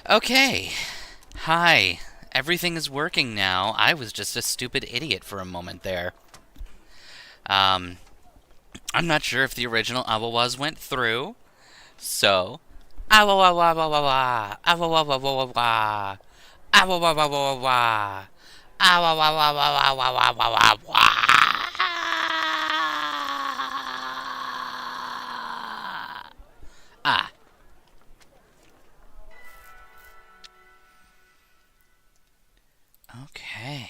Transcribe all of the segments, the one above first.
Okay. Hi. Everything is working now. I was just a stupid idiot for a moment there. Um, I'm not sure if the original Awawaz went through, so. Awawawawawa! Awawawawawa! Awawawawawa! Ah, okay.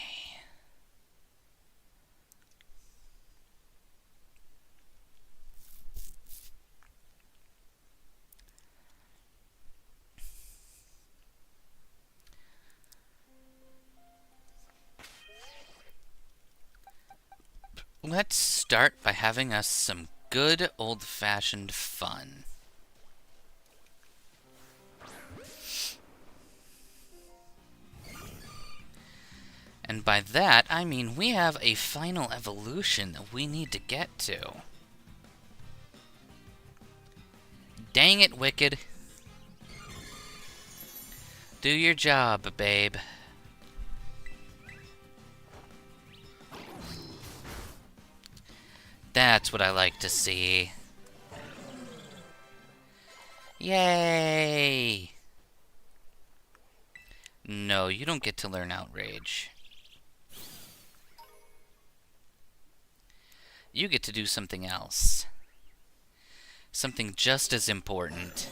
Let's start by having us some good old-fashioned fun. And by that, I mean we have a final evolution that we need to get to. Dang it, Wicked. Do your job, babe. That's what I like to see. Yay! No, you don't get to learn Outrage. You get to do something else. Something just as important.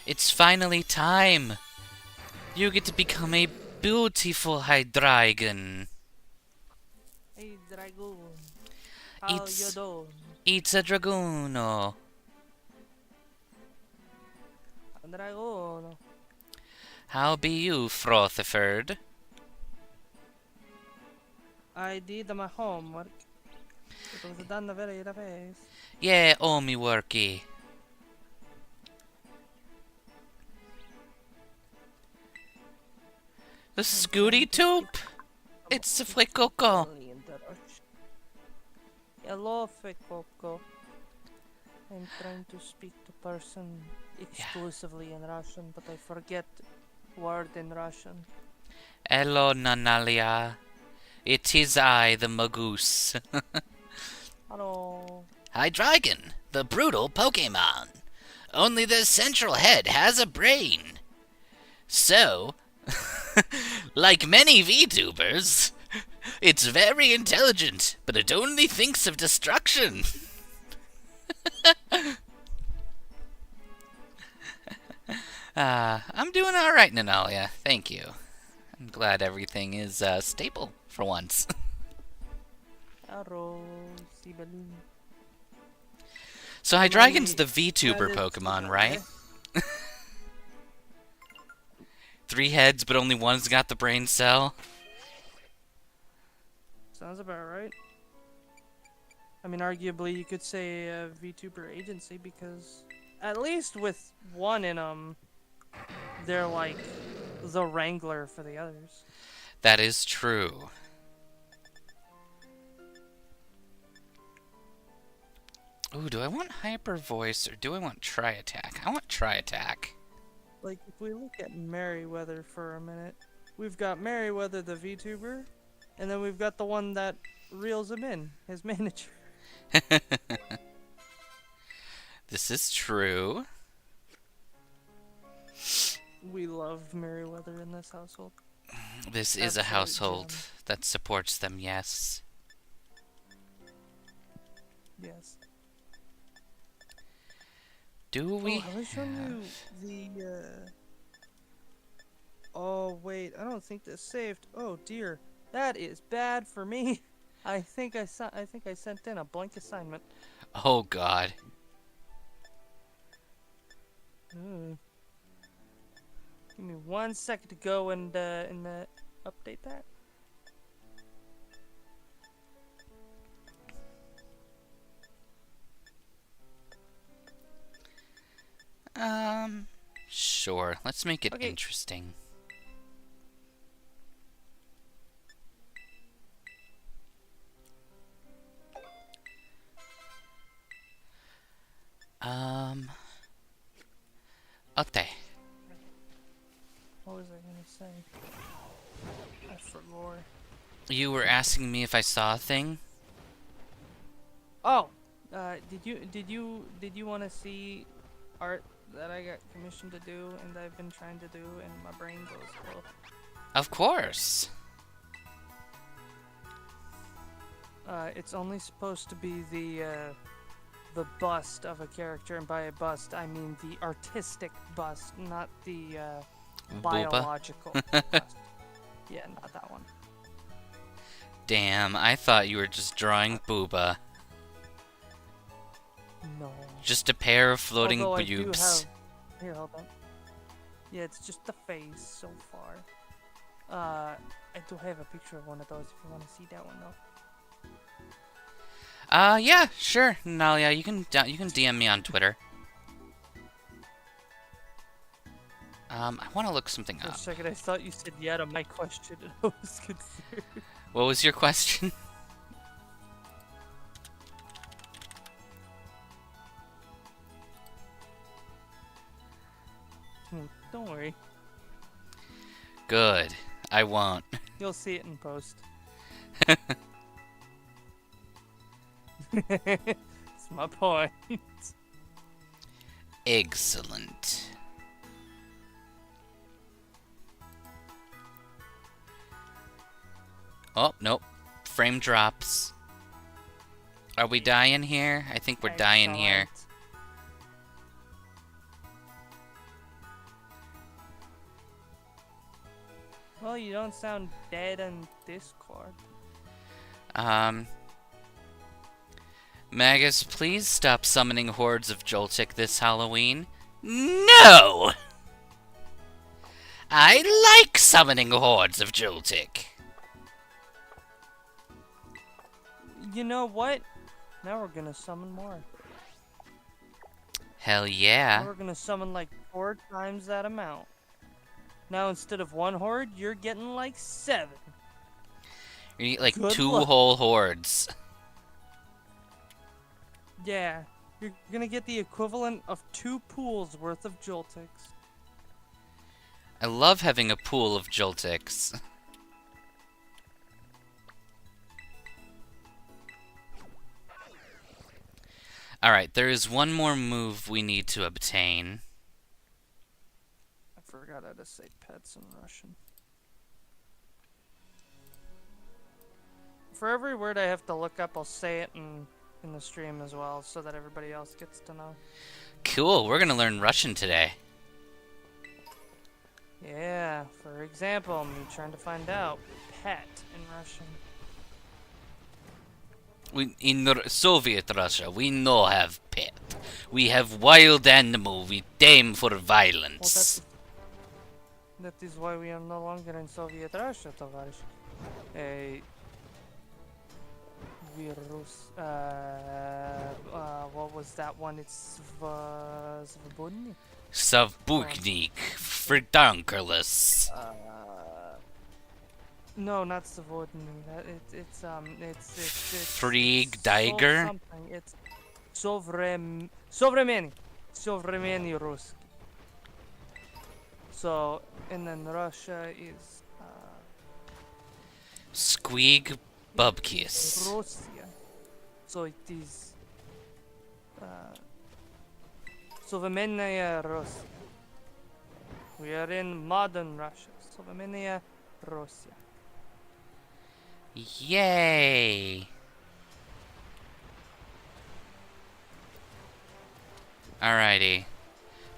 It's finally time! You get to become a beautiful Hydreigon. Hey, Dragoon. How you doing? It's a Dragono. Dragoon. How be you, Frotherford? I did my homework. It was done very fast. Yeah, oh me worky. The Scooty Toop? It's a Flicoco. Hello, Fekoko. I'm trying to speak to person exclusively in Russian, but I forget word in Russian. Hello, Nanalia. It is I, the Magoose. Hello. Hydreigon, the brutal Pokémon. Only the central head has a brain. So, like many VTubers, it's very intelligent, but it only thinks of destruction. I'm doing alright, Nanalia. Thank you. I'm glad everything is stable for once. Hello, Sibaloo. So Hydreigon's the VTuber That is Pokemon, right? correct. 3 heads, but only one's got the brain cell. Sounds about right. I mean, arguably, you could say a VTuber agency because at least with one in them, they're like the wrangler for the others. That is true. Ooh, do I want Hyper Voice or do I want Tri Attack? I want Tri Attack. Like, if we look at Merryweather for a minute, we've got Merryweather the VTuber, and then we've got the one that reels him in, his manager. This is true. We love Merryweather in this household. This is a Absolute household gem. that supports them, yes. Yes. Do we I was showing you the, Oh, wait, I don't think this saved. Oh, dear. That is bad for me. I think I sent in a blank assignment. Oh, God. Give me 1 second to go and update that. Sure. Let's make it Okay. interesting. Okay. What was I gonna say? I forgot. You were asking me if I saw a thing? Oh, did you want to see art that I got commissioned to do and I've been trying to do and my brain goes, oh. Of course. It's only supposed to be the bust of a character, and by a bust I mean the artistic bust, not the Booba? biological bust. Yeah, not that one. Damn, I thought you were just drawing Booba. No. Just a pair of floating Although boobs. I do have... Here, hold on. Yeah, it's just the face so far. I do have a picture of one of those if you want to see that one though. Yeah, sure. No, yeah, you can DM me on Twitter. I want to look something For a up. second, I thought you said yeah to my question, and I was confused. What was your question? Don't worry. Good. I won't. You'll see it in post. It's my point. Excellent. Oh, nope. Frame drops. Are we dying here? I think we're dying here. Excellent. Well, you don't sound dead on Discord. Magus, please stop summoning hordes of Joltik this Halloween. No! I like summoning hordes of Joltik. You know what? Now we're gonna summon more. Hell yeah. Now we're gonna summon like 4 times that amount. Now instead of 1 horde, you're getting like 7. You need like Good 2 luck. whole hordes. Yeah, you're gonna get the equivalent of 2 pools worth of Joltics. I love having a pool of Joltics. Alright, there is one more move we need to obtain. I forgot how to say pets in Russian. For every word I have to look up, I'll say it in the stream as well, so that everybody else gets to know. Cool, we're gonna learn Russian today. Yeah, for example, me trying to find out pet in Russian. In Soviet Russia, we no have pet. We have wild animal. We tame for violence. That is why we are no longer in Soviet Russia, товарищ. Virus. What was that one? It's Svobodny? Savbuknik, Fridunkerless. No, not Svobodny. It's Freak Diger. Something. It's Sovremeni Ruski. So, and then Russia is Squeak Bubkiss. Russia. So it is Современная Russia. We are in modern Russia. Современная Russia. Yay! Alrighty.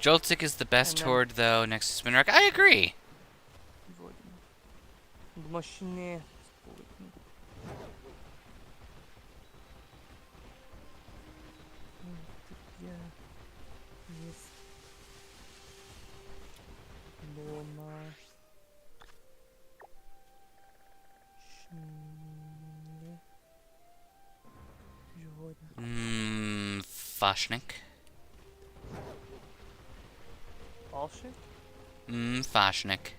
Joltik is the best horde, though, next to Spinrock. I agree! В машине. Fashnik. Bullshit? Fashnik.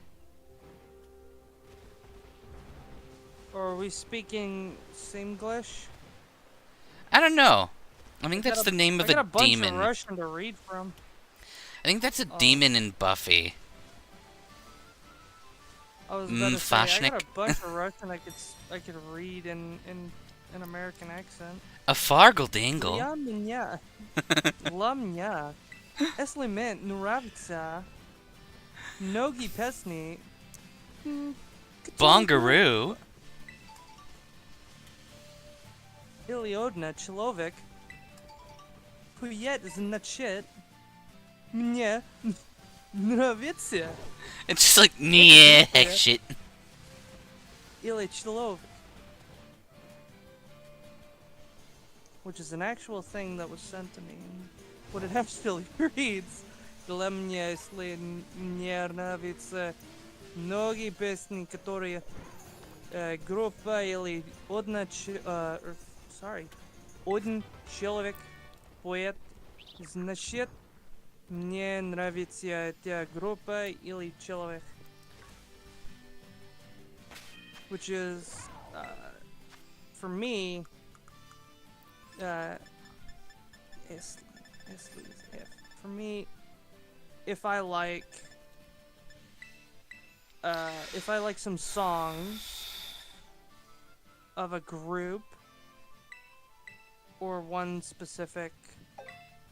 Or are we speaking Singlish? I don't know. I think that's the name of I got a a bunch demon. of Russian to read from. I think that's a Oh, demon in Buffy. I was about to say I got Fashnik. a bunch of Russian I could read in an American accent. A Fargle-Dingle. Я меня, для меня, если мне нравится многие песни, которые Bongaroo. или одна человек, поет значит мне нравится. It's just like, yeah, shit. Или человек. Which is an actual thing that was sent to me. What it actually reads, для меня, если мне нравится многие песни, которые группа или один человек поет, значит, мне нравится эта группа или человек. Which is, for me, if for me, if I like some songs of a group or one specific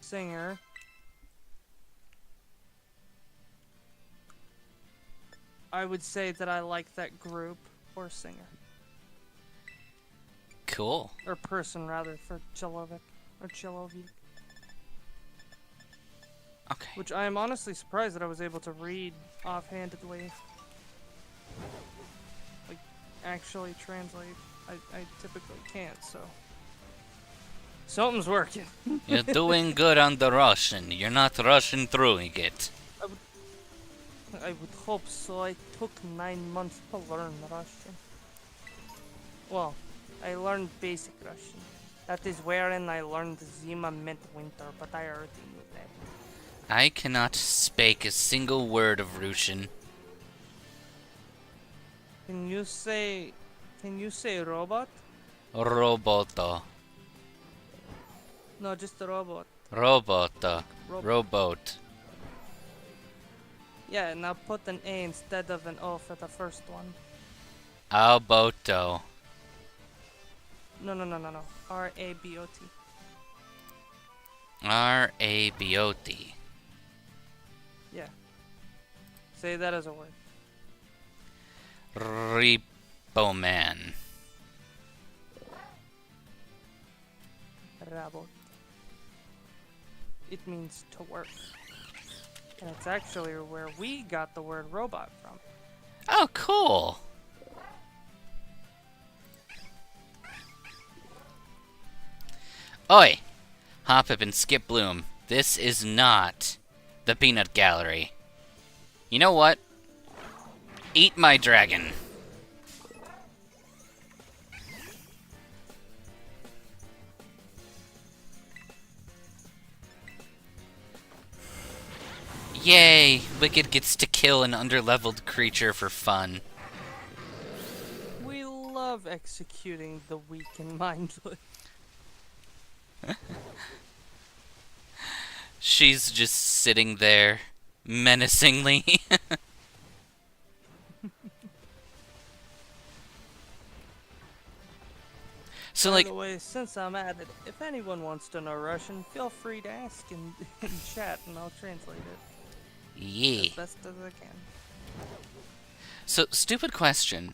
singer, I would say that I like that group or singer. Cool. Or person, rather, for Chelovic. Or Chelovic. Okay. Which I am honestly surprised that I was able to read offhandedly. Like, actually translate. I typically can't, so. Something's working. You're doing good on the Russian. You're not rushing through it. I would hope so. I took 9 months to learn Russian. Well, I learned basic Russian. That is wherein I learned Zima meant winter, but I already knew that. I cannot speak a single word of Russian. Can you say robot? Roboto. No, just a robot. Roboto. Robot. Yeah, now put an A instead of an O for the first one. Alboto. No. R-A-B-O-T. R-A-B-O-T. Yeah. Say that as a word. Repoman. Rabot. It means to work. And it's actually where we got the word robot from. Oh, cool. Oi! Hoppip and Skip Bloom. This is not the Peanut Gallery. You know what? Eat my dragon. Yay! Wicked gets to kill an underleveled creature for fun. We love executing the weak and mindless. She's just sitting there, menacingly. So, By like, the way, since I'm at it, if anyone wants to know Russian, feel free to ask in chat and I'll translate it yeah. as best as I can. So, stupid question.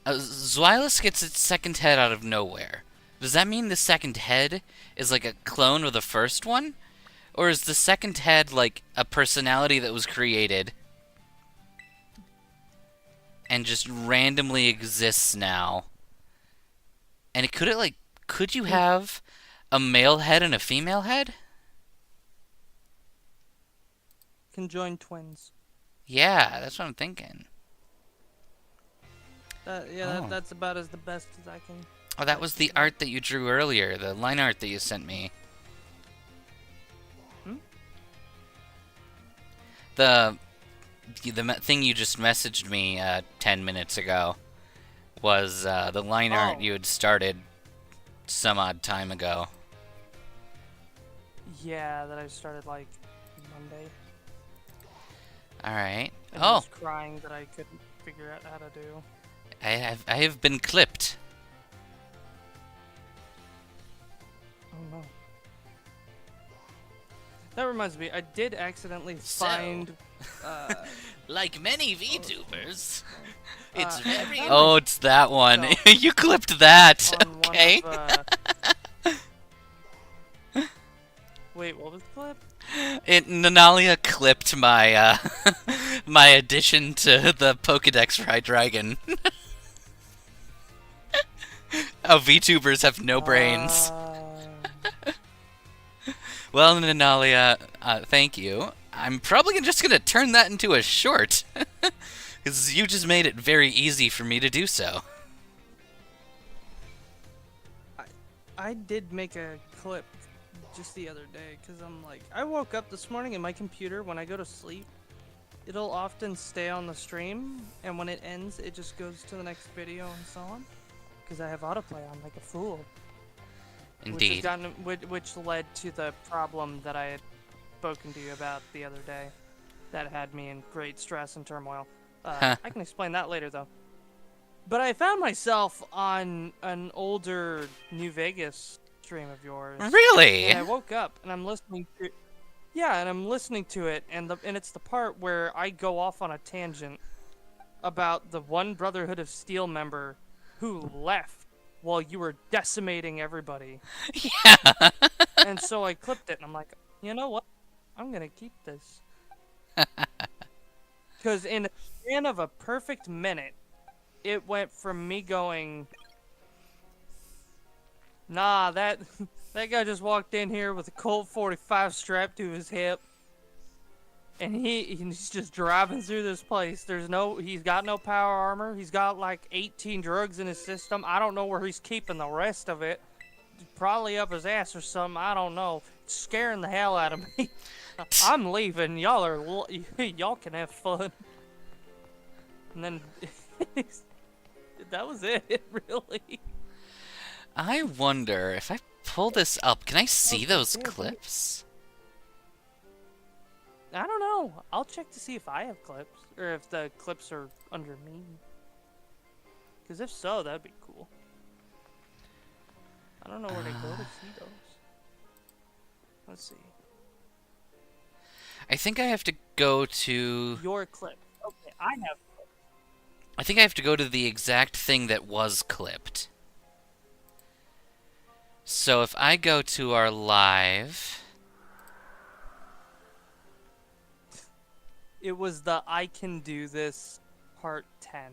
Zweilous gets its second head out of nowhere. Does that mean the second head is like a clone of the first one? Or is the second head like a personality that was created and just randomly exists now? And could you have a male head and a female head? Conjoined twins. Yeah, that's what I'm thinking. That's about as the best as I can. Oh, that was the art that you drew earlier, the line art that you sent me. The thing you just messaged me 10 minutes ago was the line art you had started some odd time ago. Yeah, that I started like Monday. Alright. And Oh, was crying that I couldn't figure out how to do. I have been clipped. Oh no. That reminds me, I did accidentally find... Like many VTubers, it's I very... found Oh, it's that one. myself You clipped that, on okay? one of, Wait, what was the clip? Nanalia clipped my, my addition to the Pokedex Ride Dragon. Oh, VTubers have no brains. Well, Nanalia, thank you. I'm probably just gonna turn that into a short. Because you just made it very easy for me to do so. I did make a clip just the other day, because I'm like, I woke up this morning and my computer, when I go to sleep, it'll often stay on the stream, and when it ends, it just goes to the next video and so on. Because I have autoplay on like a fool. Indeed. Which led to the problem that I had spoken to you about the other day. That had me in great stress and turmoil. I can explain that later, though. But I found myself on an older New Vegas stream of yours. Really? And I woke up and I'm listening to... Yeah, and I'm listening to it, and it's the part where I go off on a tangent about the one Brotherhood of Steel member who left while you were decimating everybody. Yeah. And so I clipped it, and I'm like, you know what? I'm gonna keep this. Because in a span of a perfect minute, it went from me going, nah, that guy just walked in here with a Colt 45 strapped to his hip, and he's just driving through this place. He's got no power armor. He's got like 18 drugs in his system. I don't know where he's keeping the rest of it. Probably up his ass or something. I don't know. It's scaring the hell out of me. I'm leaving. Y'all can have fun. And then that was it, really. I wonder if I pull this up, can I see those clips? I don't know. I'll check to see if I have clips, or if the clips are under me. Because if so, that'd be cool. I don't know where to go to see those. Let's see. I think I have to go to... Your clip. Okay, I have clips. I think I have to go to the exact thing that was clipped. So if I go to our live... It was the I Can Do This Part 10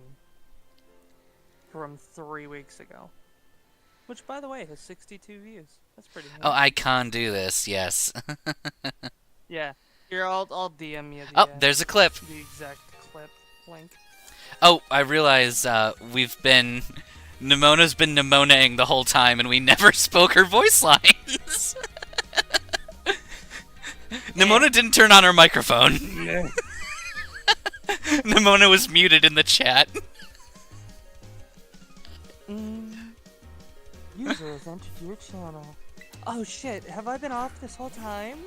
from 3 weeks ago. Which, by the way, has 62 views. That's pretty nice. Oh, I can do this, yes. Yeah. Here, I'll DM you Oh, there's a clip. the exact clip link. Oh, I realize Nemona's been Nemonaing the whole time and we never spoke her voice lines. Nemona didn't turn on her microphone. Nemona was muted in the chat. User has entered your channel. Oh shit, have I been off this whole time?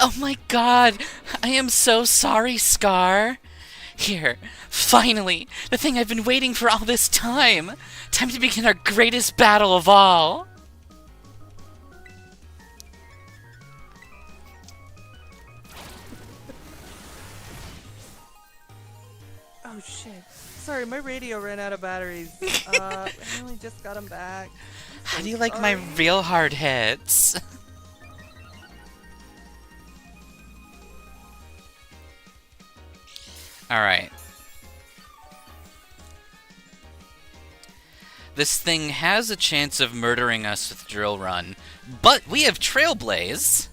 Oh my god, I am so sorry, Scar. Here, finally, the thing I've been waiting for all this time. Time to begin our greatest battle of all. Oh shit. Sorry, my radio ran out of batteries. I only just got them back. How do you like my real hard hits? Alright. This thing has a chance of murdering us with Drill Run, but we have Trailblaze,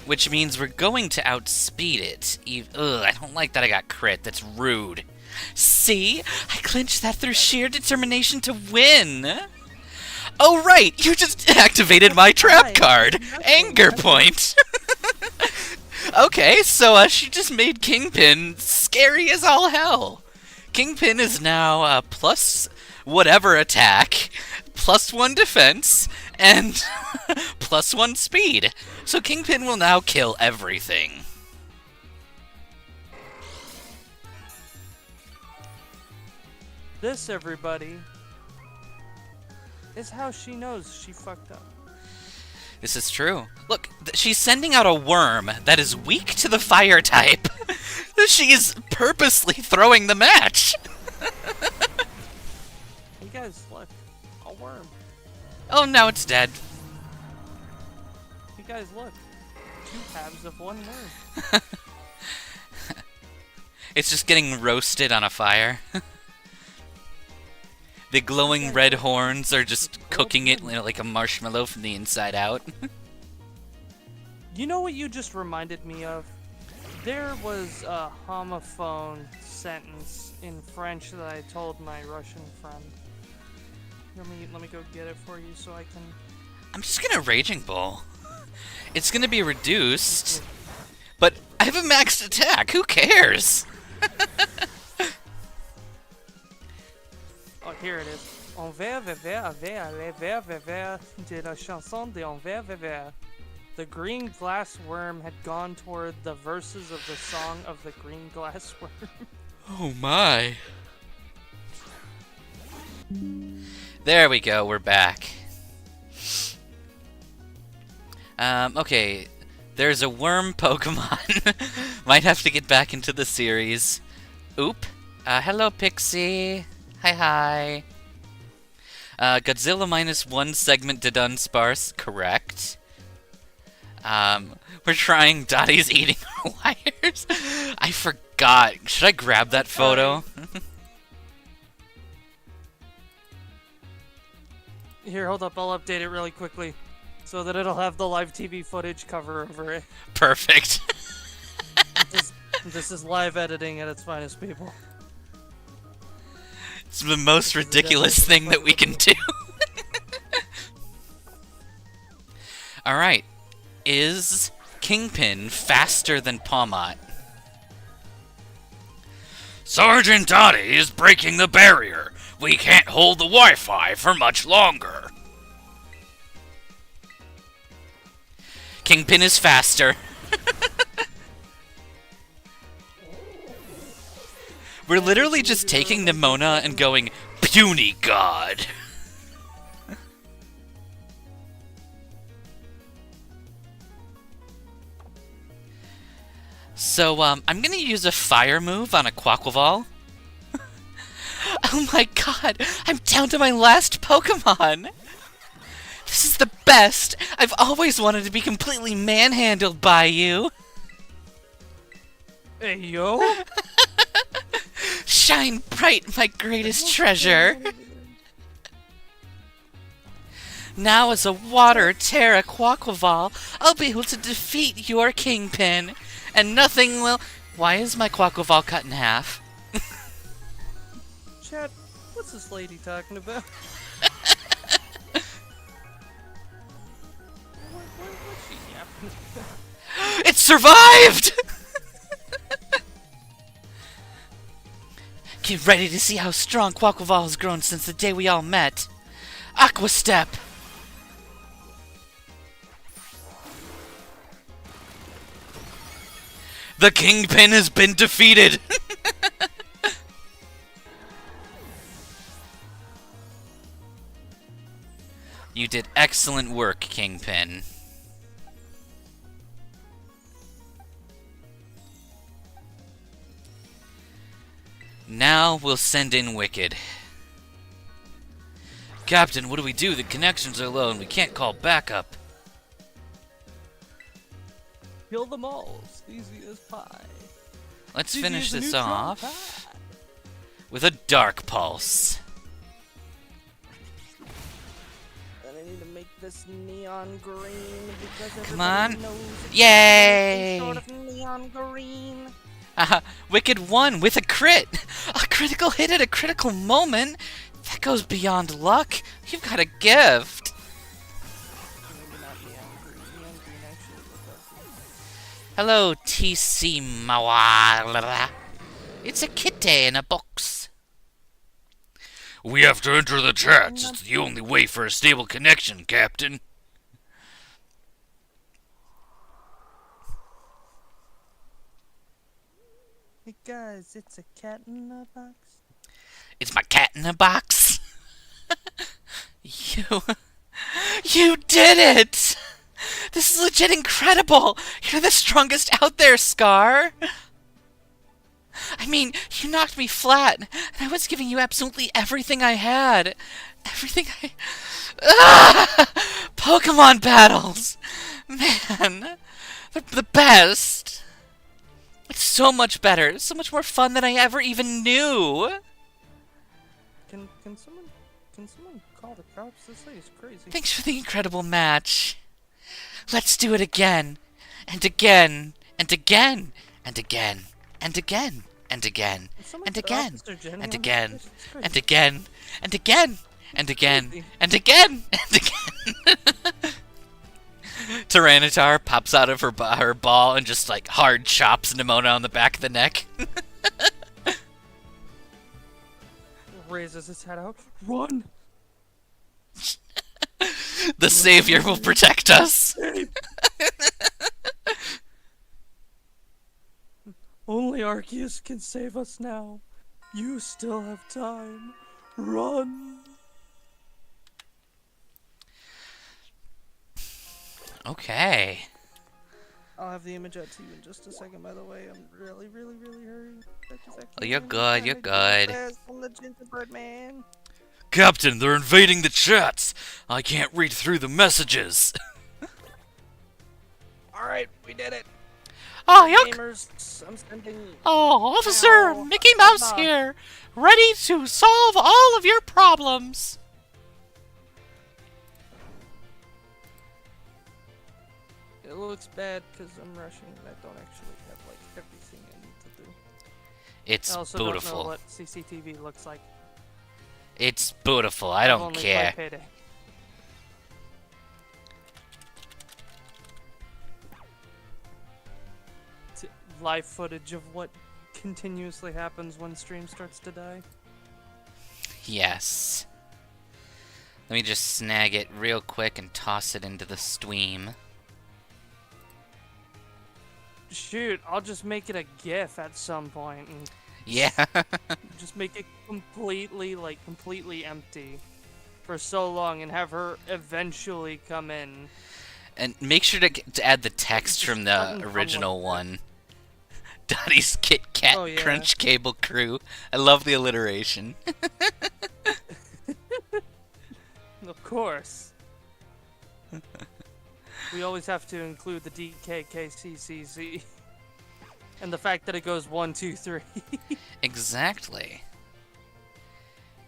which means we're going to outspeed it. Ugh, I don't like that I got crit. That's rude. See? I clinched that through sheer determination to win. Oh, right! You just activated my trap card! Anger point! Okay, so she just made Kingpin scary as all hell. Kingpin is now plus whatever attack +1 defense, and +1 speed. So Kingpin will now kill everything. This, everybody, is how she knows she fucked up. This is true. Look, she's sending out a worm that is weak to the fire type. She is purposely throwing the match. You guys, look. A worm. Oh, now it's dead. You guys, look. 2 halves of 1 worm. It's just getting roasted on a fire. The glowing red horns are just cooking it like a marshmallow from the inside out. You know what you just reminded me of? There was a homophone sentence in French that I told my Russian friend. Let me go get it for you so I can... I'm just gonna Raging Bull. It's gonna be reduced, but I have a maxed attack. Who cares? Oh, here it is. Envers, les vers de la chanson de Envers. The green glass worm had gone toward the verses of the song of the green glass worm. Oh my. There we go, we're back. Okay. There's a worm Pokemon. Might have to get back into the series. Oop. Hello, Pixie. Hi. Godzilla -1 segment did unsparse. Correct. We're trying Dottie's eating wires. I forgot. Should I grab that photo? Here, hold up. I'll update it really quickly so that it'll have the live TV footage cover over it. Perfect. This is live editing at its finest, people. It's the most ridiculous thing that we can do. Alright. Is Kingpin faster than Pomot? Sergeant Dottie is breaking the barrier. We can't hold the Wi-Fi for much longer. Kingpin is faster. We're literally just taking Nemona and going, puny god. So, I'm gonna use a fire move on a Quaquaval. Oh my god, I'm down to my last Pokemon! This is the best! I've always wanted to be completely manhandled by you! Hey, yo! Shine bright, my greatest treasure! Now as a Water Terra Quaquaval, I'll be able to defeat your Kingpin, and nothing will... Why is my Quaquaval cut in half? Chat, what's this lady talking about? What's she yapping about? It survived! Get ready to see how strong Quaquaval has grown since the day we all met. Aqua Step! The Kingpin has been defeated! You did excellent work, Kingpin. Now we'll send in Wicked. Captain, what do we do? The connections are low and we can't call backup. Kill them all. It's easy as pie. Let's Easy finish as a this neutron off pie. with a Dark Pulse. And I need to make this neon green because Come on. everybody knows it's Yay! sort of neon green. Wicked won with a crit! A critical hit at a critical moment? That goes beyond luck. You've got a gift. Maybe not neon green. Neon green actually looked like Hello, TC Mawa. It's a kitty in a box. We have to enter the chats. It's the only way for a stable connection, Captain. Hey guys, it's a cat in a box. It's my cat in a box. You did it! This is legit incredible! You're the strongest out there, Scar! I mean, you knocked me flat, and I was giving you absolutely everything I had. Everything I... Pokemon battles! Man, they're the best! It's so much better, so much more fun than I ever even knew! Can someone call the cops? This lady's crazy. Thanks for the incredible match. Let's do it again, and again, and again, and again, and again, and again, and again, and again, and again, and again, and again, and again, and again. Tyranitar pops out of her ball and just like hard chops Nemona on the back of the neck. Raises his head out. Run! The savior will protect us. Only Arceus can save us now. You still have time. Run! Okay. I'll have the image out to you in just a second, by the way. I'm really hurrying. Oh, you're good, you're good. I'm the gingerbread man. Captain, they're invading the chats. I can't read through the messages. Alright, we did it. Oh, yuck. Gamers, I'm sending... Oh, Officer Ow. Mickey Mouse here, ready to solve all of your problems. It looks bad because I'm rushing and I don't actually have like everything I need to do. It's I also beautiful. don't know what CCTV looks like. It's beautiful. I I've don't only care. played Payday. It's live footage of what continuously happens when stream starts to die. Yes. Let me just snag it real quick and toss it into the stream. Shoot, I'll just make it a GIF at some point and Yeah. just make it completely empty for so long and have her eventually come in. And make sure to add the text from the original one. Dottie's Kit Kat Oh, yeah. Crunch Cable Crew. I love the alliteration. Of course. We always have to include the DKKCCC. And the fact that it goes 1, 2, 3. Exactly.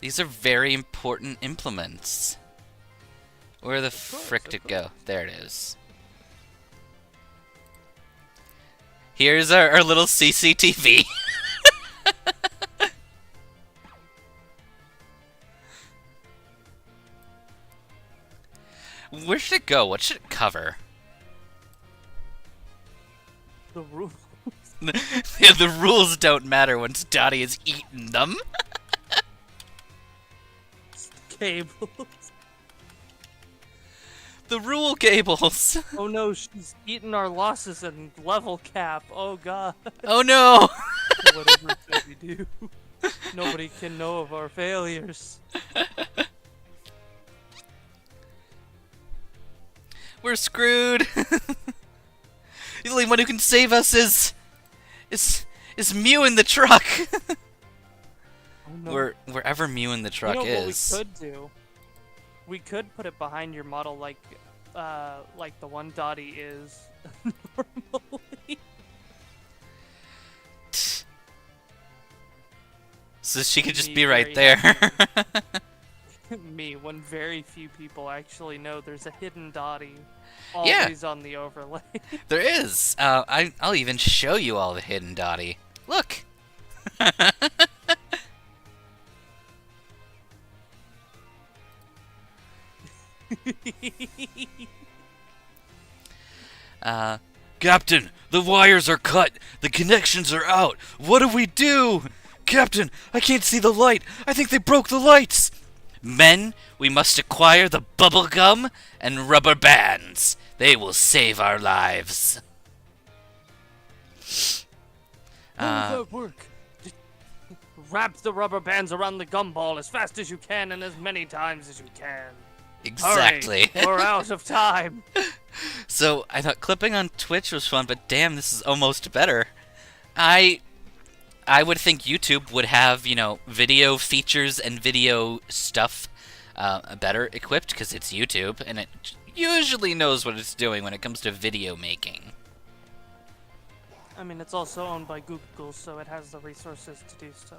These are very important implements. Where the frick did it go? There it is. Here's our little CCTV. Where should it go? What should it cover? The rule. Yeah, the rules don't matter once Dottie has eaten them. Cables. The rule cables. Oh no, she's eaten our losses and level cap. Oh god. Oh no. Whatever we do, nobody can know of our failures. We're screwed. The only one who can save us is Mew in the truck. Oh, no. Wherever Mew in the truck you know is. What we could do? We could put it behind your model like the one Dottie is normally. So she could just Me be right very there. Me, when very few people actually know there's a hidden Dottie Yeah. always on the overlay. There is. I'll even show you all the hidden Dottie. Look. Captain, the wires are cut. The connections are out. What do we do? Captain, I can't see the light. I think they broke the lights. Men, we must acquire the bubble gum and rubber bands. They will save our lives. How will that work? Just wrap the rubber bands around the gumball as fast as you can and as many times as you can. Exactly. Hurry, we're out of time. So, I thought clipping on Twitch was fun, but damn, this is almost better. I would think YouTube would have, you know, video features and video stuff better equipped, because it's YouTube, and it usually knows what it's doing when it comes to video making. I mean, it's also owned by Google, so it has the resources to do so.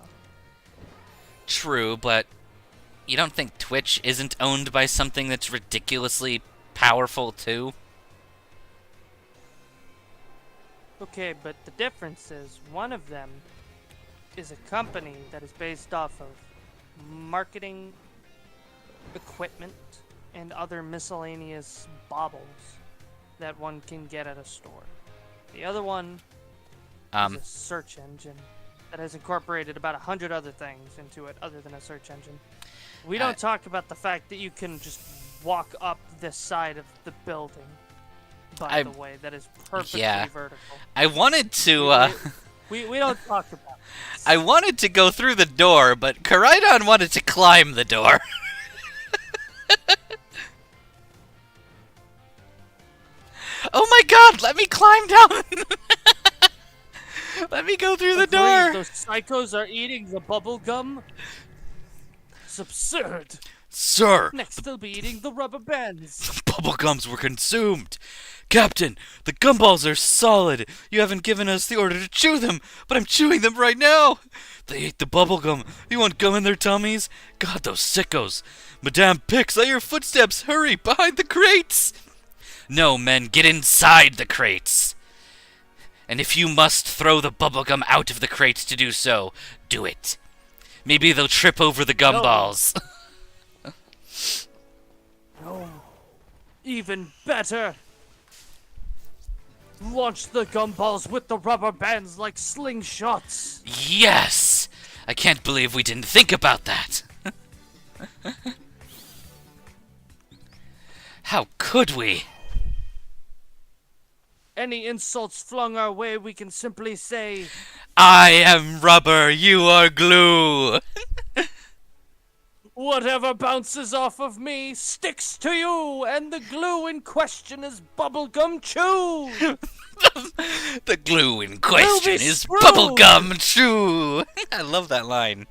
True, but you don't think Twitch isn't owned by something that's ridiculously powerful, too? Okay, but the difference is one of them is a company that is based off of marketing, equipment, and other miscellaneous baubles that one can get at a store. The other one is a search engine that has incorporated about 100 other things into it other than a search engine. We don't talk about the fact that you can just walk up this side of the building, by the way, that is perfectly vertical. I wanted to, We don't talk about this. I wanted to go through the door, but Karaidon wanted to climb the door. Oh my god, let me climb down! Let me go through the door! Those psychos are eating the bubble gum? It's absurd. Sir! Next they'll be eating the rubber bands. The bubble gums were consumed! Captain, the gumballs are solid! You haven't given us the order to chew them, but I'm chewing them right now! They ate the bubble gum. You want gum in their tummies? God, those sickos! Madame Pix, I hear footsteps! Hurry, behind the crates! No, men, get inside the crates! And if you must throw the bubblegum out of the crates to do so, do it. Maybe they'll trip over the gumballs. No. Even better. Launch the gumballs with the rubber bands like slingshots. Yes! I can't believe we didn't think about that. How could we? Any insults flung our way, we can simply say, I am rubber, you are glue. whatever bounces off of me sticks to you, and the glue in question is bubblegum chew. The glue in question is screwed. bubblegum chew. I love that line.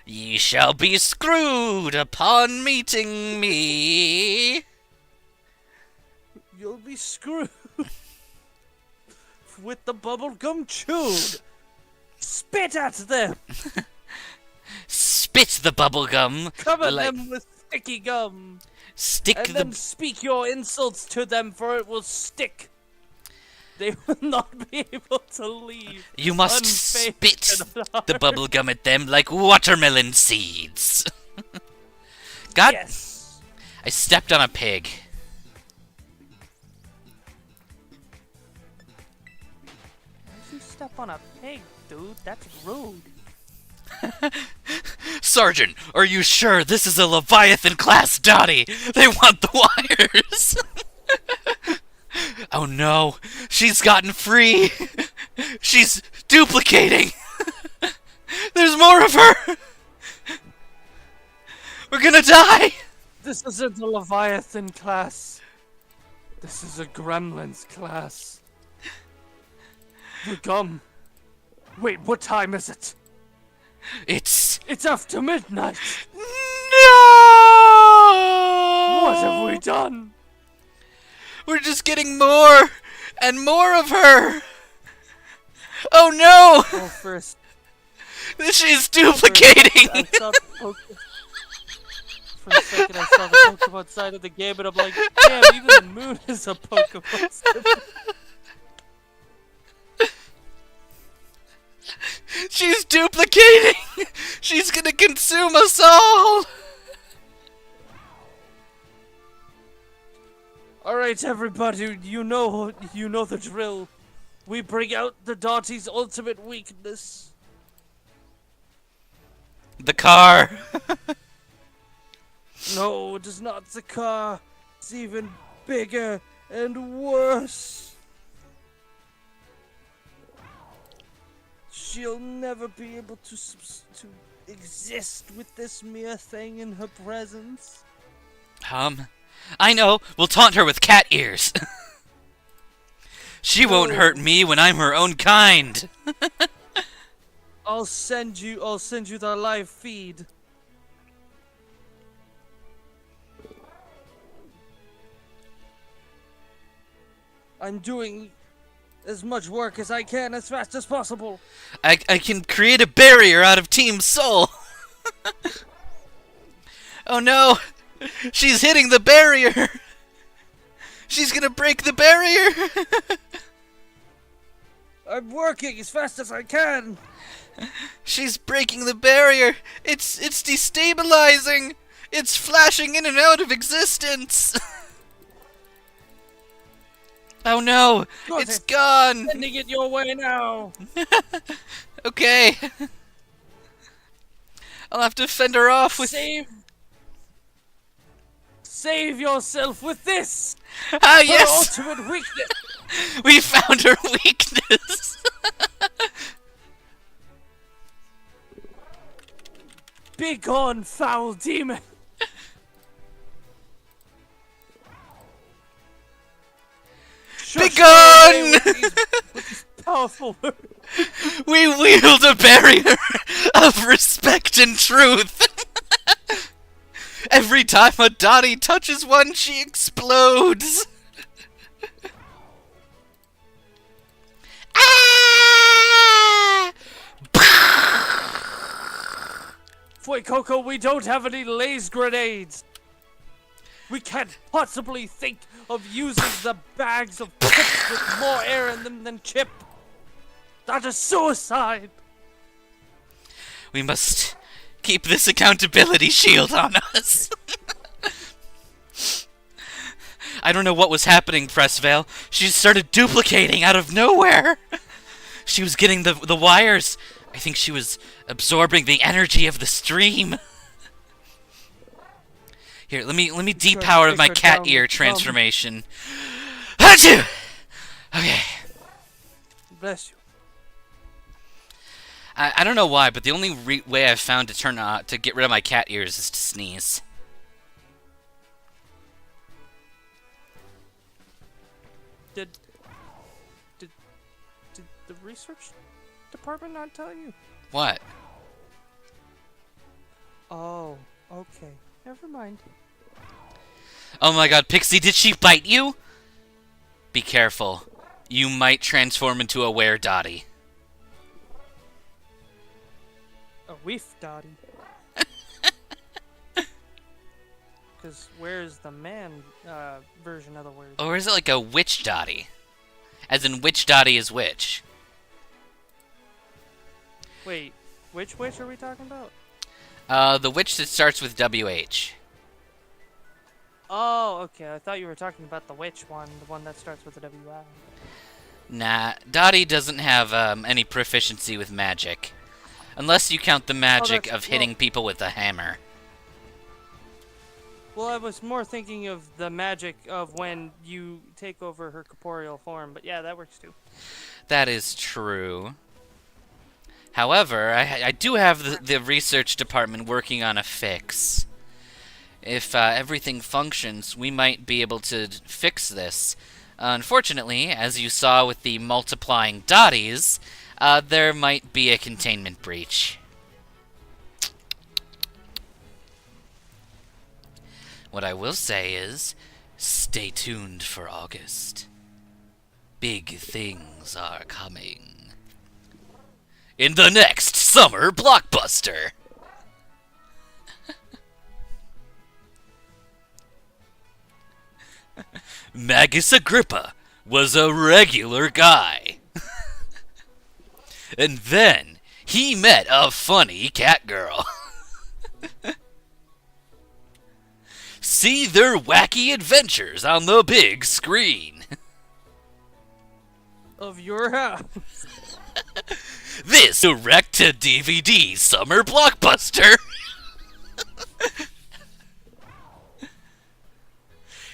Ye shall be screwed upon meeting me. You'll be screwed with the bubblegum chewed. Spit at them. Spit the bubblegum. Cover them with sticky gum. Stick and then speak your insults to them, for it will stick. They will not be able to leave. You must spit the bubblegum at them like watermelon seeds. God, yes. I stepped on a pig. Why'd you step on a pig, dude? That's rude. Sergeant, are you sure this is a Leviathan-class Dottie? They want the wires. Oh no, she's gotten free. She's duplicating. There's more of her. We're gonna die. This isn't a Leviathan class. This is a Gremlins class. The gum. Wait, what time is it? It's after midnight. No! What have we done? We're just getting more and more of her. Oh no! Oh, first. She's duplicating. I saw for a second, I saw the Pokemon side of the game, and I'm like, damn, even the moon is a Pokemon symbol. She's duplicating! She's gonna consume us all! Alright, everybody, you know the drill. we bring out the Dottie's ultimate weakness. The car! No, it is not the car. It's even bigger and worse. She'll never be able to exist with this mere thing in her presence. I know. We'll taunt her with cat ears. She won't hurt me when I'm her own kind. I'll send you the live feed. I'm doing as much work as I can as fast as possible. I can create a barrier out of Team Soul. Oh no! She's hitting the barrier! She's gonna break the barrier! I'm working as fast as I can. She's breaking the barrier! It's destabilizing! It's flashing in and out of existence! Oh no! It's gone! Sending it your way now! Okay. I'll have to fend her off with... Save yourself with this! Ah, yes! Her ultimate weakness! We found her weakness! Begone, foul demon! Begone! With these powerful words. We wield a barrier of respect and truth! Every time a Dottie touches one, she explodes! Ah! Boy, Coco, we don't have any laser grenades! We can't possibly think of using the bags of chips with more air in them than chip! That is suicide! We must keep this accountability shield on us. I don't know what was happening, Pressvale. She started duplicating out of nowhere. She was getting the wires. I think she was absorbing the energy of the stream. Here, let me depower my cat ear transformation. Achoo! Okay. Bless you. I don't know why, but the only way I've found to get rid of my cat ears is to sneeze. Did the research department not tell you? What? Oh, okay. Never mind. Oh my god, Pixie, did she bite you? Be careful. You might transform into a were-dottie. A weef dotty. Because where's the man version of the word? Or is it like a witch dottie? As in, which dottie is which? Wait, which witch are we talking about? The witch that starts with WH. Oh, okay. I thought you were talking about the witch one, the one that starts with a WI. Nah, Dottie doesn't have any proficiency with magic. Unless you count the magic of hitting people with a hammer. Well, I was more thinking of the magic of when you take over her corporeal form, but yeah, that works too. That is true. However, I do have the research department working on a fix. If everything functions, we might be able to fix this. Unfortunately, as you saw with the multiplying Dotties, there might be a containment breach. What I will say is, stay tuned for August. Big things are coming. In the next summer blockbuster! Magus Agrippa was a regular guy. And then he met a funny cat girl. See their wacky adventures on the big screen. of your house. This direct-to-DVD summer blockbuster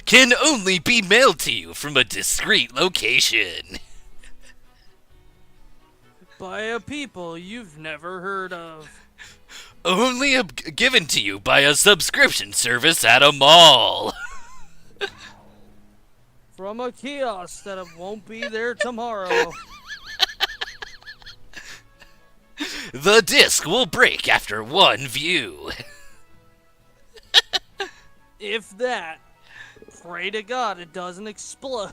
can only be mailed to you from a discreet location. By a people you've never heard of. Only given to you by a subscription service at a mall. From a kiosk that won't be there tomorrow. The disc will break after one view. If that, pray to God it doesn't explode.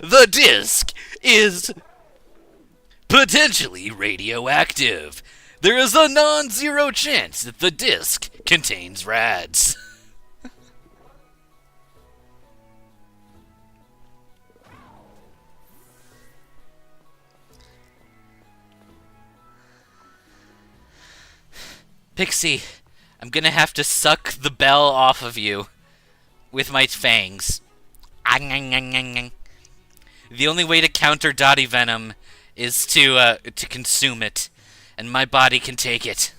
The disc is potentially radioactive. There is a non-zero chance that the disc contains rats. Pixie, I'm gonna have to suck the bell off of you with my fangs. The only way to counter Dottie Venom is to consume it, and my body can take it.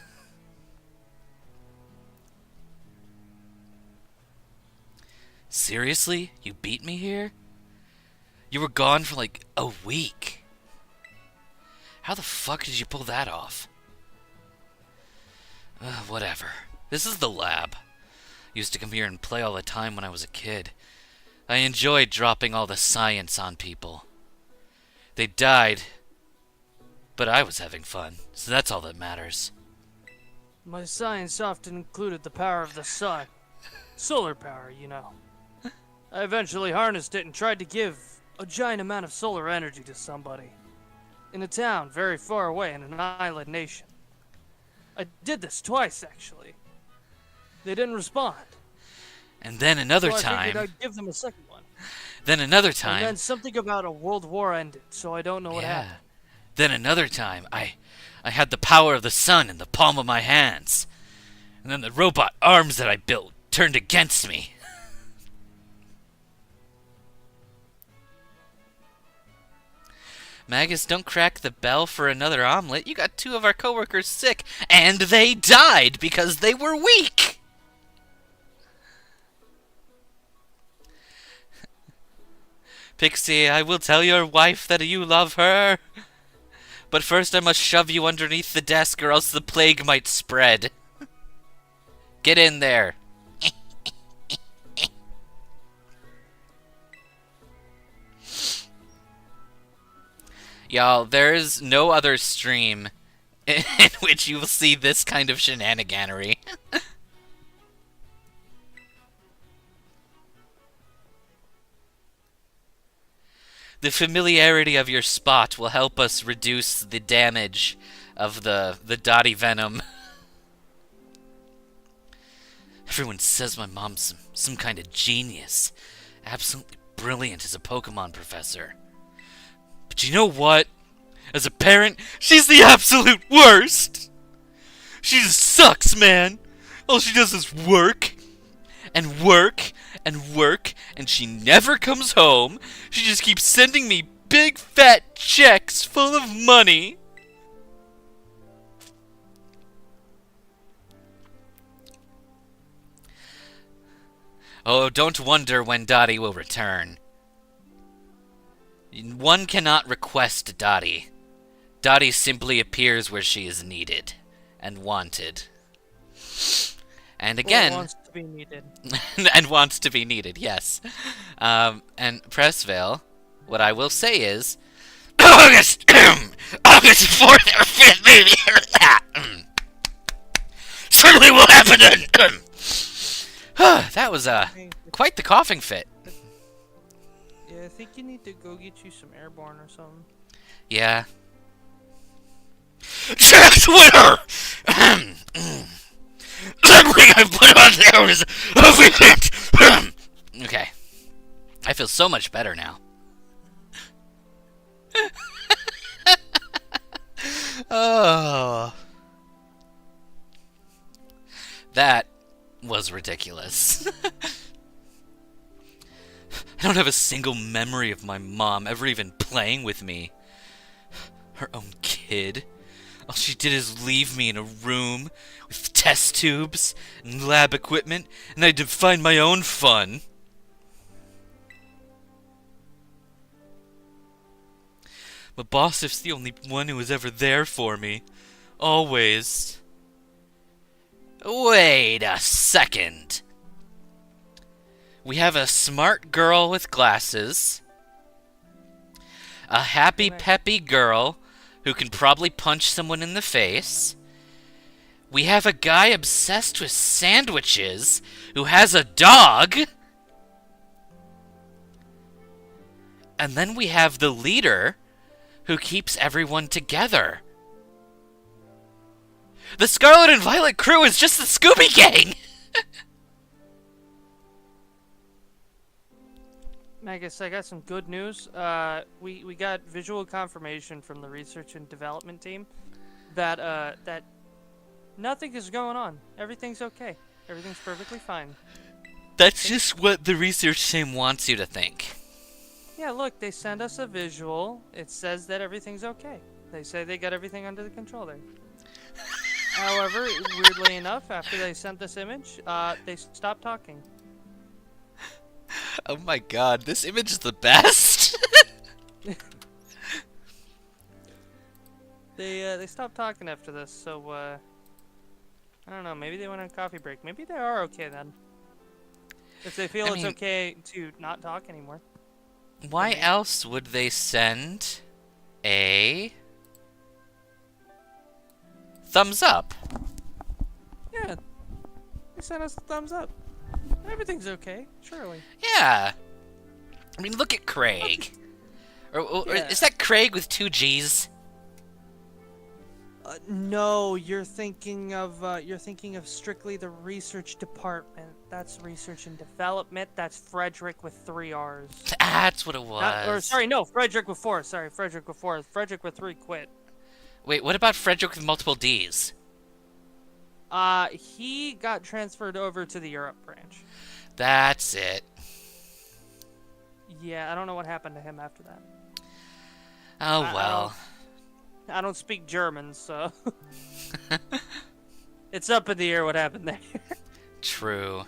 Seriously? You beat me here? You were gone for like a week. How the fuck did you pull that off? Whatever. This is the lab. Used to come here and play all the time when I was a kid. I enjoyed dropping all the science on people. They died, but I was having fun, so that's all that matters. My science often included the power of the sun. Solar power, you know. I eventually harnessed it and tried to give a giant amount of solar energy to somebody. In a town very far away in an island nation. I did this twice, actually. They didn't respond. And then another so I time... figured I'd give them a second one. Then another time... And then something about a world war ended, so I don't know what happened. Then another time, I had the power of the sun in the palm of my hands. And then the robot arms that I built turned against me. Magus, don't crack the bell for another omelet. You got 2 of our coworkers sick, and they died because they were weak. Pixie, I will tell your wife that you love her. But first I must shove you underneath the desk or else the plague might spread. Get in there. Y'all, there is no other stream in which you will see this kind of shenaniganery. The familiarity of your spot will help us reduce the damage of the Dottie Venom. Everyone says my mom's some kind of genius. Absolutely brilliant as a Pokemon professor. But you know what? As a parent, she's the absolute worst! She just sucks, man! All she does is work, and work, and work, and she never comes home. She just keeps sending me big fat checks full of money. Oh, don't wonder when Dottie will return. One cannot request Dottie. Dottie simply appears where she is needed and wanted. And again... Or wants to be needed. and wants to be needed, yes. And Pressvale, what I will say is... August 4th or 5th, maybe. Certainly will happen then. That was quite the coughing fit. Yeah, I think you need to go get you some airborne or something. Yeah. Jack's winner! Everything I put on there was everything! Okay. I feel so much better now. Oh. That was ridiculous. I don't have a single memory of my mom ever even playing with me. Her own kid. All she did is leave me in a room with test tubes and lab equipment, and I had to find my own fun. My boss is the only one who was ever there for me. Always. Wait a second. We have a smart girl with glasses, a happy, peppy girl who can probably punch someone in the face. We have a guy obsessed with sandwiches who has a dog. And then we have the leader who keeps everyone together. The Scarlet and Violet crew is just the Scooby Gang! Magus, I got some good news. We got visual confirmation from the research and development team that that nothing is going on. Everything's okay. Everything's perfectly fine. That's just what the research team wants you to think. Yeah, look, they sent us a visual. It says that everything's okay. They say they got everything under the control there. However, weirdly enough, after they sent this image, they stopped talking. Oh my god, this image is the best! They stopped talking after this, so I don't know, maybe they went on a coffee break. Maybe they are okay then. If they feel it's okay to not talk anymore. Why else would they send a thumbs up? Yeah, they sent us a thumbs up. Everything's okay, surely. Yeah. I mean, look at Craig. Or Yeah. is that Craig with 2 G's? No, you're thinking of strictly the research department. That's research and development. That's Frederick with 3 R's. That's what it was. Frederick with 4. Sorry, Frederick with 4. Frederick with 3 quit. Wait, what about Frederick with multiple D's? He got transferred over to the Europe branch. That's it. Yeah, I don't know what happened to him after that. Oh, well. I don't speak German, so it's up in the air what happened there. True.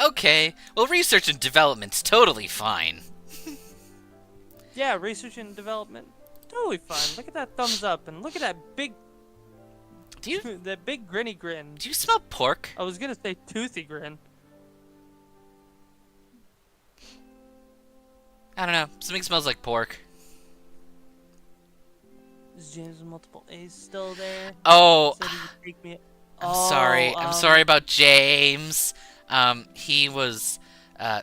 Okay, well, research and development's totally fine. Yeah, research and development, totally fine. Look at that thumbs up, and look at that big, that big grinny grin. Do you smell pork? I was gonna say toothy grin. I don't know. Something smells like pork. Is James with multiple A's still there? Oh, Said he would take me... I'm sorry. I'm sorry about James. He was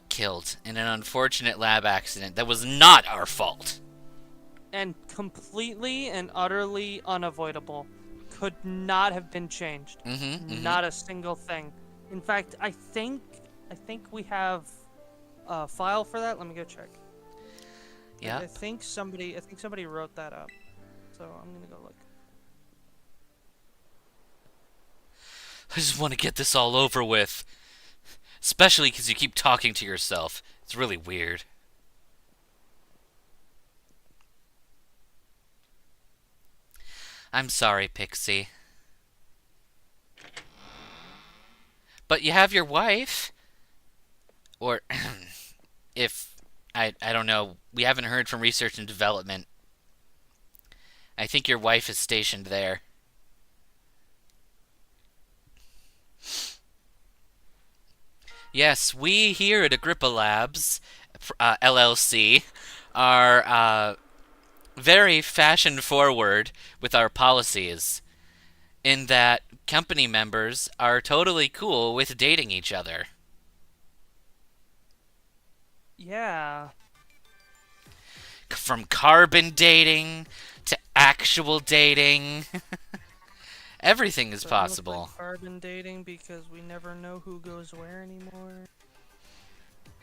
killed in an unfortunate lab accident that was not our fault. And completely and utterly unavoidable. Could not have been changed. Not a single thing. In fact, I think we have a file for that. Let me go check. Yeah. I think somebody wrote that up. So I'm gonna go look. I just want to get this all over with. Especially because you keep talking to yourself. It's really weird. I'm sorry, Pixie. But you have your wife. Or, if, I don't know, we haven't heard from research and development. I think your wife is stationed there. Yes, we here at Agrippa Labs, LLC, are very fashion-forward with our policies, in that company members are totally cool with dating each other. Yeah. From carbon dating to actual dating. Everything is possible. Like carbon dating because we never know who goes where anymore.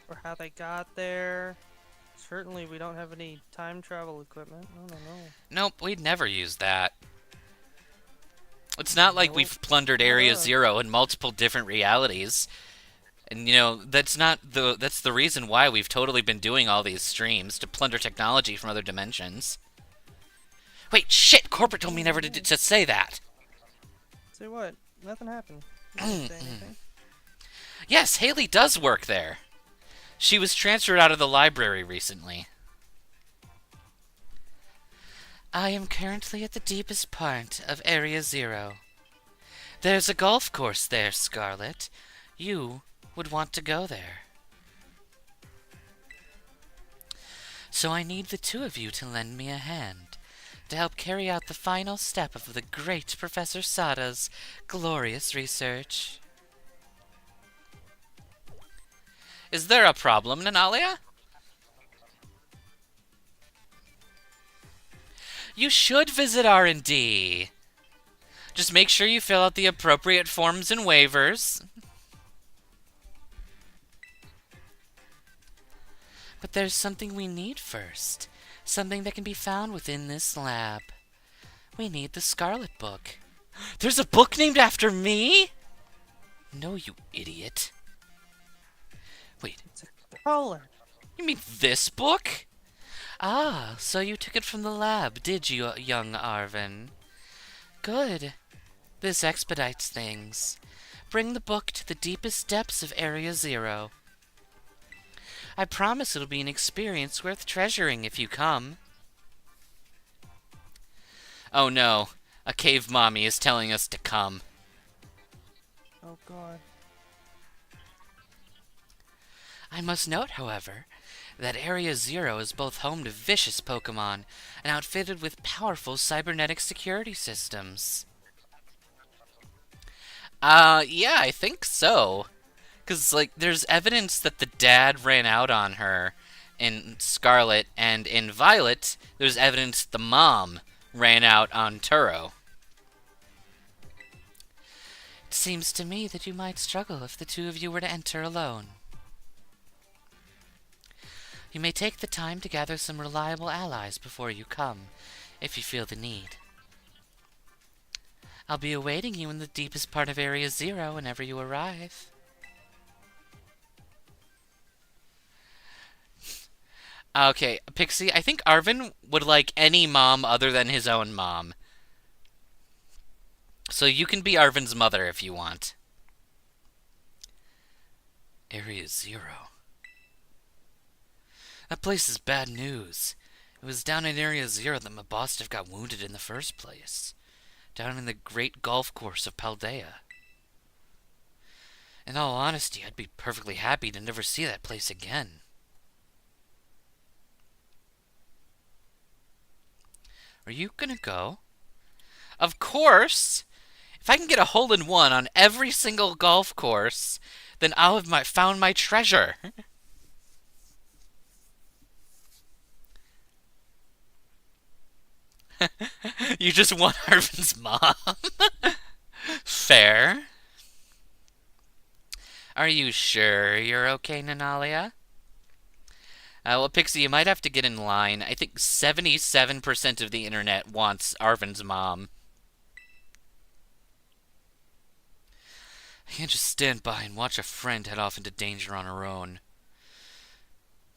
Or how they got there. Certainly we don't have any time travel equipment. I don't know. Nope, we'd never use that. It's not like we've plundered Area Zero in multiple different realities. And that's not that's the reason why we've totally been doing all these streams to plunder technology from other dimensions. Wait, shit! Corporate told me never to say that. Say what? Nothing happened. You didn't say anything. Yes, Haley does work there. She was transferred out of the library recently. I am currently at the deepest part of Area Zero. There's a golf course there, Scarlet. You would want to go there. So I need the two of you to lend me a hand to help carry out the final step of the great Professor Sada's glorious research. Is there a problem, Nanalia? You should visit R&D. Just make sure you fill out the appropriate forms and waivers. But there's something we need first. Something that can be found within this lab. We need the Scarlet book. There's a book named after me? No, you idiot. Wait. It's a color. You mean this book? Ah, so you took it from the lab, did you, young Arvin? Good. This expedites things. Bring the book to the deepest depths of Area Zero. I promise it'll be an experience worth treasuring if you come. Oh no, a cave mommy is telling us to come. Oh god. I must note, however, that Area Zero is both home to vicious Pokémon and outfitted with powerful cybernetic security systems. Yeah, I think so. Because, there's evidence that the dad ran out on her in Scarlet, and in Violet, there's evidence the mom ran out on Turo. It seems to me that you might struggle if the two of you were to enter alone. You may take the time to gather some reliable allies before you come, if you feel the need. I'll be awaiting you in the deepest part of Area Zero whenever you arrive. Okay, Pixie, I think Arvin would like any mom other than his own mom. So you can be Arvin's mother if you want. Area Zero. That place is bad news. It was down in Area Zero that my boss got wounded in the first place. Down in the great golf course of Paldea. In all honesty, I'd be perfectly happy to never see that place again. Are you gonna go? Of course! If I can get a hole-in-one on every single golf course, then I'll have found my treasure. You just want Arvin's mom? Fair. Are you sure you're okay, Nanalia? Well, Pixie, you might have to get in line. I think 77% of the internet wants Arvin's mom. I can't just stand by and watch a friend head off into danger on her own.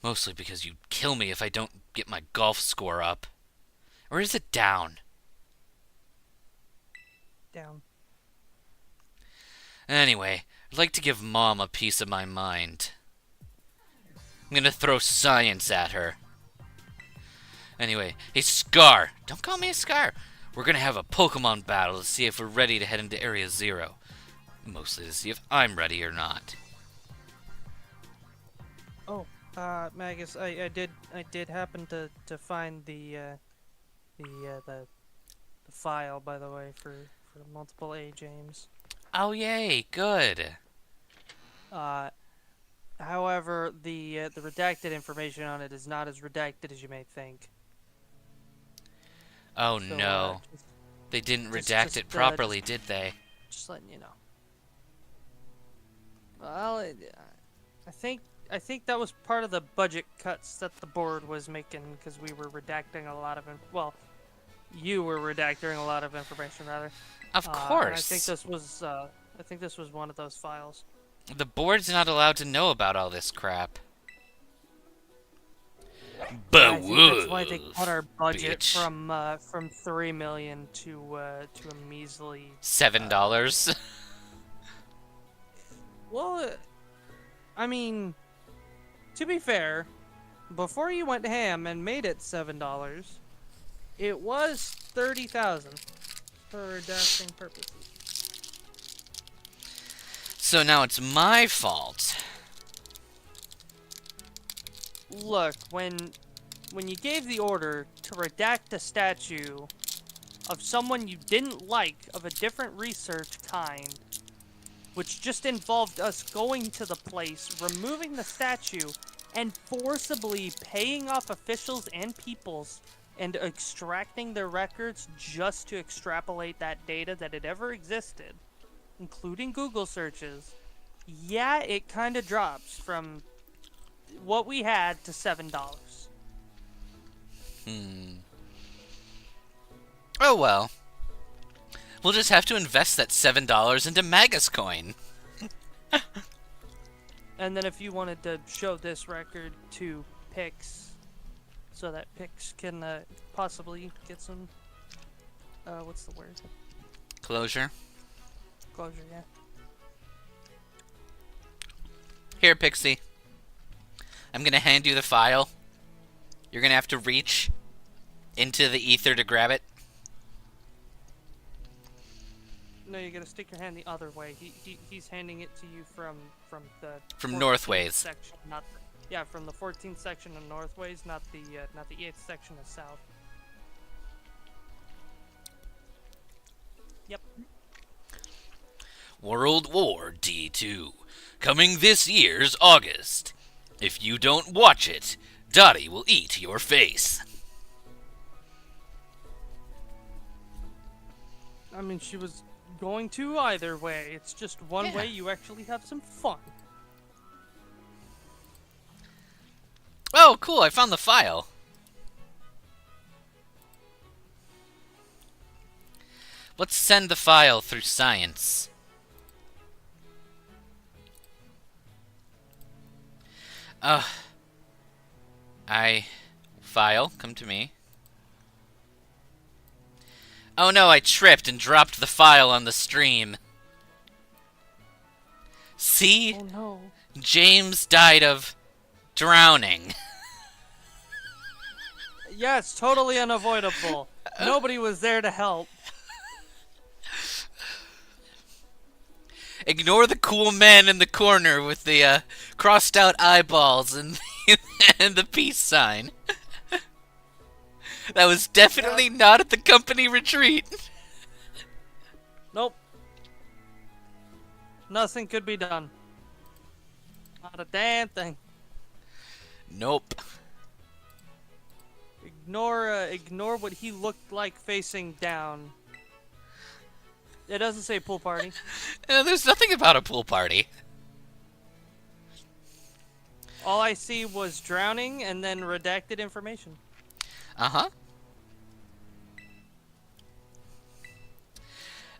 Mostly because you'd kill me if I don't get my golf score up. Or is it down? Down. Anyway, I'd like to give Mom a piece of my mind. I'm gonna throw science at her. Anyway, hey Scar! Don't call me a Scar! We're gonna have a Pokemon battle to see if we're ready to head into Area Zero. Mostly to see if I'm ready or not. Oh, Magus, I did happen to find the file, by the way, for multiple age aims. Oh yay, good. However, the redacted information on it is not as redacted as you may think. Oh So, no. They didn't redact it properly, did they? Just letting you know. Well, I think that was part of the budget cuts that the board was making because we were redacting a lot of you were redacting a lot of information rather. Of course. I think this was one of those files. The board's not allowed to know about all this crap. Yeah, But I think that's why they woof, cut our budget bitch. from 3 million to a measly $7. well, I mean, to be fair, before you went ham and made it $7, it was 30,000 for redacting purposes. So now it's my fault. Look, when you gave the order to redact a statue of someone you didn't like of a different research kind, which just involved us going to the place, removing the statue, and forcibly paying off officials and peoples and extracting their records just to extrapolate that data that had ever existed, including Google searches, yeah, it kind of drops from what we had to $7. Oh well. We'll just have to invest that $7 into Magus coin. And then if you wanted to show this record to Pix, so that Pix can possibly get some, what's the word? Closure. Closure, yeah. Here, Pixie. I'm gonna hand you the file. You're gonna have to reach into the ether to grab it. No, you gotta stick your hand the other way. He's handing it to you from the From 14th Northways. section, not the, yeah, from the 14th section of Northways, not the 8th section of South. Yep. World War D2. Coming this year's August. If you don't watch it, Dottie will eat your face. I mean, she was going to either way. It's just one way you actually have some fun. Oh, cool, I found the file. Let's send the file through science. File, come to me. Oh no, I tripped and dropped the file on the stream. See? Oh no. James died of drowning. Yeah, it's totally unavoidable. Nobody was there to help. Ignore the cool man in the corner with the crossed out eyeballs and and the peace sign. That was definitely not at the company retreat. Nope. Nothing could be done. Not a damn thing. Nope. Ignore what he looked like facing down. It doesn't say pool party. There's nothing about a pool party. All I see was drowning and then redacted information. Uh-huh.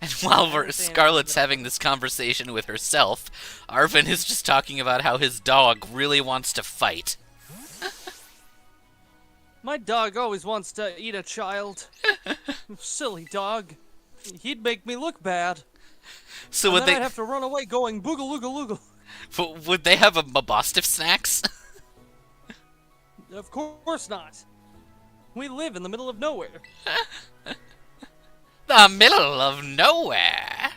And while Scarlet's having this conversation with herself, Arvin is just talking about how his dog really wants to fight. My dog always wants to eat a child. Silly dog. He'd make me look bad. So and would then they I'd have to run away going boogaloo. would they have a Mabostiff snacks? Of course not. We live in the middle of nowhere. The middle of nowhere.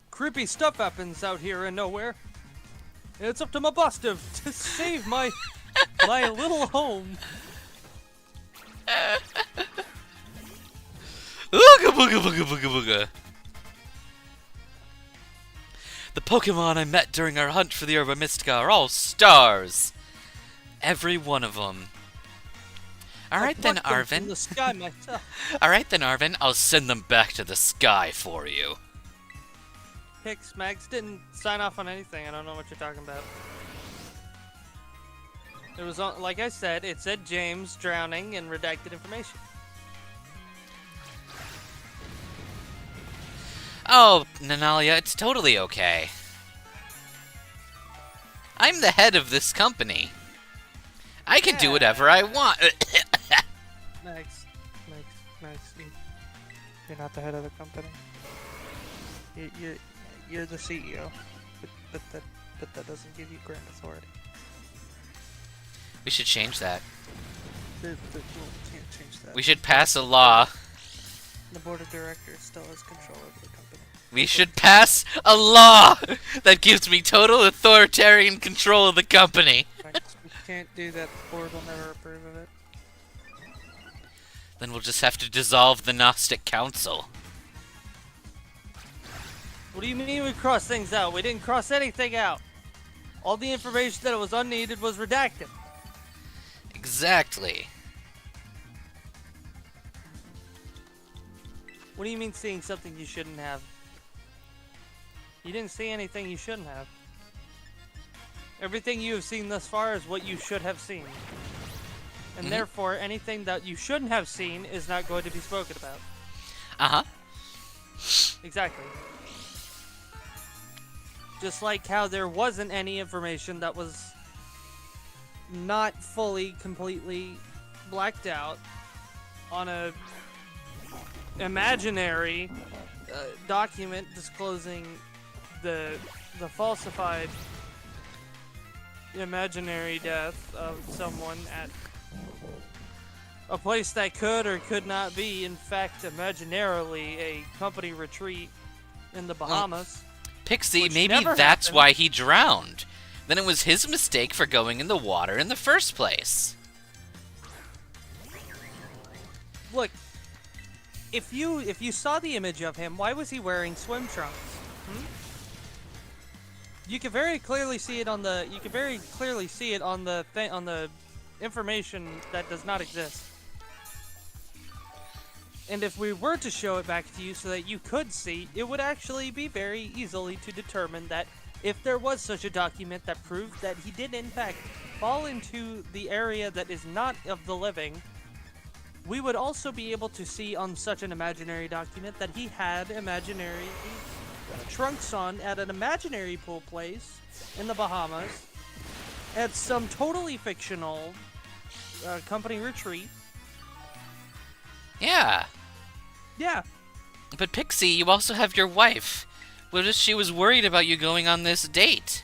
Creepy stuff happens out here in nowhere. It's up to Mabostiff to save my little home. Ooga booga booga booga booga. The Pokemon I met during our hunt for the Herba Mystica are all stars. Every one of them. Alright then, Arvin. The sky myself. Alright then, Arvin. I'll send them back to the sky for you. Hicks, Max didn't sign off on anything. I don't know what you're talking about. It was on, like I said, it said James drowning and redacted information. Oh, Nanalia, it's totally okay. I'm the head of this company. I can do whatever I want. Next. You're not the head of the company. You're the CEO, but that doesn't give you grand authority. We should change that. We can't change that. We should pass a law. The board of directors still has control over the company. We should pass a law that gives me total authoritarian control of the company. We can't do that. The board will never approve of it. Then we'll just have to dissolve the Gnostic Council. What do you mean we crossed things out? We didn't cross anything out. All the information that was unneeded was redacted. Exactly. What do you mean seeing something you shouldn't have? You didn't see anything you shouldn't have. Everything you have seen thus far is what you should have seen. And therefore, anything that you shouldn't have seen is not going to be spoken about. Uh-huh. Exactly. Just like how there wasn't any information that was not fully, completely blacked out on a imaginary document disclosing the falsified imaginary death of someone at a place that could or could not be, in fact, imaginarily a company retreat in the Bahamas. Pixie, maybe that's happened. why he drowned. Then it was his mistake for going in the water in the first place. Look, if you saw the image of him, why was he wearing swim trunks? You can very clearly see it on the on the information that does not exist. And if we were to show it back to you so that you could see, it would actually be very easily to determine that if there was such a document that proved that he did in fact fall into the area that is not of the living, we would also be able to see on such an imaginary document that he had imaginary trunks on at an imaginary pool place in the Bahamas at some totally fictional company retreat. Yeah. Yeah. But Pixie, you also have your wife. What if she was worried about you going on this date?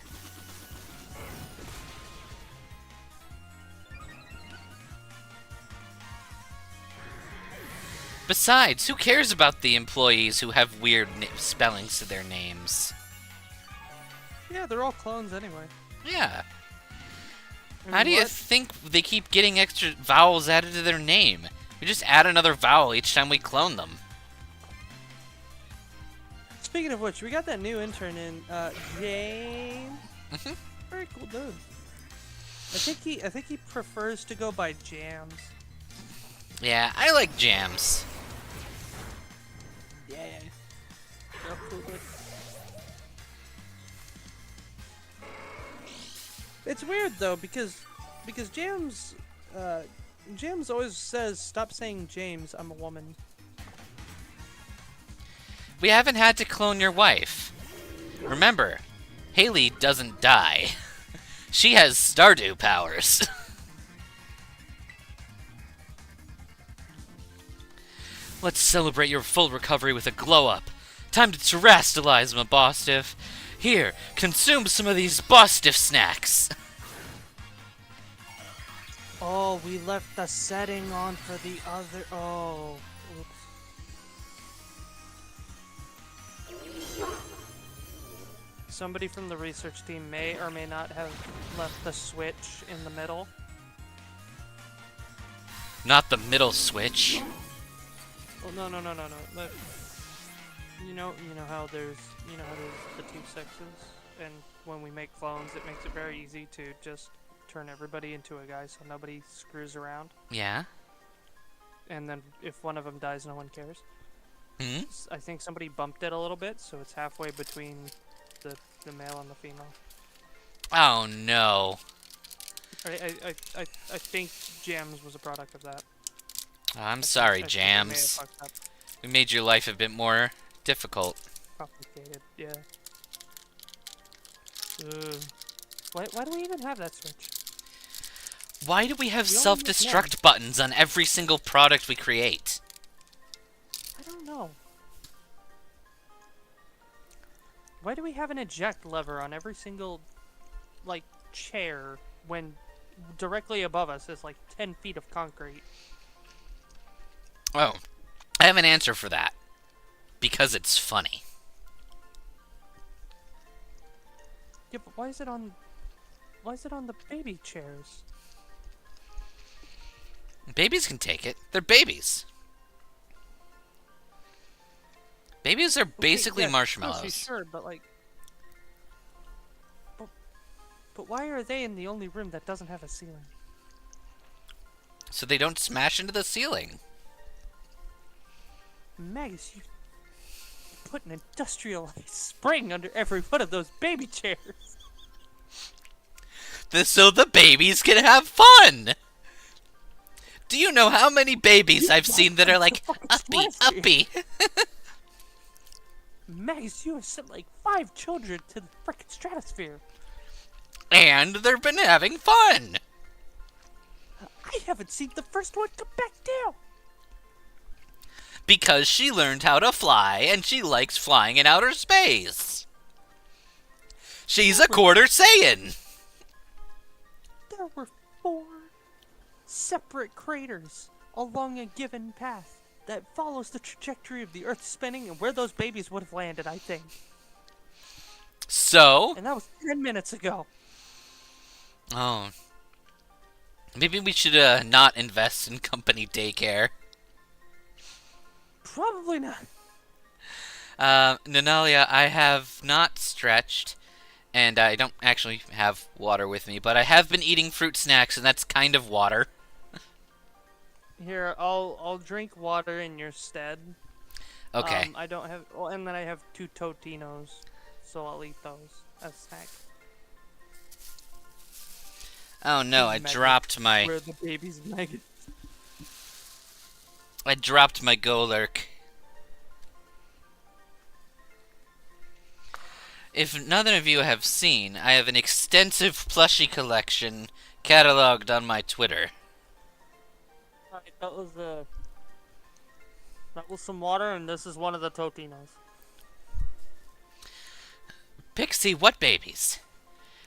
Besides, who cares about the employees who have weird spellings to their names? Yeah, they're all clones anyway. Yeah. I mean, How do you think they keep getting extra vowels added to their name? We just add another vowel each time we clone them. Speaking of which, we got that new intern in, James. Very cool dude. I think he prefers to go by Jams. Yeah, I like Jams. Yeah. Real cool dude. It's weird though because Jams Jams always says stop saying James, I'm a woman. We haven't had to clone your wife. Remember, Haley doesn't die. She has Stardew powers. Let's celebrate your full recovery with a glow-up. Time to terrestrialize, my Bostiff. Here, consume some of these Bostiff snacks. Oh, we left the setting on for the other. Oh, oops. Somebody from the research team may or may not have left the switch in the middle. Not the middle switch. Oh no. You know how there's the two sexes, and when we make clones, it makes it very easy to just turn everybody into a guy, so nobody screws around. Yeah. And then if one of them dies, no one cares. Hmm? I think somebody bumped it a little bit, so it's halfway between the male and the female. Oh no. I think Jams was a product of that. I'm sorry, I think they may have Jams. fucked up. We made your life a bit more difficult. complicated. Yeah. Why do we even have that switch? Why do we have We only need one. self-destruct buttons on every single product we create? I don't know. Why do we have an eject lever on every single, like, chair when directly above us is, like, 10 feet of concrete? Oh, I have an answer for that. Because it's funny. Yeah, but why is it on the baby chairs? Babies can take it. They're babies. Babies are basically Okay, yeah, marshmallows. sure, but like, but why are they in the only room that doesn't have a ceiling? So they don't smash into the ceiling. Magus, you put an industrialized spring under every one of those baby chairs. So the babies can have fun! Do you know how many babies I've seen that are like, uppy, uppy? Magus, you have sent like 5 children to the frickin' stratosphere. And they've been having fun! I haven't seen the first one come back down. Because she learned how to fly, and she likes flying in outer space. She's a quarter Saiyan. There were 4 separate craters along a given path that follows the trajectory of the Earth spinning and where those babies would have landed, I think. So? And that was 10 minutes ago. Oh. Maybe we should not invest in company daycare. Probably not. Nanalia, I have not stretched, and I don't actually have water with me, but I have been eating fruit snacks, and that's kind of water. Here, I'll drink water in your stead. Okay. I don't have, well, and then I have 2 Totinos, so I'll eat those as snacks. Oh no, I dropped my... Where the baby's maggot. I dropped my Golurk. If none of you have seen, I have an extensive plushie collection cataloged on my Twitter. Alright, that was some water, and this is one of the Totinos. Pixie, what babies?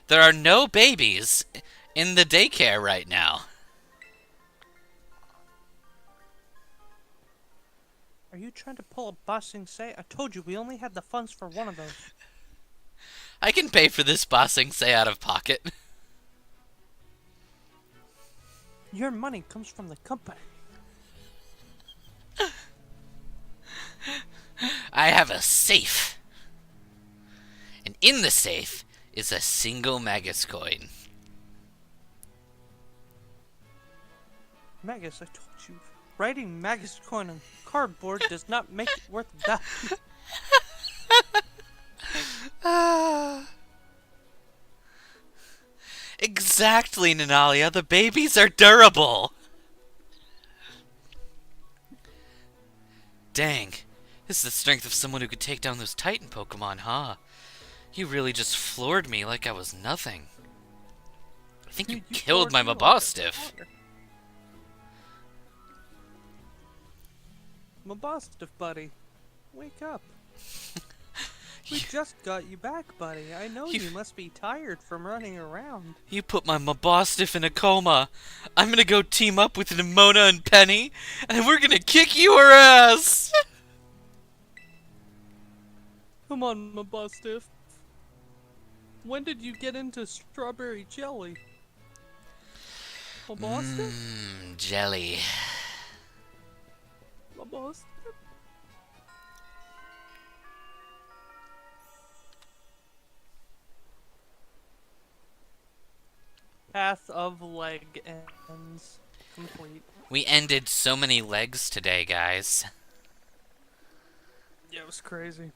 There are no babies in the daycare right now. Are you trying to pull a Bossing Say? I told you we only had the funds for one of those. I can pay for this bossing say out of pocket. Your money comes from the company. I have a safe. And in the safe is a single Magus coin. Magus, I told you, writing Magus coin on cardboard does not make it worth value. Exactly, Nanalia. The babies are durable. Dang. This is the strength of someone who could take down those Titan Pokemon, huh? You really just floored me like I was nothing. I think you killed my Mabostiff. Mabostiff, buddy. Wake up. We just got you back, buddy. I know you must be tired from running around. You put my Mabostiff in a coma. I'm gonna go team up with Nemona and Penny, and we're gonna kick your ass! Come on, Mabostiff. When did you get into strawberry jelly? Mabostiff? Jelly. Mabostiff? Path of leg ends complete. We ended so many legs today, guys. Yeah, it was crazy.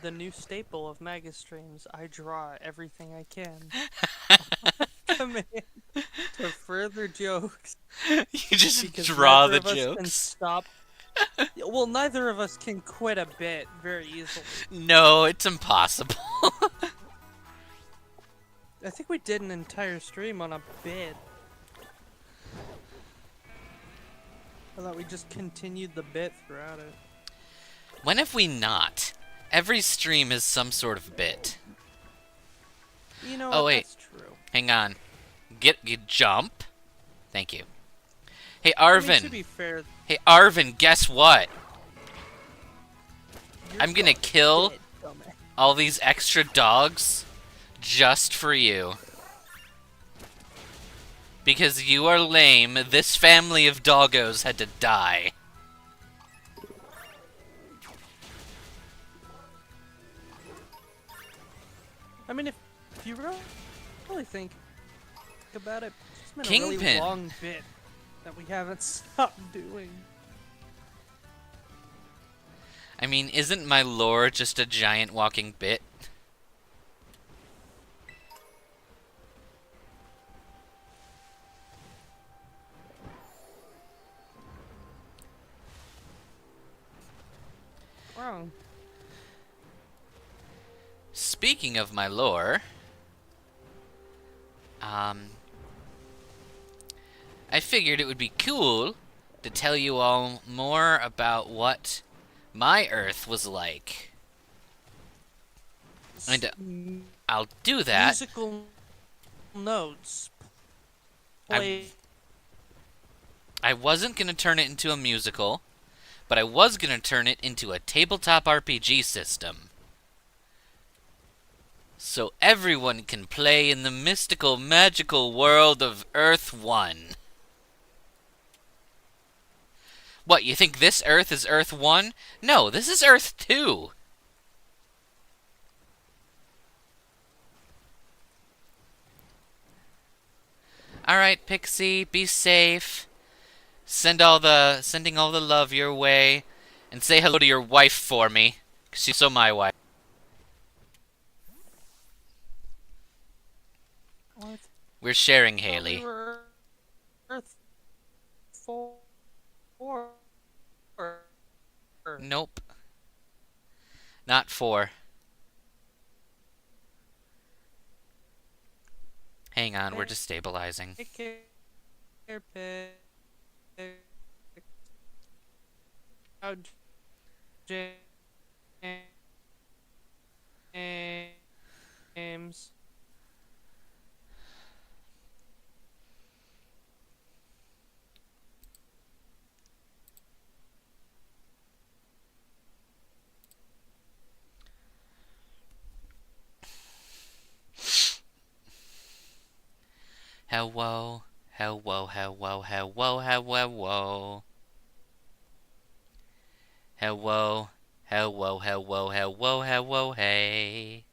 The new staple of Magus streams, I draw everything I can. Come in to further other jokes You just because draw neither the of us can jokes. stop. Well, neither of us can quit a bit very easily. No, it's impossible. I think we did an entire stream on a bit. I thought we just continued the bit throughout it. When have we not? Every stream is some sort of bit. You know Oh what? wait, That's true. hang on. Get jump. Thank you. Hey I mean, Arvin. to be fair, Hey Arvin, guess what? you're I'm gonna kill dead, dumbass. all these extra dogs just for you. Because you are lame, this family of doggos had to die. I mean, if you really think about it, it's been a Kingpin. really long bit that we haven't stopped doing. I mean, isn't my lore just a giant walking bit? Wrong. Speaking of my lore, I figured it would be cool to tell you all more about what my Earth was like. And I'll do that. Musical notes. Play. I wasn't going to turn it into a musical, but I was going to turn it into a tabletop RPG system. So everyone can play in the mystical, magical world of Earth 1. What, you think this Earth is Earth 1? No, this is Earth 2. Alright, Pixie, be safe. Sending all the love your way. And say hello to your wife for me. 'Cause she's so my wife. What? We're sharing We Haley. were Earth 4. Nope. Not 4. Hang on, we're just stabilizing. Take care, pig. How James. Hello, hello, hello, hello, hello. Hello, hello, hello, hello, hello, hey.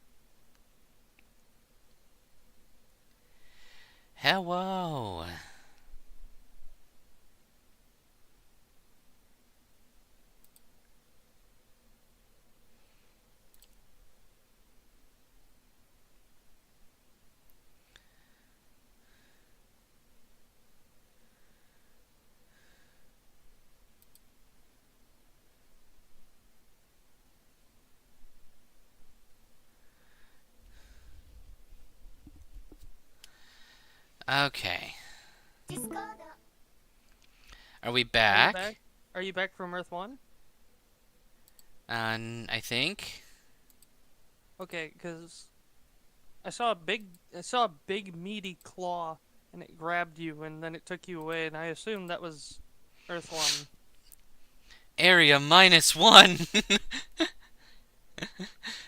Hello. Okay. Are we back? Are you back from Earth 1? I think. Okay, because I saw a big meaty claw, and it grabbed you, and then it took you away, and I assumed that was Earth 1. Area -1.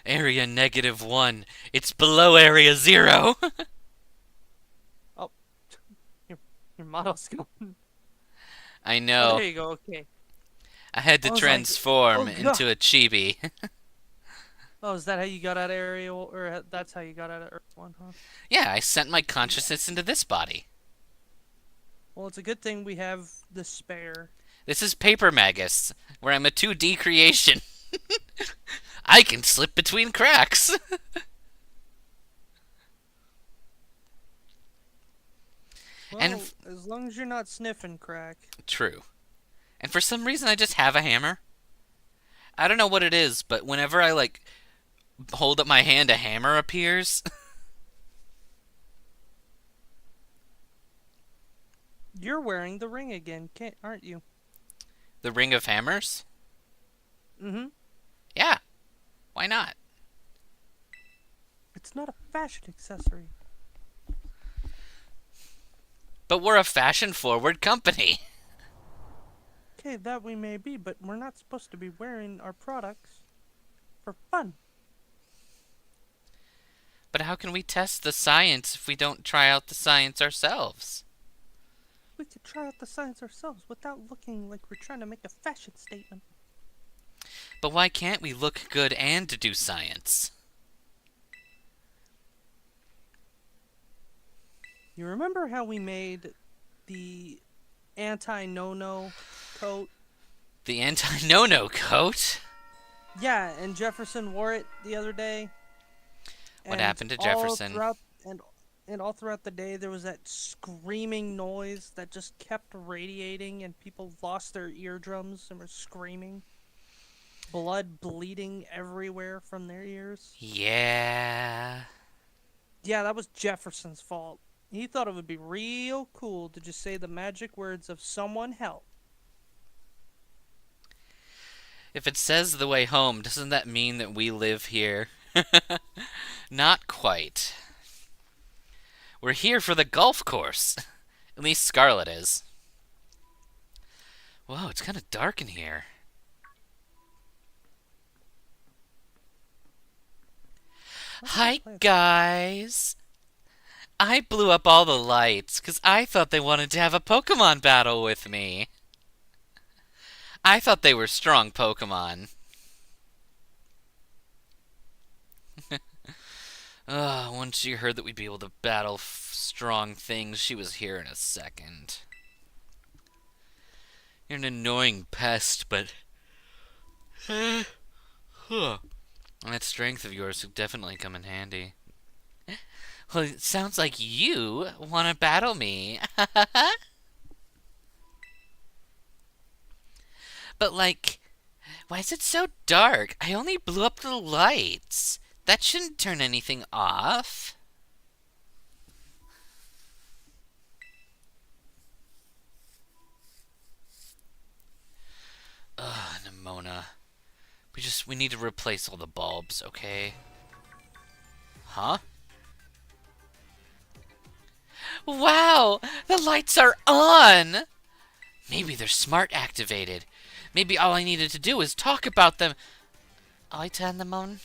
Area -1. It's below Area 0. Oh, your model's going. I Oh, know. there you go. Okay. I had to I was transform like, oh, into a chibi. Oh, is that how you got out of Area, or that's how you got out of Earth 1, huh? Yeah, I sent my consciousness into this body. Well, it's a good thing we have the spare. This is Paper Magus, where I'm a 2D creation. I can slip between cracks. And Well, as long as you're not sniffing crack. true. And for some reason, I just have a hammer. I don't know what it is, but whenever I like hold up my hand, a hammer appears. You're wearing the ring again, aren't you? The ring of hammers? Mm-hmm. Yeah. Why not? It's not a fashion accessory. But we're a fashion-forward company. Okay, that we may be, but we're not supposed to be wearing our products for fun. But how can we test the science if we don't try out the science ourselves? We could try out the science ourselves without looking like we're trying to make a fashion statement. But why can't we look good and do science? You remember how we made the anti-no-no coat? The anti-no-no coat? Yeah, and Jefferson wore it the other day. What happened to Jefferson? And all throughout the day, there was that screaming noise that just kept radiating, and people lost their eardrums and were screaming. Blood bleeding everywhere from their ears. Yeah. Yeah, that was Jefferson's fault. He thought it would be real cool to just say the magic words of "someone help." If it says the way home, doesn't that mean that we live here? Not quite. We're here for the golf course. At least Scarlet is. Whoa, it's kind of dark in here. Hi, guys. I blew up all the lights because I thought they wanted to have a Pokemon battle with me. I thought they were strong Pokemon. Once she heard that we'd be able to battle strong things, she was here in a second. You're an annoying pest, but... that strength of yours would definitely come in handy. Well, it sounds like you want to battle me. But, like, why is it so dark? I only blew up the lights. That shouldn't turn anything off. Ugh, Nemona. We need to replace all the bulbs, okay? Huh? Wow! The lights are on! Maybe they're smart activated. Maybe all I needed to do was talk about them. I turn them on?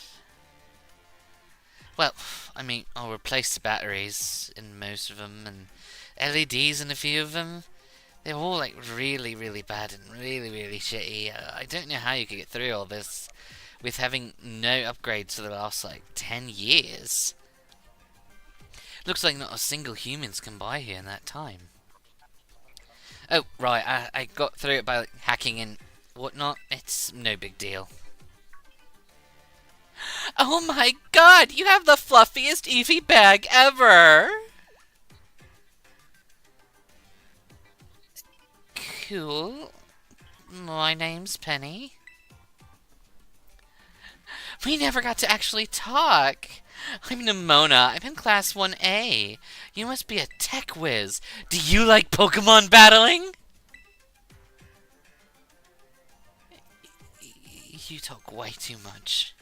Well, I mean, I'll replace the batteries in most of them, and LEDs in a few of them. They're all, like, really, really bad and really, really shitty. I don't know how you could get through all this with having no upgrades for the last, like, 10 years. Looks like not a single humans can buy here in that time. Oh, right, I got through it by like, hacking and whatnot. It's no big deal. Oh my god, you have the fluffiest Eevee bag ever! Cool. My name's Penny. We never got to actually talk. I'm Nemona. I'm in Class 1A. You must be a tech whiz. Do you like Pokemon battling? You talk way too much.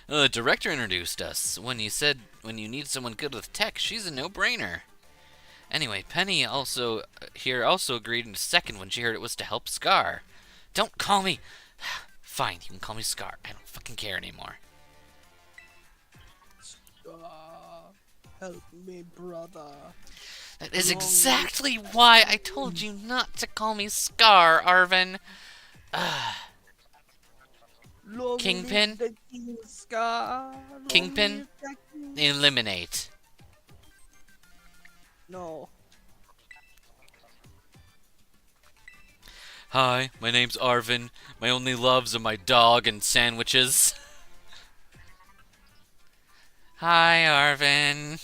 The director introduced us. When you need someone good with tech, she's a no-brainer. Anyway, Penny also agreed in a second when she heard it was to help Scar. Don't call me... Fine, you can call me Scar. I don't fucking care anymore. Help me, brother. That is exactly why I told you not to call me Scar, Arvin. Kingpin? Kingpin? Eliminate. No. Hi, my name's Arvin. My only loves are my dog and sandwiches. Hi, Arvin.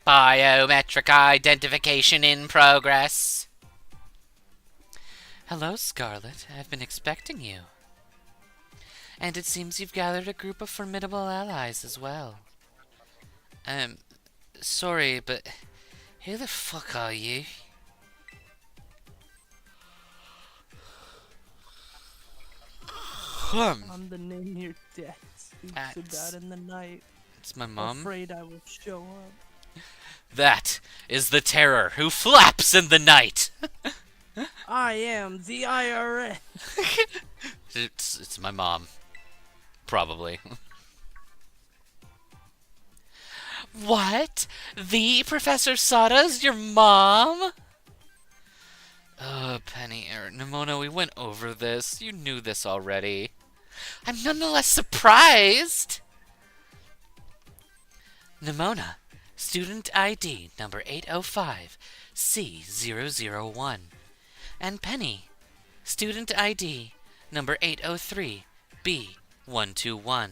Biometric identification in progress. Hello, Scarlet. I've been expecting you. And it seems you've gathered a group of formidable allies as well. Um, sorry, but who the fuck are you? I'm the name your death speaks about in the night. It's my mom. Afraid I will show up. That is the terror who flaps in the night. I am the IRS. It's my mom. Probably. What? The Professor Sada's your mom? Penny, or Nemona, we went over this. You knew this already. I'm nonetheless surprised. Nemona, student ID number 805 C001. And Penny, student ID number 803 B121.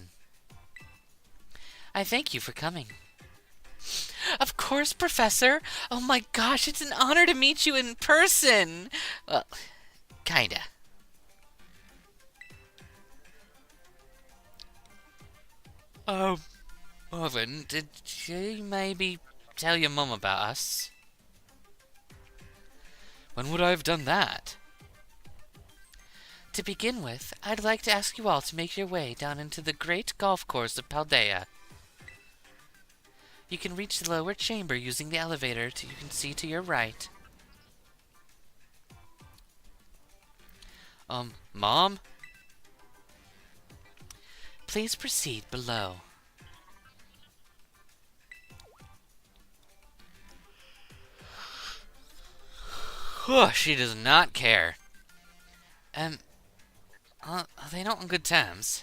I thank you for coming. Of course, Professor. Oh my gosh, it's an honor to meet you in person. Well, kinda. Owen, did you maybe tell your mum about us? When would I have done that? To begin with, I'd like to ask you all to make your way down into the great golf course of Paldea. You can reach the lower chamber using the elevator you can see to your right. Mom? Please proceed below. She does not care. Are they not on good terms?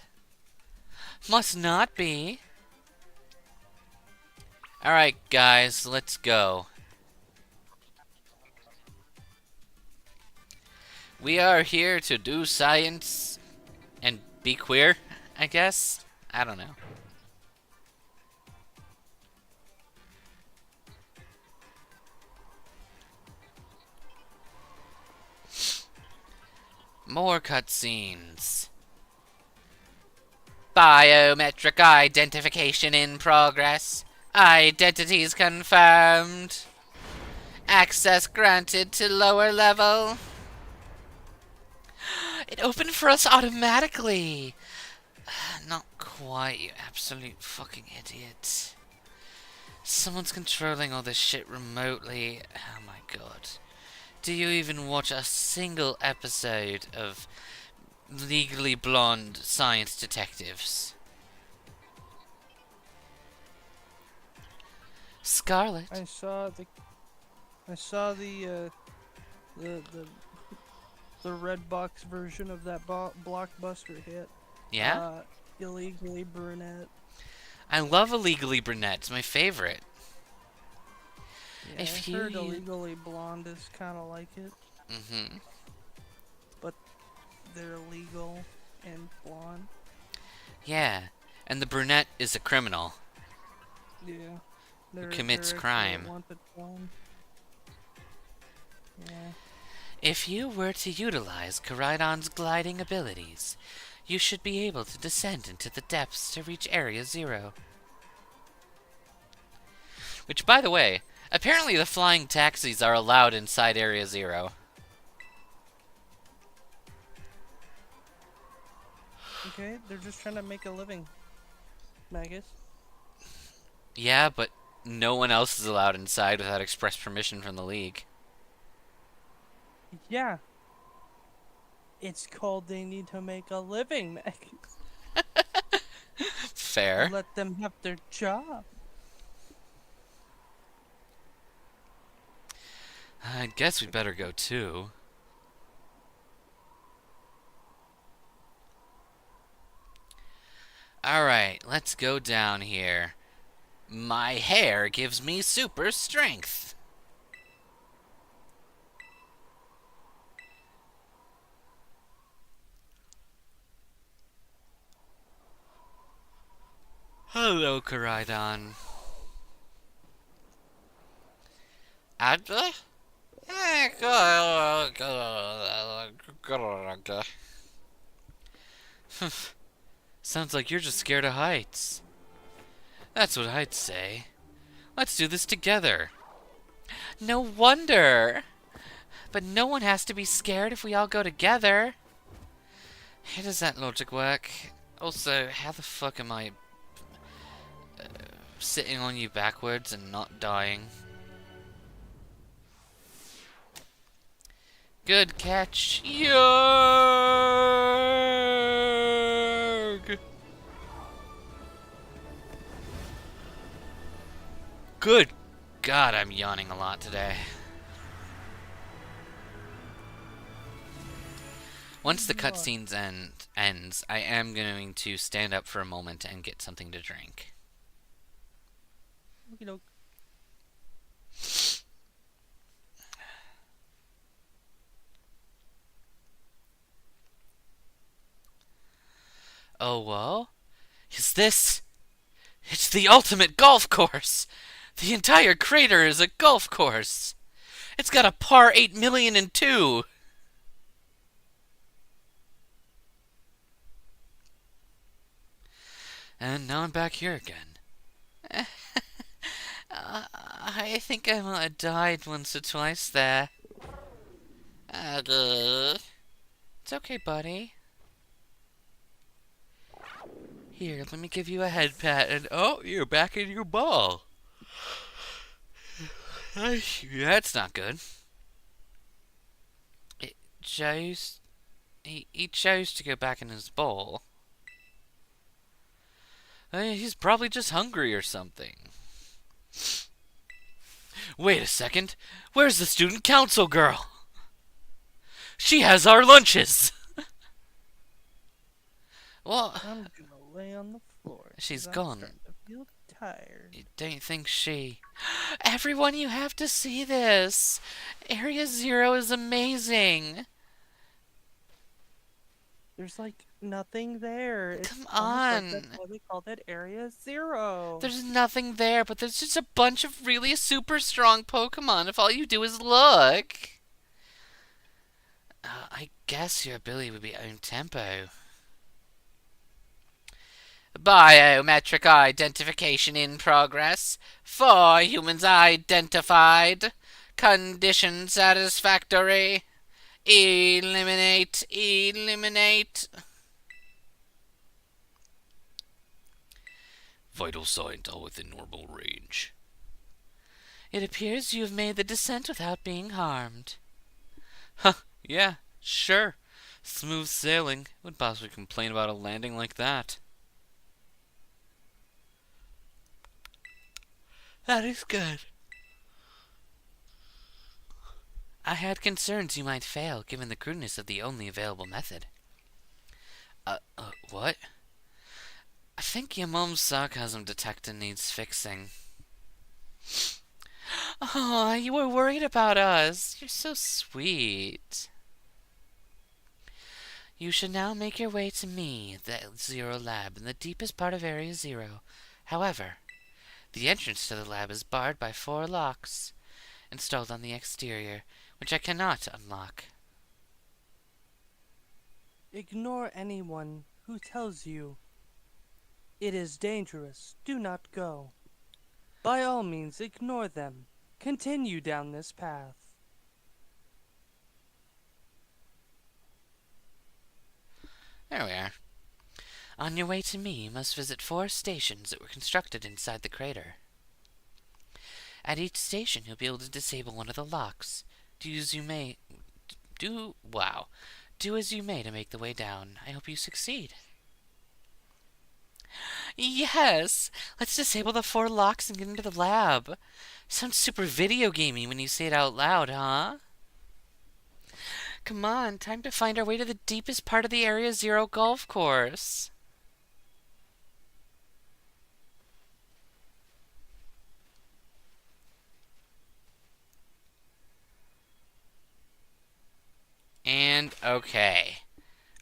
Must not be. Alright, guys, let's go. We are here to do science and be queer, I guess? I don't know. More cutscenes. Biometric identification in progress. Identities confirmed. Access granted to lower level. It opened for us automatically. Not quite, you absolute fucking idiot. Someone's controlling all this shit remotely. Oh my god. Do you even watch a single episode of Legally Blonde Science Detectives? Scarlet. I saw the red box version of that blockbuster hit. Yeah? Illegally Brunette. I love Illegally Brunette. It's my favorite. Yeah, I heard Illegally Blonde is kind of like it. Mm-hmm. But they're legal and blonde. Yeah, and the brunette is a criminal. Yeah. Who commits crime. Yeah. If you were to utilize Koraidon's gliding abilities, you should be able to descend into the depths to reach Area 0. Which, by the way, apparently the flying taxis are allowed inside Area 0. Okay, they're just trying to make a living, Magus. Yeah, but no one else is allowed inside without express permission from the League. Yeah. It's called they need to make a living, Magus. Fair. Let them have their job. I guess we better go too. Alright, let's go down here. My hair gives me super strength. Hello, Koraidon. Actually? Sounds like you're just scared of heights. That's what I'd say. Let's do this together. No wonder! But no one has to be scared if we all go together. How does that logic work? Also, how the fuck am I sitting on you backwards and not dying? Good catch. Yarg! Good God, I'm yawning a lot today. Once the cutscenes ends, I am going to stand up for a moment and get something to drink. Okey doke. Oh, well? Is this... It's the ultimate golf course! The entire crater is a golf course! It's got a par 8,000,002! And now I'm back here again. I think I might have died once or twice there. It's okay, buddy. Here, let me give you a head pat, and oh, you're back in your ball. That's not good. He chose to go back in his bowl. He's probably just hungry or something. Wait a second. Where's the student council girl? She has our lunches. Well, I'm gonna lay on the floor. she's 'cause I'm gone. starting to feel tired. You don't think she... Everyone, you have to see this. Area Zero is amazing. There's like nothing there. It's Come almost like on. that's why they call that Area Zero. There's nothing there, but there's just a bunch of really super strong Pokemon if all you do is look. I guess your ability would be own tempo. Biometric identification in progress. 4 humans identified. Condition satisfactory. Eliminate. Eliminate. Vital signs all within normal range. It appears you have made the descent without being harmed. Huh, yeah, sure. Smooth sailing. Who would possibly complain about a landing like that? That is good. I had concerns you might fail, given the crudeness of the only available method. What? I think your mom's sarcasm detector needs fixing. Oh, you were worried about us. You're so sweet. You should now make your way to me, the Zero Lab, in the deepest part of Area Zero. However, the entrance to the lab is barred by 4 locks, installed on the exterior, which I cannot unlock. Ignore anyone who tells you it is dangerous. Do not go. By all means, ignore them. Continue down this path. There we are. On your way to me, you must visit 4 stations that were constructed inside the crater. At each station, you'll be able to disable one of the locks. Do as you may to make the way down. I hope you succeed. Yes! Let's disable the 4 locks and get into the lab. Sounds super video gamey when you say it out loud, huh? Come on, time to find our way to the deepest part of the Area Zero golf course. And okay.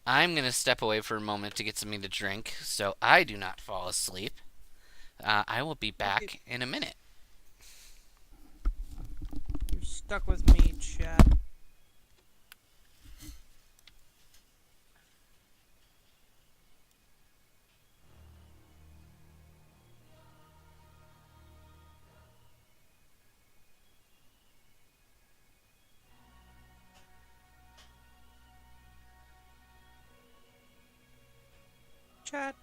I'm going to step away for a moment to get something to drink so I do not fall asleep. I will be back in a minute. stuck with me, chat. Chat,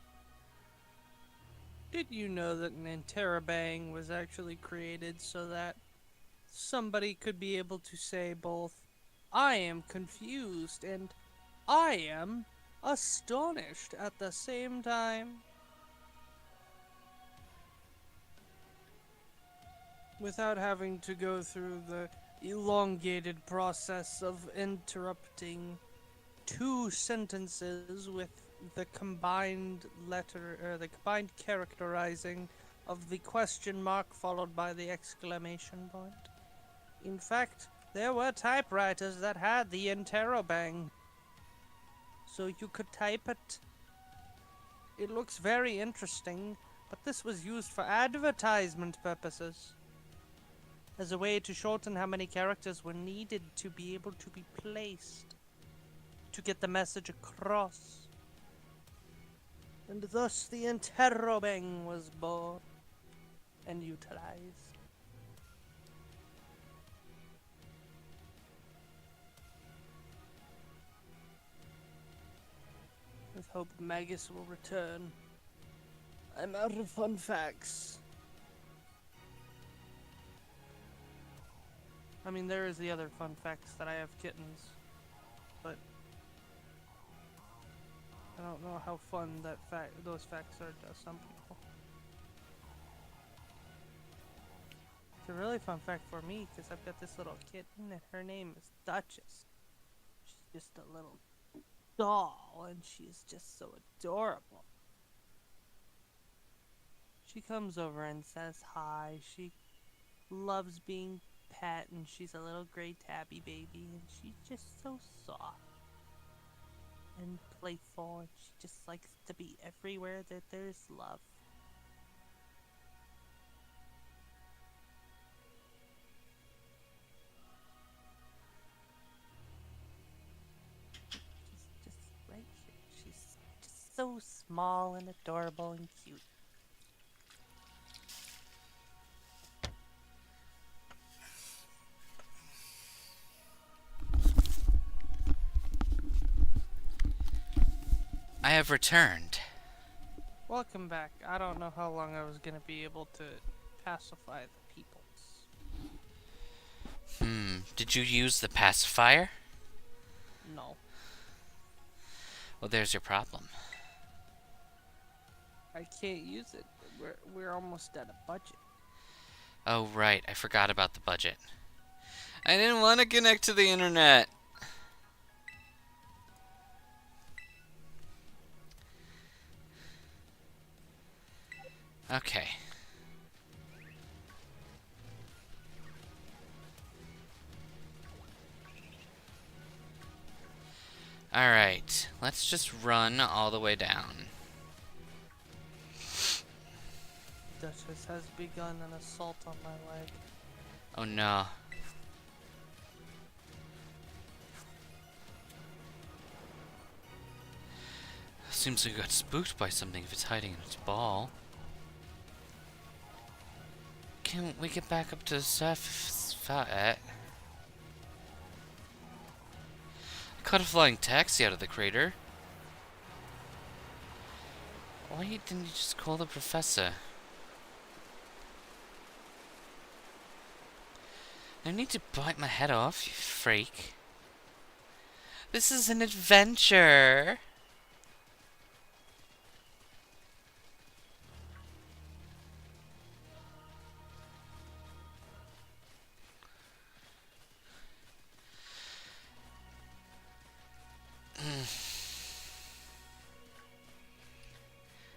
did you know that an interrobang was actually created so that somebody could be able to say both, I am confused and I am astonished at the same time? Without having to go through the elongated process of interrupting two sentences with the combined letter, or the combined characterizing of the question mark followed by the exclamation point. In fact, there were typewriters that had the interrobang, so you could type it. It looks very interesting, but this was used for advertisement purposes, as a way to shorten how many characters were needed to be able to be placed to get the message across. And thus the interrobang was born and utilized. With hope Magus will return. I'm out of fun facts. I mean, there is the other fun facts that I have kittens, but I don't know how fun those facts are to some people. It's a really fun fact for me because I've got this little kitten and her name is Duchess. She's just a little doll and she's just so adorable. She comes over and says hi. She loves being pet and she's a little gray tabby baby and she's just so soft and playful and she just likes to be everywhere that there's love. She's just right here. She's just so small and adorable and cute. I have returned. Welcome back. I don't know how long I was gonna be able to pacify the peoples. Did you use the pacifier? No. Well, there's your problem. I can't use it. We're almost at a budget. Oh, right. I forgot about the budget. I didn't want to connect to the internet. Okay. Alright, let's just run all the way down. Duchess has begun an assault on my leg. Oh no. Seems like it got spooked by something if it's hiding in its ball. Can we get back up to the surface? I caught a flying taxi out of the crater. Why didn't you just call the professor? No need to bite my head off, you freak. This is an adventure.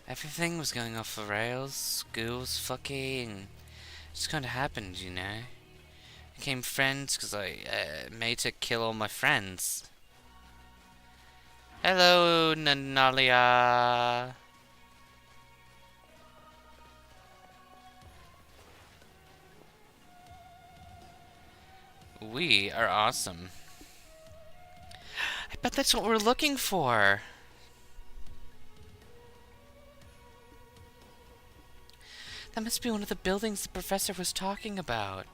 Everything was going off the rails. School was fucking. It just kind of happened, you know. Became friends because I made her kill all my friends. Hello, Nanalia. We are awesome. I bet that's what we're looking for. That must be one of the buildings the professor was talking about.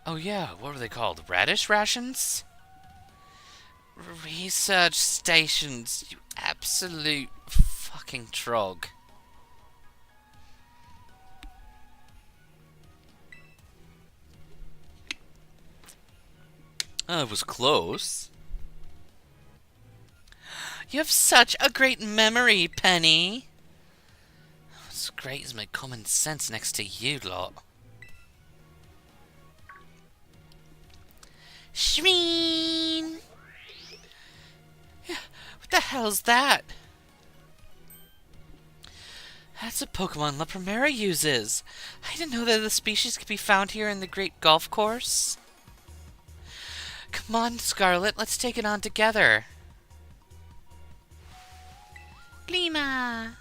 Oh yeah, what were they called? Radish rations? Research stations, you absolute fucking trog. It was close. You have such a great memory, Penny. What's great is my common sense next to you lot. Shreen! What the hell's that? That's a Pokemon La Primera uses. I didn't know that the species could be found here in the Great Golf Course. Come on, Scarlet, let's take it on together. Glima!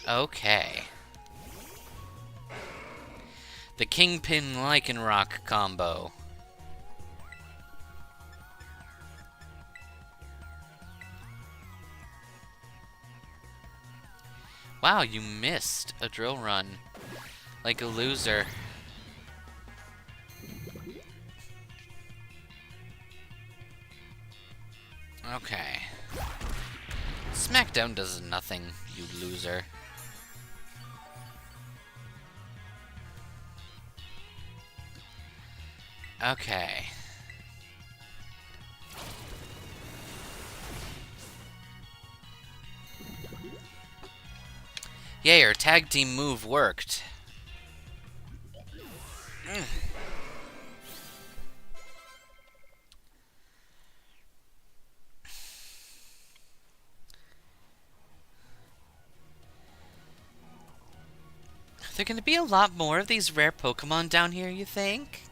Okay. The Kingpin Lycanroc combo. Wow, you missed a drill run. Like a loser. Okay. Smackdown does nothing, you loser. Okay. Yay, our tag team move worked. Are there going to be a lot more of these rare Pokemon down here, you think?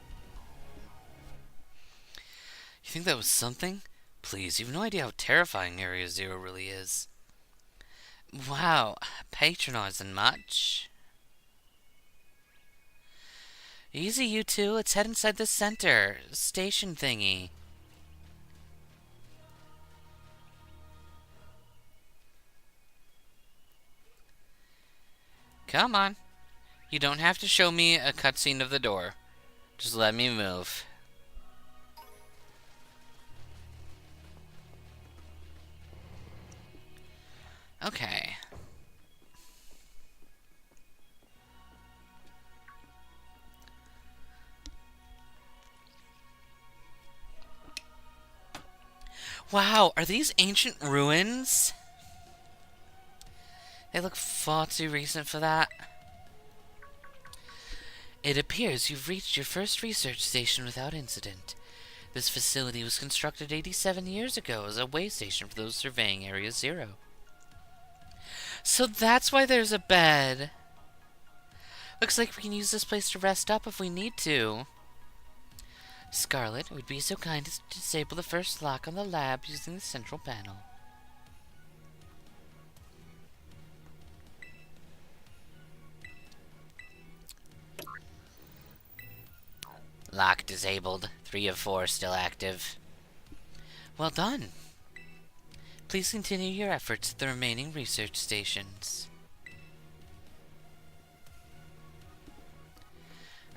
You think that was something? Please, you have no idea how terrifying Area Zero really is. Wow, patronizing much. Easy, you two. Let's head inside the center station thingy. Come on. You don't have to show me a cutscene of the door. Just let me move. Okay. Wow, are these ancient ruins? They look far too recent for that. It appears you've reached your first research station without incident. This facility was constructed 87 years ago as a way station for those surveying Area Zero. So that's why there's a bed. Looks like we can use this place to rest up if we need to. Scarlet would be so kind as to disable the first lock on the lab using the central panel. Lock disabled. 3 of 4 still active. Well done. Please continue your efforts at the remaining research stations.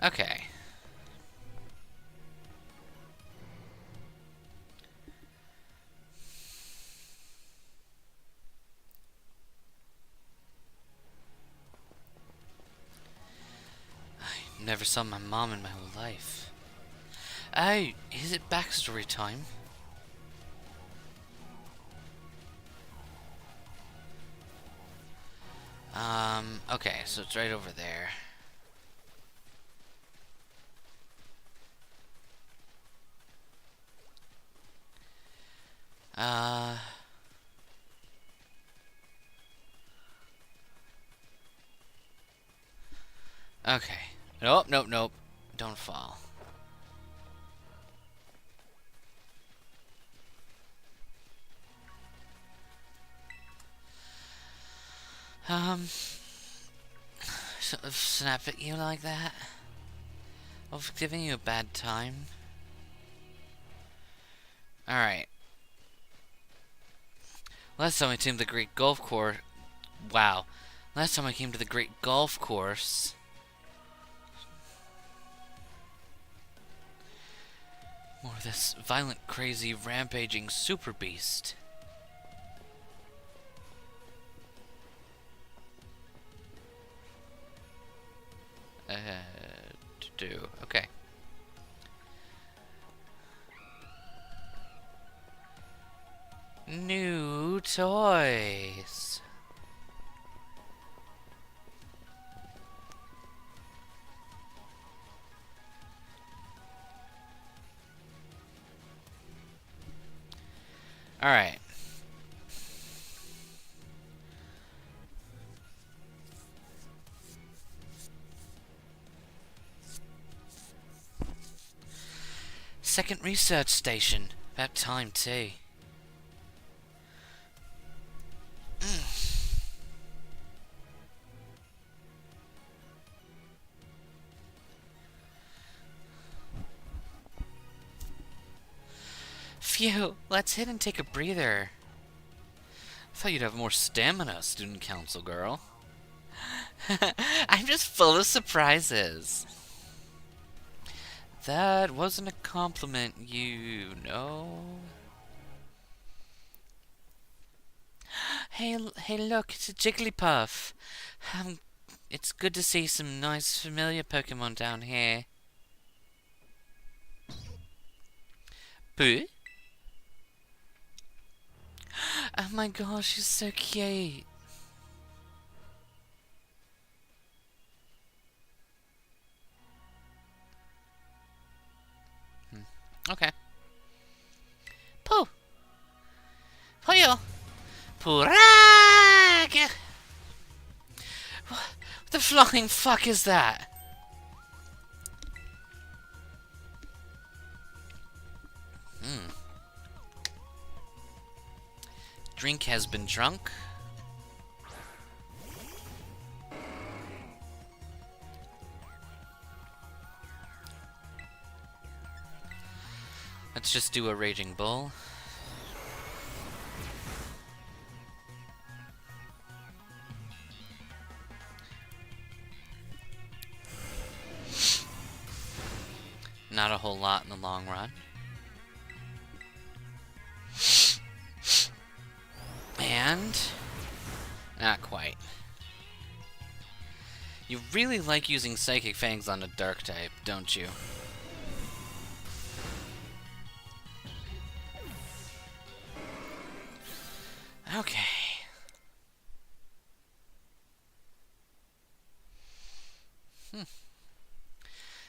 Okay. I never saw my mom in my whole life. Oh, is it backstory time? Okay, so it's right over there. Okay. Nope, nope, nope. Don't fall. Um, sort of snap at you like that? Of giving you a bad time? Alright. Last time I came to the Great Golf Course... Wow. Last time I came to the Great Golf Course... More of this violent, crazy, rampaging super beast. Okay. New toys. Alright. Second research station. About time, too. Phew, let's hit and take a breather. I thought you'd have more stamina, student council girl. I'm just full of surprises. That wasn't a compliment, you know. Hey, look, it's a Jigglypuff. It's good to see some nice familiar Pokemon down here. Boo? Oh my gosh, she's so cute. Okay. Pooh! Puyo! Purag! What the flying fuck is that? Drink has been drunk. Let's just do a Raging Bull. Not a whole lot in the long run. And... not quite. You really like using Psychic Fangs on a Dark type, don't you? Okay.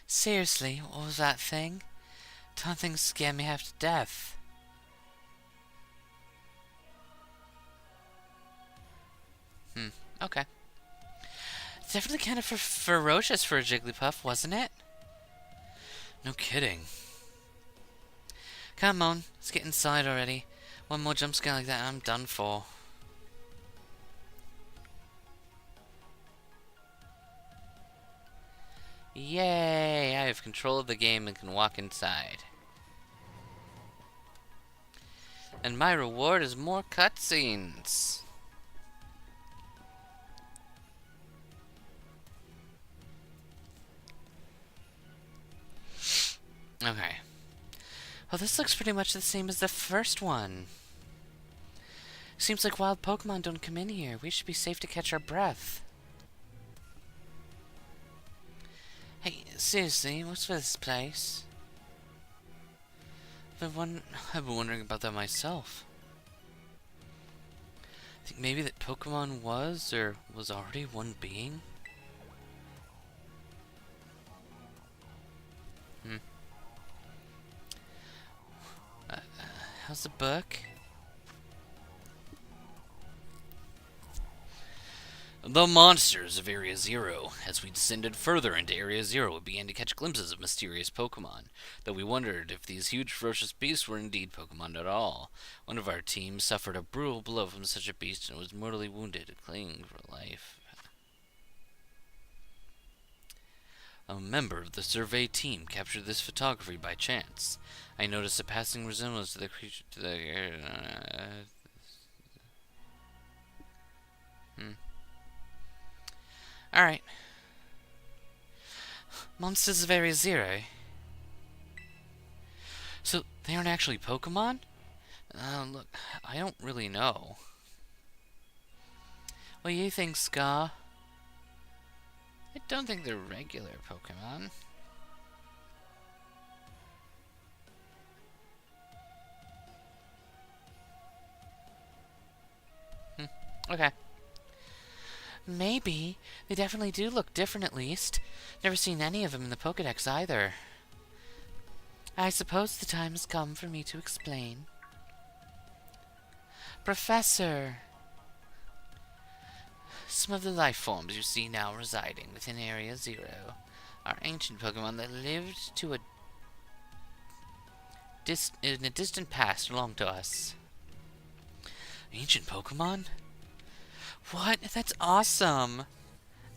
Seriously, what was that thing? Don't things scare me half to death. Okay. It's definitely kind of ferocious for a Jigglypuff, wasn't it? No kidding. Come on, let's get inside already. One more jump scare like that, I'm done for. Yay! I have control of the game and can walk inside. And my reward is more cutscenes. Okay. Well, this looks pretty much the same as the first one. Seems like wild Pokemon don't come in here. We should be safe to catch our breath. Hey, seriously, what's with this place? I've been wondering about that myself. I think maybe that Pokemon was, or was already one being? How's the book? The monsters of Area Zero. As we descended further into Area Zero, we began to catch glimpses of mysterious Pokemon, though we wondered if these huge ferocious beasts were indeed Pokemon at all. One of our team suffered a brutal blow from such a beast and was mortally wounded, clinging for life. A member of the survey team captured this photography by chance. I noticed a passing resemblance to the creature. Alright. Monsters of Area Zero. So, they aren't actually Pokemon? Look, I don't really know. What do you think, Scar? I don't think they're regular Pokemon. Okay. Maybe. They definitely do look different, at least. Never seen any of them in the Pokedex either. I suppose the time has come for me to explain. Professor! Some of the life forms you see now residing within Area Zero are ancient Pokemon that lived in a distant past belonged to us. Ancient Pokemon? What? That's awesome!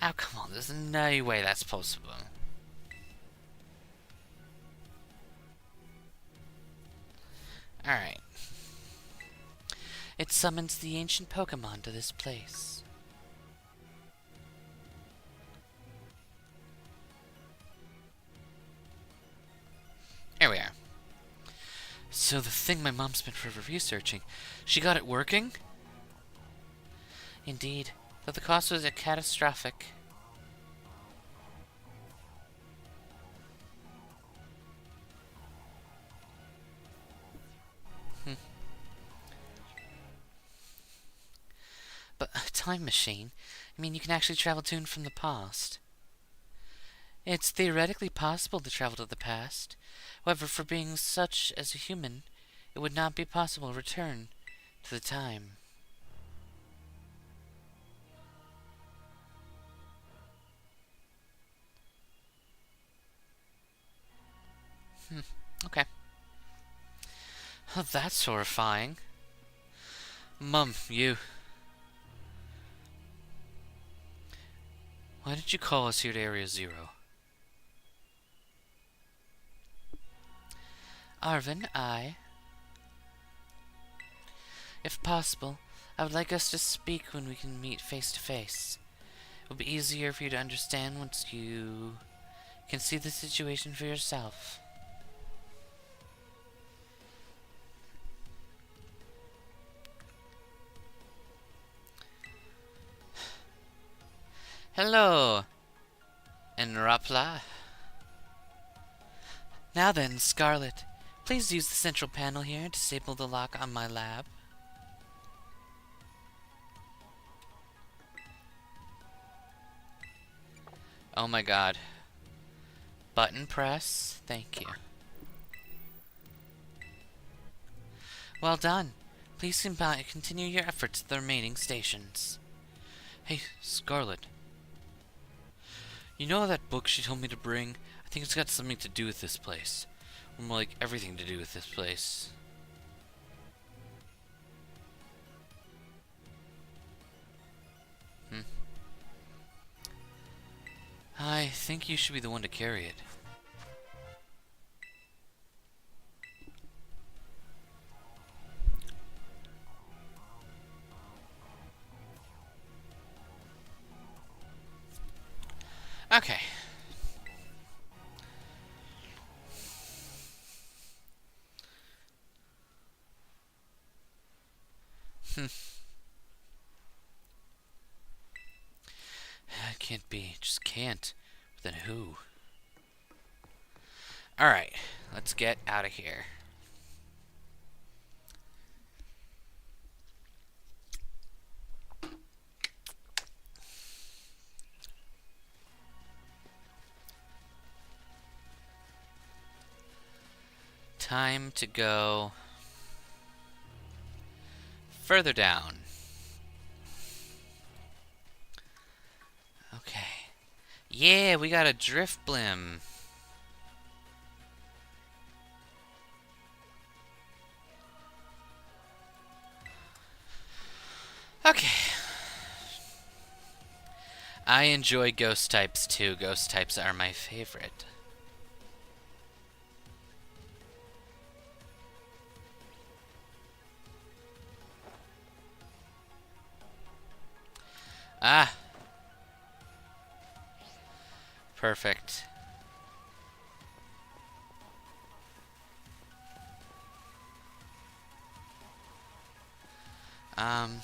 Oh, come on, there's no way that's possible. Alright. It summons the ancient Pokemon to this place. Here we are. So the thing my mom spent forever researching, she got it working? Indeed, though the cost was catastrophic. But a time machine? I mean, you can actually travel to and from the past. It's theoretically possible to travel to the past. However, for being such as a human, it would not be possible to return to the time. Okay. Oh, that's horrifying. Mum, you... Why did you call us here to Area Zero? Arvin, if possible, I would like us to speak when we can meet face to face. It will be easier for you to understand once you can see the situation for yourself. Hello, Enrapla. Now then, Scarlet, please use the central panel here and disable the lock on my lab. Oh my god. Button press. Thank you. Well done. Please continue your efforts at the remaining stations. Hey, Scarlet. You know that book she told me to bring? I think it's got something to do with this place. Or more like everything to do with this place. I think you should be the one to carry it. Okay. It can't be. Just can't. But then who? Alright. Let's get out of here. Time to go further down. Yeah, we got a drift blim. Okay. I enjoy ghost types too. Ghost types are my favorite. Ah. Perfect. Um.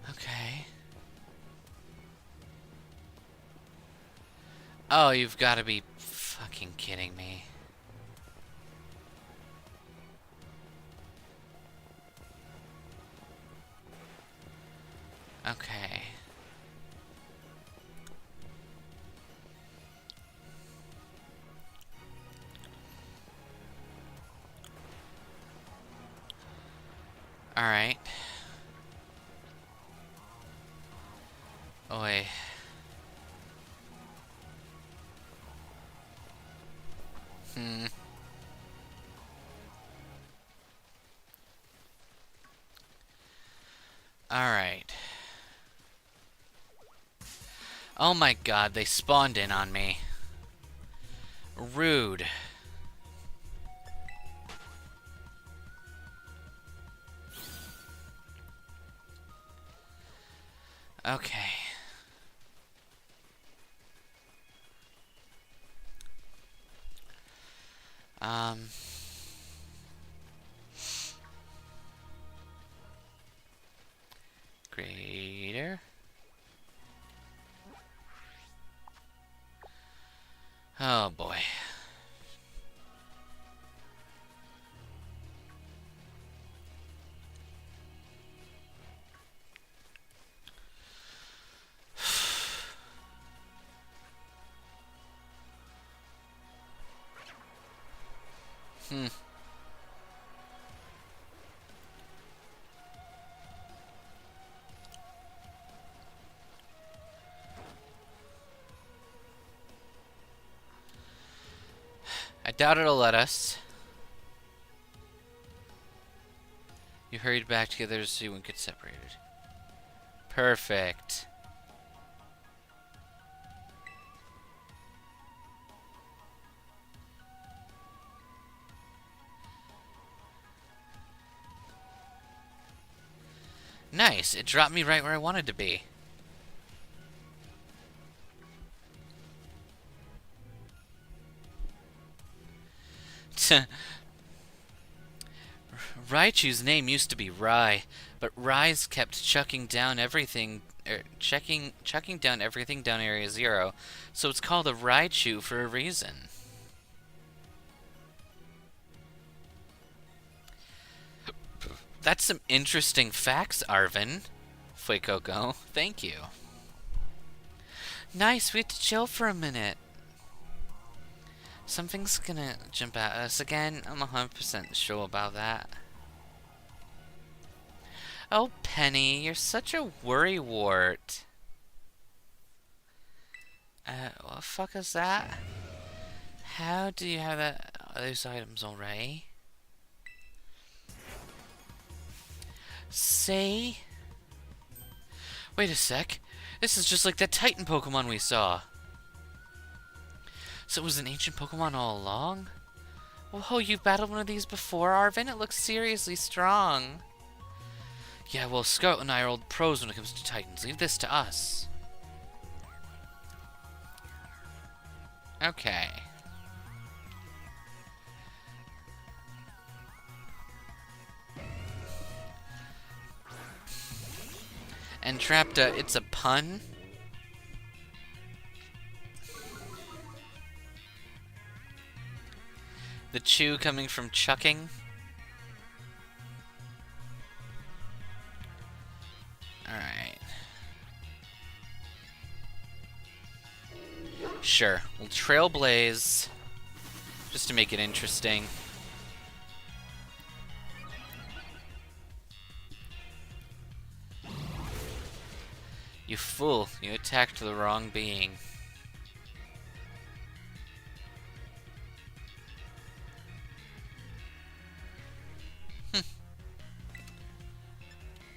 Okay. Oh, you've got to be fucking kidding me. Okay. Alright. Oi. Hmm. Alright. Oh my god, they spawned in on me. Rude. Okay. Um. Greater. Oh boy. Hmm. I doubt it'll let us. You hurried back together so you wouldn't get separated. Perfect. Nice. It dropped me right where I wanted to be. Raichu's name used to be Rai, but Rai's kept chucking down everything, chucking down everything down Area Zero, so it's called a Raichu for a reason. That's some interesting facts, Arvin. Fuecoco, thank you. Nice, we have to chill for a minute. Something's gonna jump at us again. I'm 100% sure about that. Oh, Penny, you're such a worrywart. What the fuck is that? How do you have those items already? Say? Wait a sec. This is just like that Titan Pokemon we saw. So it was an ancient Pokemon all along? Whoa, you've battled one of these before, Arvin? It looks seriously strong. Yeah, well, Scarlet and I are old pros when it comes to Titans. Leave this to us. Okay. Entrapta, it's a pun? The chew coming from chucking? Alright. Sure. We'll Trailblaze. Just to make it interesting. You fool, you attacked the wrong being.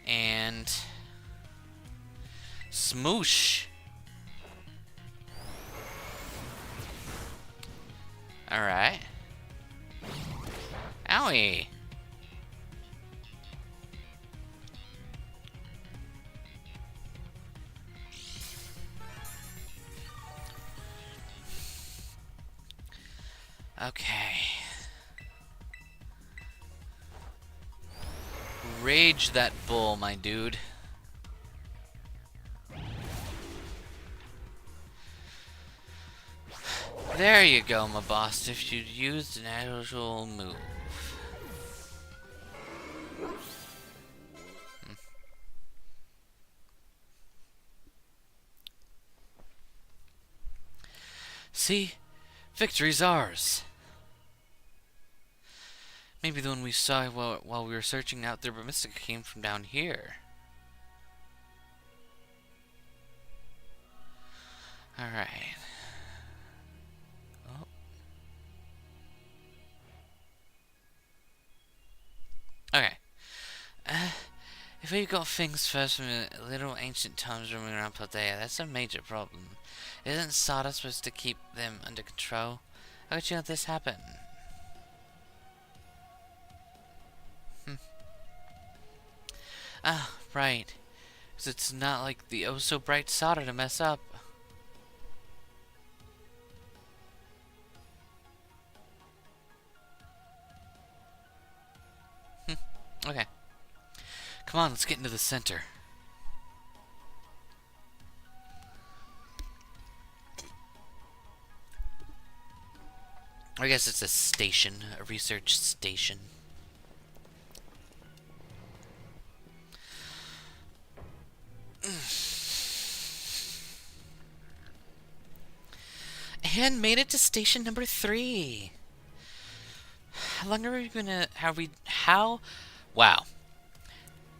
And... Smoosh! Alright. Owie! Okay. Rage that bull, my dude. There you go, my boss, if you'd used an actual move. See? Victory's ours. Maybe the one we saw while we were searching out there, but Mystica came from down here. Alright. Oh. Okay. If we've got things first from little ancient times roaming around Paldea, that's a major problem. Isn't Sada supposed to keep them under control? How could you let this happen? Ah, right. Because it's not like the oh-so-bright Sada to mess up. Okay. Come on, let's get into the center. I guess it's a station, a research station. And made it to station number 3. How long are we gonna... Wow.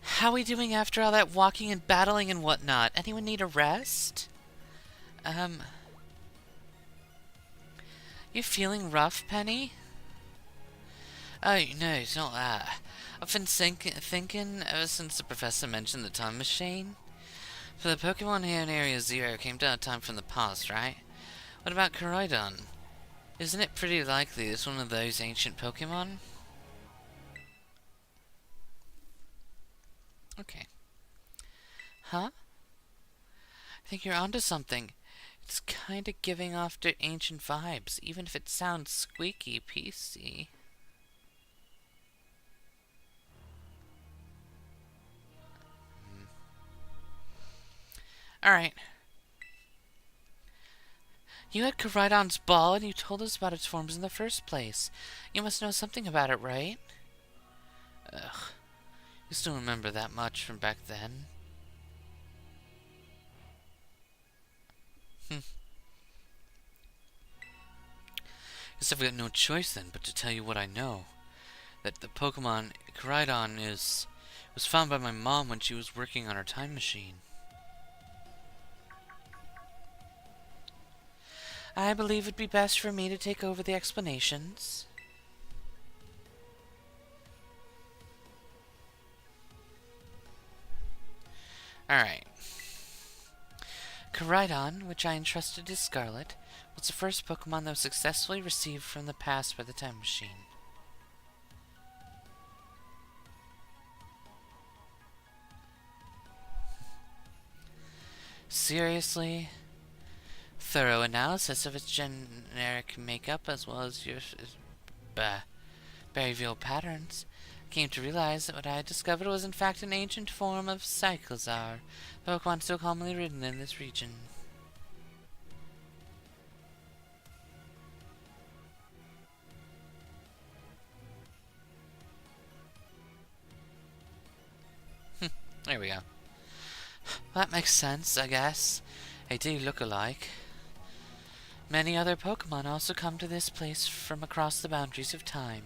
How are we doing after all that walking and battling and whatnot? Anyone need a rest? You feeling rough, Penny? Oh, no, it's not that. I've been thinking ever since the professor mentioned the time machine. For the Pokemon here in Area 0 came down a time from the past, right? What about Koraidon? Isn't it pretty likely it's one of those ancient Pokemon? Okay. Huh? I think you're onto something. It's kinda giving off the ancient vibes, even if it sounds squeaky PC. Alright. You had Koraidon's ball, and you told us about its forms in the first place. You must know something about it, right? Ugh. You still remember that much from back then? Guess I've got no choice then but to tell you what I know. That the Pokemon Koraidon was found by my mom when she was working on her time machine. I believe it'd be best for me to take over the explanations. Alright. Koraidon, which I entrusted to Scarlet, was the first Pokemon that was successfully received from the past by the time machine. Seriously? Thorough analysis of its generic makeup as well as your behavioral patterns came to realize that what I had discovered was in fact an ancient form of Cyclizar, the Pokemon still commonly ridden in this region. There we go. Well, that makes sense, I guess. They do look alike. Many other Pokemon also come to this place from across the boundaries of time,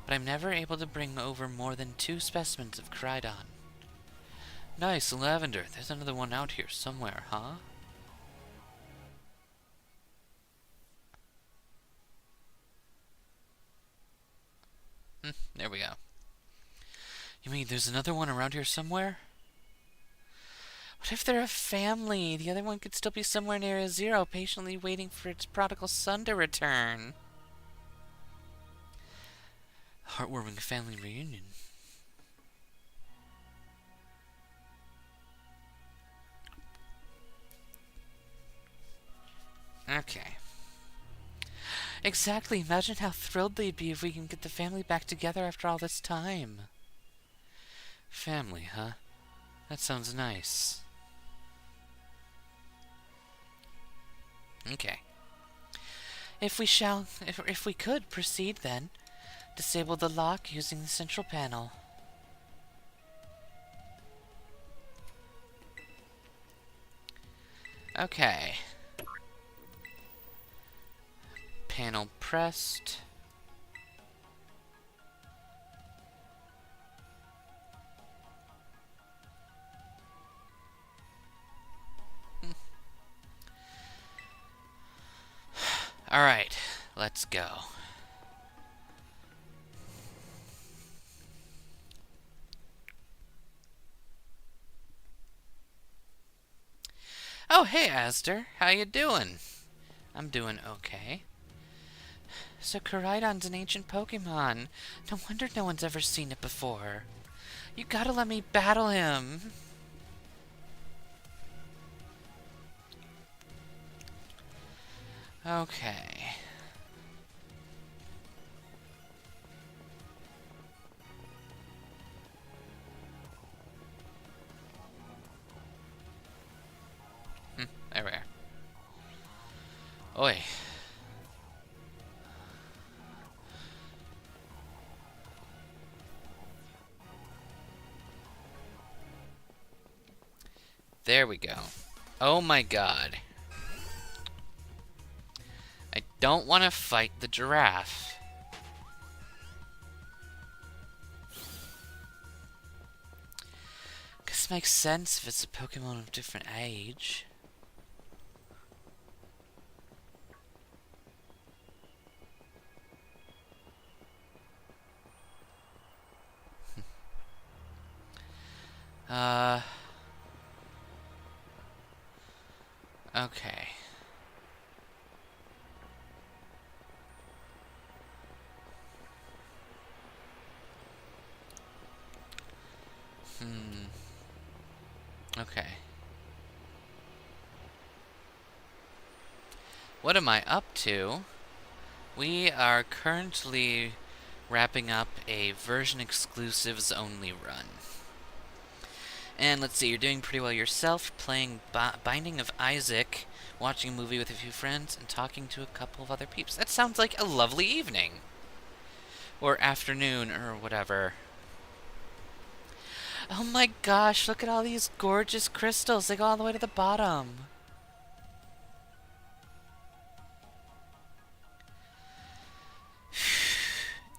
but I'm never able to bring over more than 2 specimens of Koraidon. Nice, lavender. There's another one out here somewhere, huh? There we go. You mean there's another one around here somewhere? What if they're a family? The other one could still be somewhere near a zero, patiently waiting for its prodigal son to return. Heartwarming family reunion. Okay. Exactly. Imagine how thrilled they'd be if we can get the family back together after all this time. Family, huh? That sounds nice. Okay. If we could proceed then, disable the lock using the central panel. Okay. Panel pressed. Alright, let's go. Oh, hey, Astor. How you doing? I'm doing okay. So Koraidon's an ancient Pokemon. No wonder no one's ever seen it before. You gotta let me battle him. Okay. There we are. Oi. There we go. Oh my god. I don't want to fight the giraffe. This makes sense if it's a Pokemon of different age. Okay. Okay. What am I up to? We are currently wrapping up a version exclusives only run. And let's see, you're doing pretty well yourself, playing Binding of Isaac, watching a movie with a few friends, and talking to a couple of other peeps. That sounds like a lovely evening. Or afternoon, or whatever. Oh my gosh, look at all these gorgeous crystals. They go all the way to the bottom.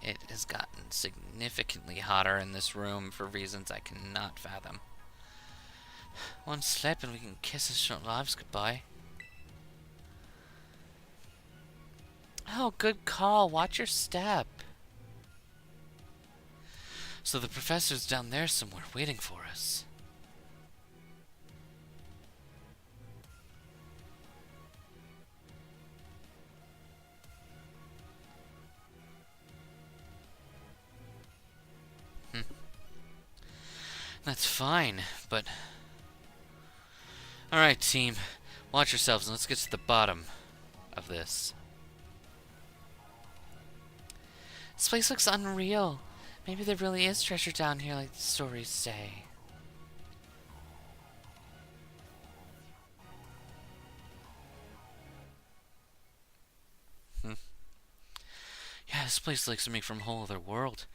It has gotten significantly hotter in this room for reasons I cannot fathom. One slip and we can kiss our short lives goodbye. Oh, good call. Watch your step. So the professor's down there somewhere waiting for us. That's fine, but... Alright, team. Watch yourselves and let's get to the bottom of this. This place looks unreal. Maybe there really is treasure down here like the stories say. Yeah, this place looks like from a whole other world.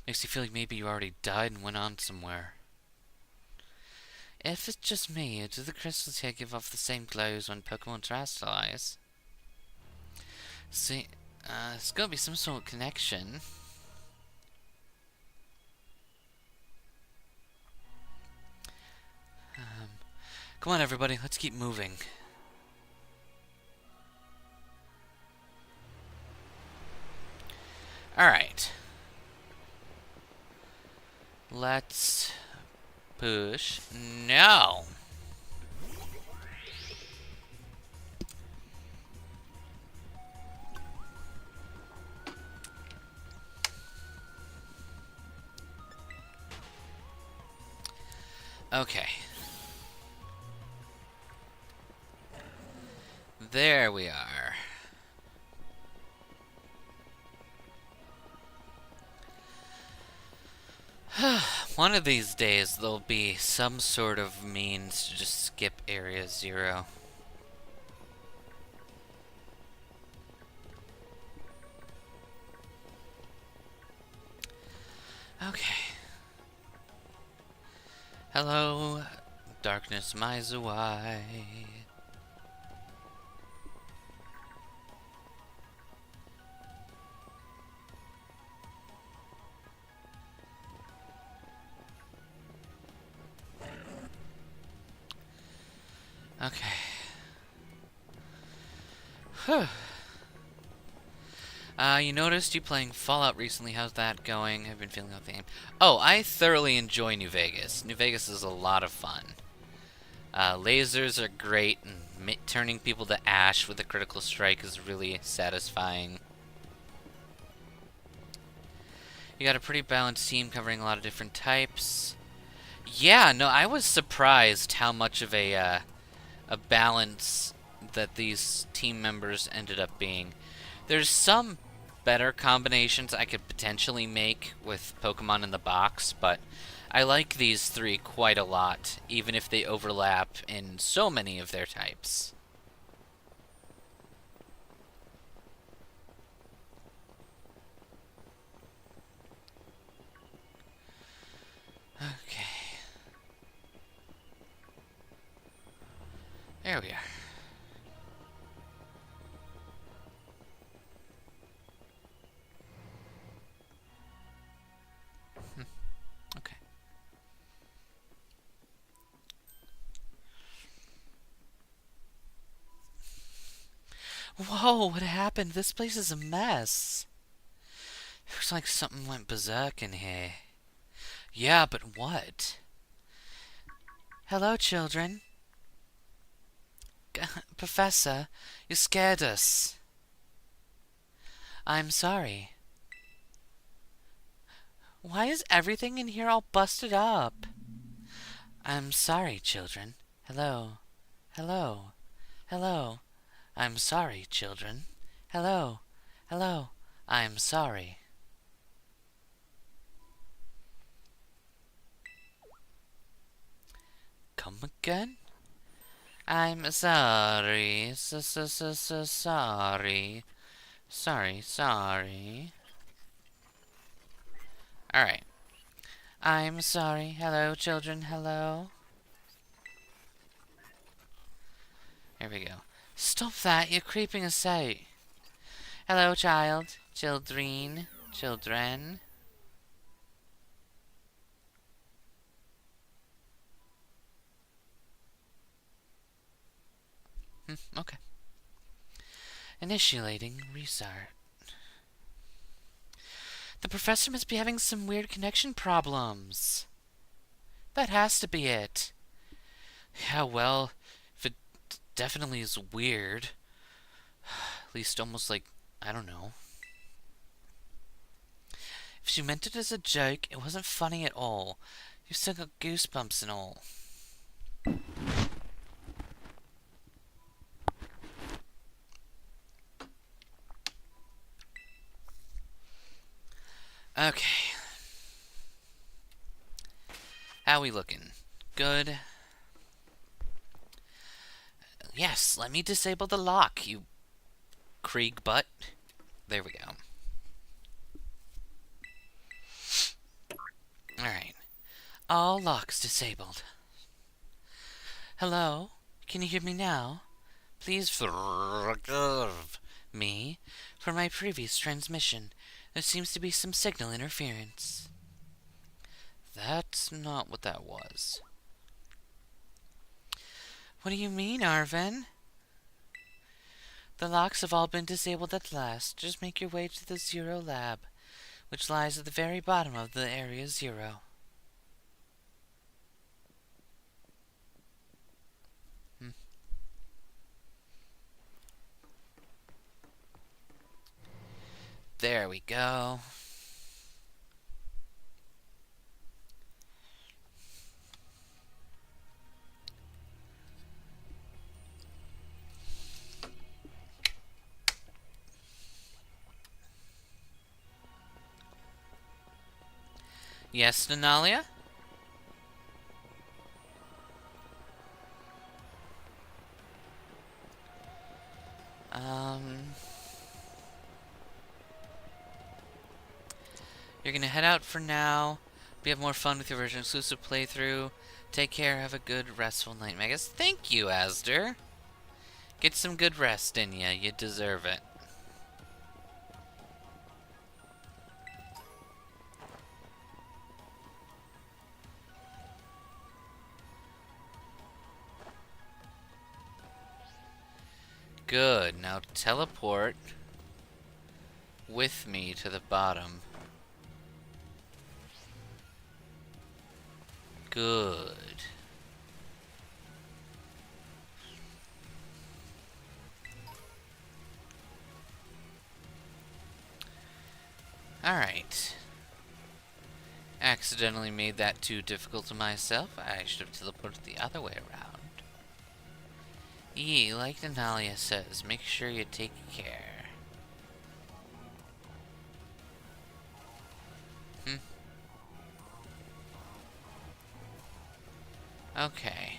Makes you feel like maybe you already died and went on somewhere. If it's just me, do the crystals here give off the same glows when Pokemon terrestrialize? See, there's gotta be some sort of connection. Come on, everybody, let's keep moving. Alright. Let's push. No! Okay. There we are. One of these days there'll be some sort of means to just skip Area 0. Okay. Hello, darkness, my Zuai. Okay. Whew. You noticed you playing Fallout recently. How's that going? I've been feeling out the game. Oh, I thoroughly enjoy New Vegas. New Vegas is a lot of fun. Lasers are great, and turning people to ash with a critical strike is really satisfying. You got a pretty balanced team covering a lot of different types. Yeah, no, I was surprised how much of a balance that these team members ended up being. There's some better combinations I could potentially make with Pokemon in the box, but I like these three quite a lot, even if they overlap in so many of their types. Okay. There we are. Okay. Whoa, what happened? This place is a mess. Looks like something went berserk in here. Yeah, but what? Hello, children. Professor, you scared us. I'm sorry. Why is everything in here all busted up? I'm sorry, children. Hello. Hello. Hello. I'm sorry, children. Hello. Hello. I'm sorry. Come again? I'm sorry. Sorry. Sorry. Alright. I'm sorry. Hello, children. Hello. There we go. Stop that. You're creeping us out. Hello, child. Children. Children. Okay. Initiating restart. The professor must be having some weird connection problems. That has to be it. Yeah, well, if it definitely is weird. At least almost like, I don't know. If she meant it as a joke, it wasn't funny at all. You still got goosebumps and all. Okay. How we looking? Good. Yes, let me disable the lock, you Krieg butt. There we go. Alright. All locks disabled. Hello? Can you hear me now? Please forgive me for my previous transmission. There seems to be some signal interference. That's not what that was. What do you mean, Arven? The locks have all been disabled at last. Just make your way to the Zero Lab, which lies at the very bottom of the Area Zero. There we go. Yes, Nanalia? You're gonna head out for now. Have more fun with your version exclusive playthrough. Take care, have a good, restful night, Megas. Thank you, Asder. Get some good rest in ya. You deserve it. Good. Now teleport with me to the bottom. Good. Alright. Accidentally made that too difficult to myself. I should have teleported the other way around. Like Nanalia says, make sure you take care. Okay.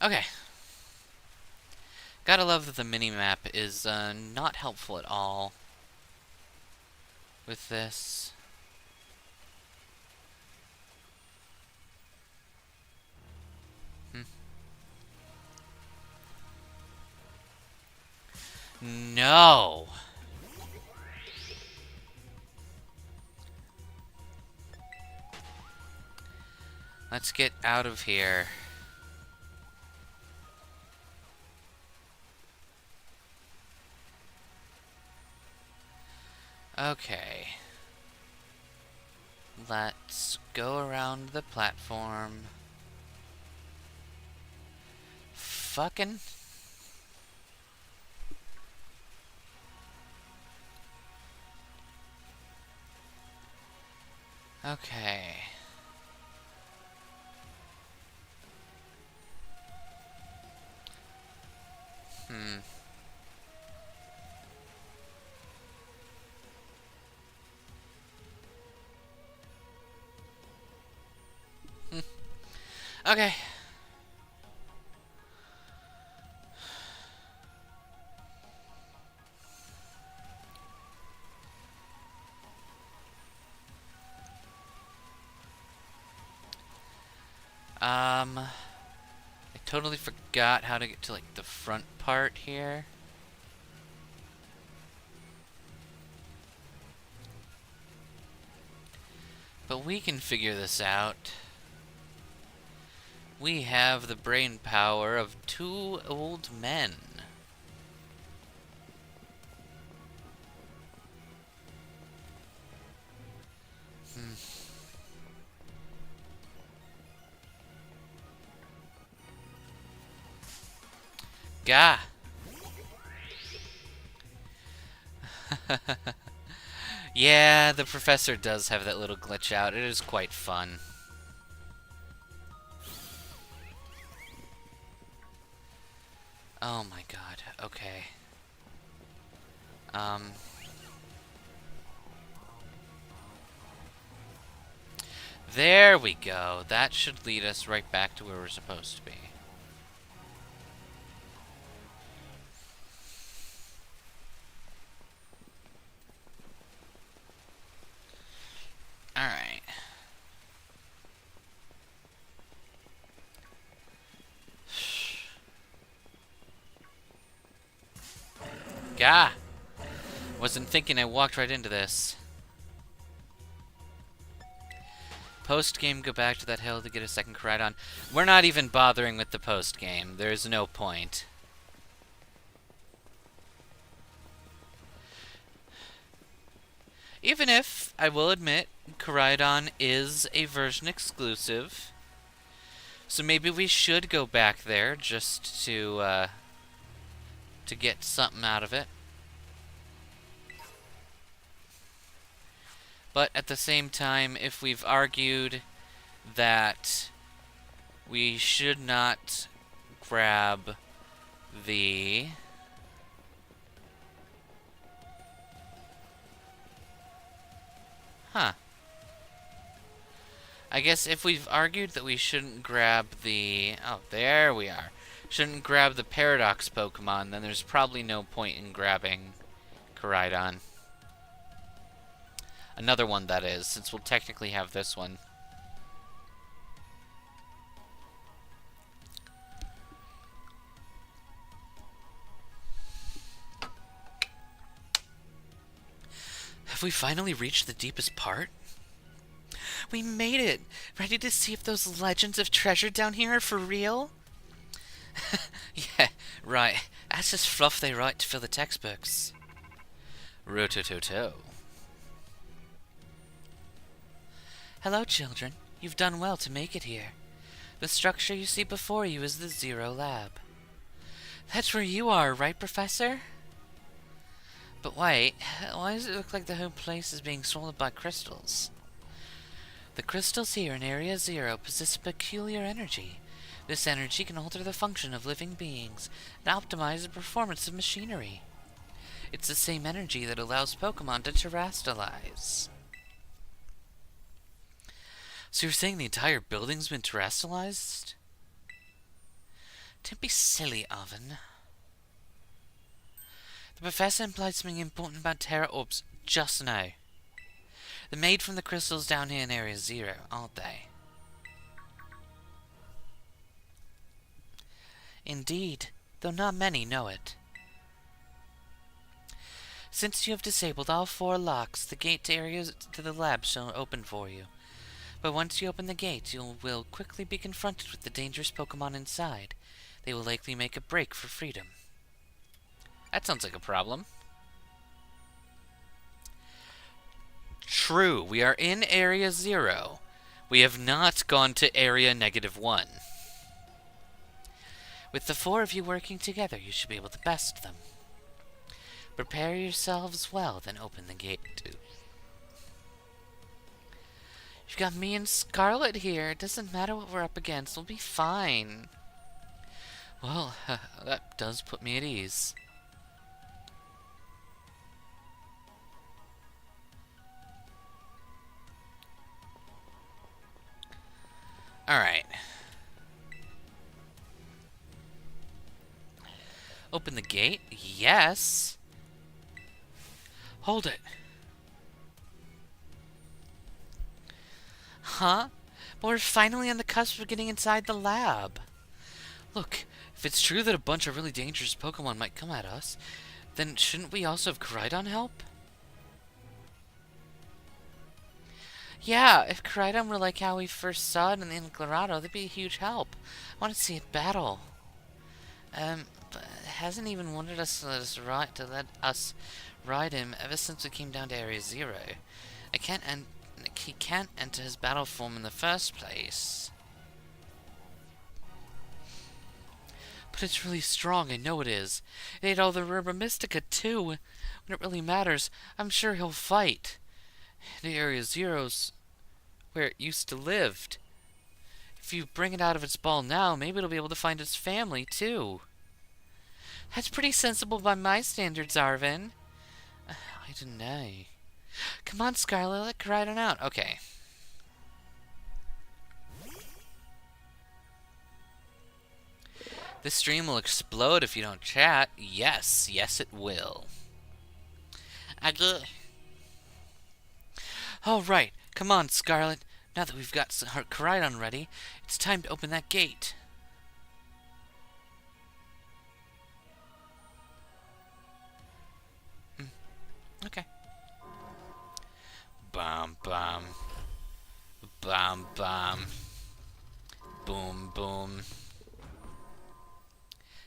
Okay. Gotta love that the mini-map is not helpful at all with this. No! Let's get out of here. Okay. Let's go around the platform. Fucking... Okay. Okay. I totally forgot how to get to, like, the front part here. But we can figure this out. We have the brain power of 2 old men. Gah! Yeah, the professor does have that little glitch out. It is quite fun. Oh my god, okay. There we go. That should lead us right back to where we're supposed to be. Alright. Gah! Wasn't thinking I walked right into this. Post-game, go back to that hill to get a second Koraidon. We're not even bothering with the post-game. There's no point. Even if, I will admit, Koraidon is a version exclusive. So maybe we should go back there just to get something out of it. But at the same time, if we've argued that we should not grab the... Huh. I guess if we've argued that we shouldn't grab the... Oh, there we are. Shouldn't grab the Paradox Pokemon, then there's probably no point in grabbing Koraidon. Another one, that is, since we'll technically have this one. Have we finally reached the deepest part? We made it! Ready to see if those legends of treasure down here are for real? Yeah, right. That's just fluff they write to fill the textbooks. Rotototo. Hello, children. You've done well to make it here. The structure you see before you is the Zero Lab. That's where you are, right, Professor? But wait, why does it look like the whole place is being swallowed by crystals? The crystals here in Area Zero possess a peculiar energy. This energy can alter the function of living beings and optimize the performance of machinery. It's the same energy that allows Pokemon to terrestrialize. So you're saying the entire building's been terrestrialized? Don't be silly, Oven. The professor implied something important about Terra Orbs just now. They're made from the crystals down here in Area Zero, aren't they? Indeed, though not many know it. Since you have disabled all 4 locks, the gate to the lab shall open for you. But once you open the gate, you will quickly be confronted with the dangerous Pokemon inside. They will likely make a break for freedom. That sounds like a problem. True, we are in Area 0. We have not gone to Area -1. With the 4 of you working together, you should be able to best them. Prepare yourselves well, then open the gate. You've got me and Scarlet here. It doesn't matter what we're up against. We'll be fine. Well, that does put me at ease. Alright. Open the gate? Yes. Hold it. Huh? But we're finally on the cusp of getting inside the lab. Look, if it's true that a bunch of really dangerous Pokemon might come at us, then shouldn't we also have Koraidon help? Yeah, if Koraidon were like how we first saw it in the Colorado, they'd be a huge help. I want to see it battle. But it hasn't even wanted us to let us ride him ever since we came down to Area 0. He can't enter his battle form in the first place. But it's really strong, I know it is. It ate all the Rubber Mystica, too. When it really matters, I'm sure he'll fight. The Area 0's where it used to live. If you bring it out of its ball now, maybe it'll be able to find its family, too. That's pretty sensible by my standards, Arvin. I don't know. Come on, Scarlet, let Koraidon out. Okay. This stream will explode if you don't chat. Yes, yes it will. Alright, come on, Scarlet. Now that we've got Koraidon ready, it's time to open that gate. Okay. Bum, bum. bam, bam. Boom, boom.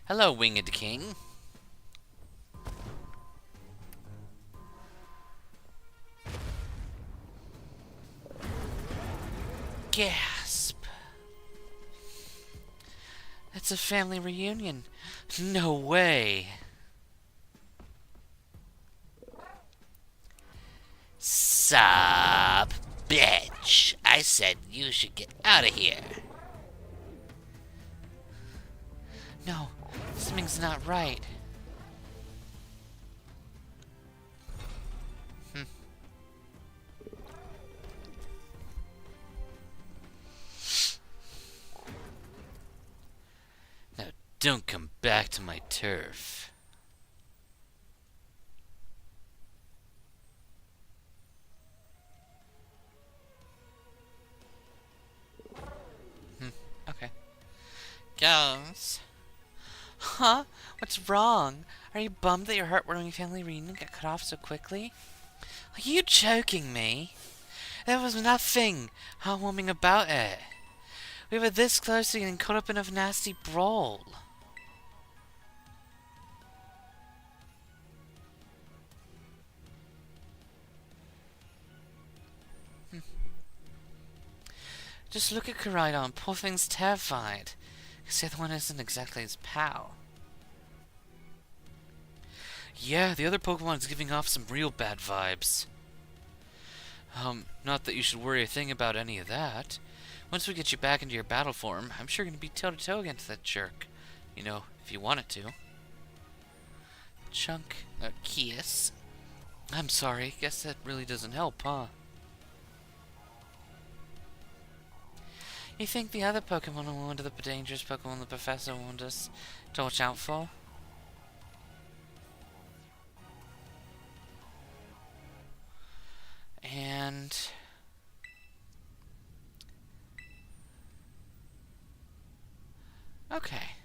Hello, Winged King. Gasp. It's a family reunion. No way. Sup, bitch. I said you should get out of here. No, something's not right. Now, don't come back to my turf. Okay. Goes. Huh? What's wrong? Are you bummed that your heartwarming family reunion got cut off so quickly? Are you joking me? There was nothing heartwarming about it. We were this close to getting caught up in a nasty brawl. Just look at Koraidon. Poor thing's terrified. Because the other one isn't exactly his pal. Yeah, the other Pokemon is giving off some real bad vibes. Not that you should worry a thing about any of that. Once we get you back into your battle form, I'm sure you're going to be toe-to-toe against that jerk. You know, if you wanted to. Kiss. I'm sorry, guess that really doesn't help, huh? You think the other Pokemon are one of the dangerous Pokemon the Professor warned us to watch out for? And... okay.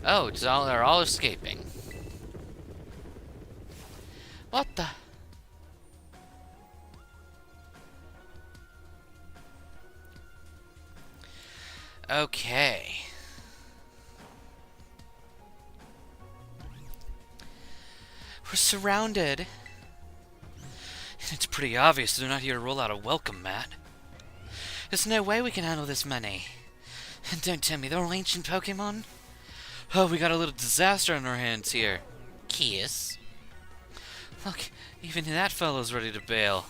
Oh, they're all escaping. What the... okay. We're surrounded. It's pretty obvious they're not here to roll out a welcome mat. There's no way we can handle this many. And don't tell me they're all ancient Pokemon. Oh, we got a little disaster on our hands here. Kiss. Look, even that fellow's ready to bail.